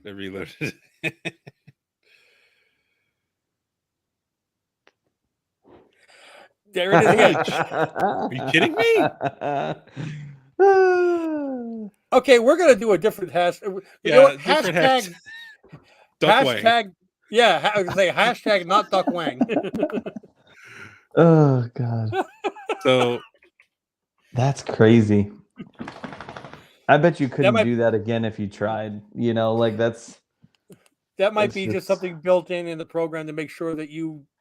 reloaded it. There it is again. Are you kidding me? Okay, we're gonna do a different hashtag. Hashtag. Yeah, I would say hashtag not Duckwang. Oh God. So that's crazy. I bet you couldn't do that again if you tried. That might be just something built in the program to make sure that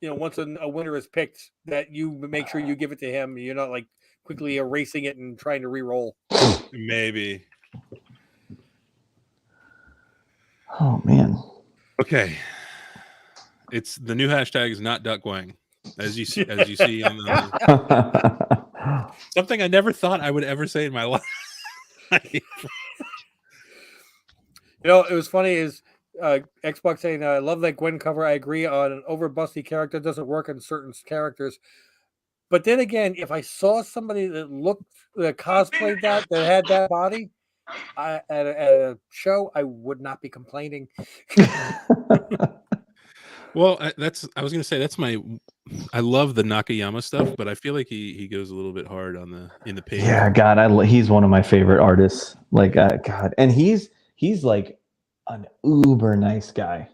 once a winner is picked, that you make sure you give it to him. You're not like quickly erasing it and trying to re-roll. Maybe. Oh man. Okay. It's the new hashtag is not Duckwang, as you see on the something I never thought I would ever say in my life. It was funny is Xbox saying, I love that Gwen cover. I agree on an over busty character doesn't work on certain characters. But then again, if I saw somebody that cosplayed that had that body at a show, I would not be complaining. Well, I was going to say I love the Nakayama stuff, but I feel like he goes a little bit hard in the page. Yeah, God, he's one of my favorite artists. God, and he's like an uber nice guy.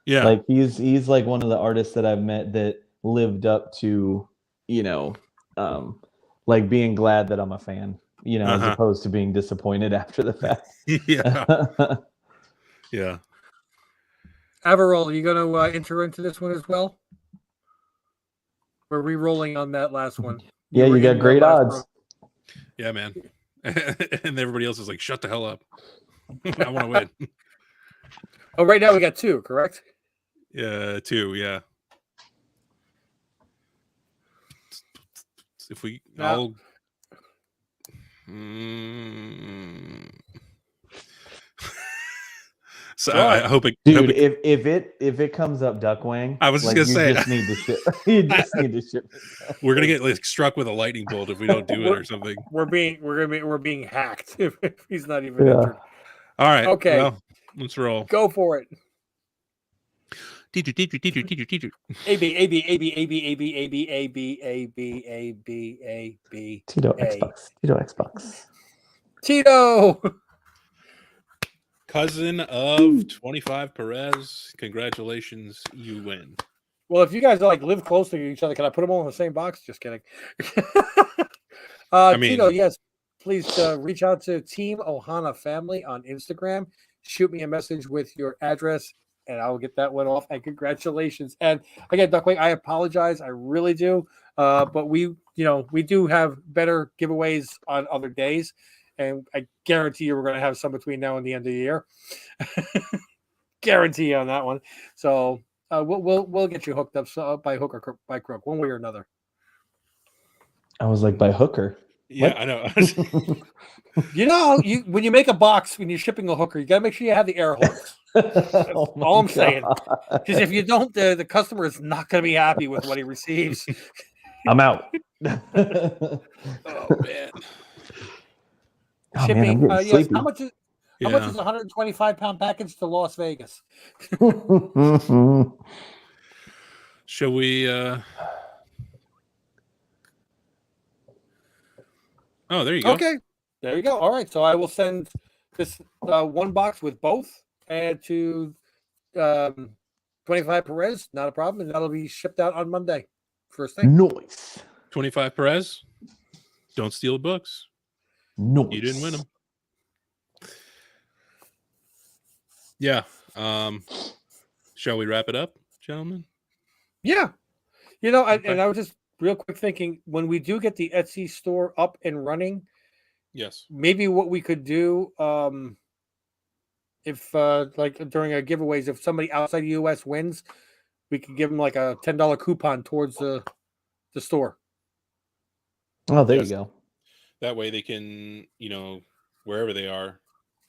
Yeah, like he's like one of the artists that I've met that lived up to like being glad that I'm a fan, as opposed to being disappointed after the fact. Yeah. Yeah. Averell, you going to enter into this one as well? We're re-rolling on that last one. Yeah, were you got in the great last odds. row. Yeah, man. And everybody else is like, shut the hell up. I want to win. Oh, right now we got 2, correct? Yeah, 2, yeah. If we, Now- So Draw I it. hope it, Dude, if it comes up Duckwing, I was just like, gonna say, just need to ship. You just need to ship it. we're gonna get like struck with a lightning bolt if we don't do it or something. We're being hacked if he's not even Yeah. entered. All right. Okay. Well, let's roll. Go for it. Teacher. A B A B A B A B A B A B A B A B A B A B. Tito A. Xbox. Tito Xbox. Tito. Cousin of 25 Perez. Congratulations, you win. Well, if you guys like live close to each other, can I put them all in the same box? Just kidding. I mean- Tito, yes. Please reach out to Team Ohana Family on Instagram. Shoot me a message with your address, and I will get that one off. And congratulations. And again, Duckwing, I apologize. I really do. But we do have better giveaways on other days. And I guarantee you we're going to have some between now and the end of the year. Guarantee on that one. So we'll get you hooked up by hook or by crook, one way or another. I was like, by hooker. Yeah, What? I know. When you make a box, when you're shipping a hooker, you got to make sure you have the air holes. That's all I'm saying. Because if you don't, the customer is not going to be happy with what he receives. I'm out. Oh man. Oh, Shipping. man, I'm getting Yes. sleepy. How much is a 125-pound package to Las Vegas? Shall we Oh, there you go. Okay. There you go. All right. So I will send this one box with both and to 25 Perez. Not a problem. And that'll be shipped out on Monday. First thing. Noise. 25 Perez. Don't steal the books. Noise. You didn't win them. Yeah. Shall we wrap it up, gentlemen? Yeah. And Okay. I was just real quick thinking, when we do get the Etsy store up and running, Yes. maybe what we could do, if like during our giveaways, if somebody outside the US wins, we could give them like a $10 coupon towards the store. Oh, there Yes. you go. That way they can, wherever they are,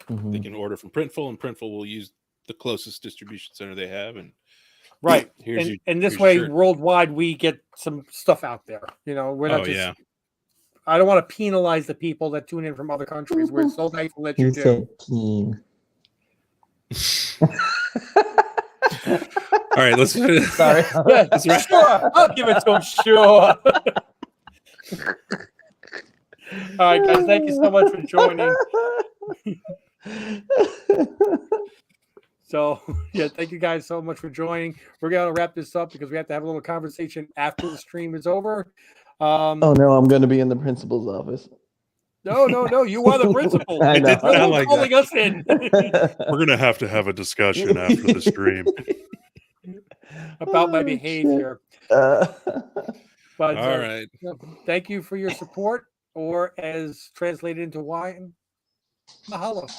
Mhm. they can order from Printful, and Printful will use the closest distribution center they have. And Right. here's And this your way, shirt. worldwide, we get some stuff out there. We're not Oh, just. yeah. I don't want to penalize the people that tune in from other countries. We're so thankful that you He do. said keen. All right, let's Sorry. Yeah, sure. I'll give it to him. Sure. All right, guys. Thank you so much for joining. So, yeah, thank you guys so much for joining. We're going to wrap this up because we have to have a little conversation after the stream is over. Oh, no, I'm going to be in the principal's office. No. You are the principal. I It know. did sound You're like calling us in We're going to have a discussion after the stream. about my Oh, behavior. shit. But All right. thank you for your support, or as translated into Hawaiian, mahalo.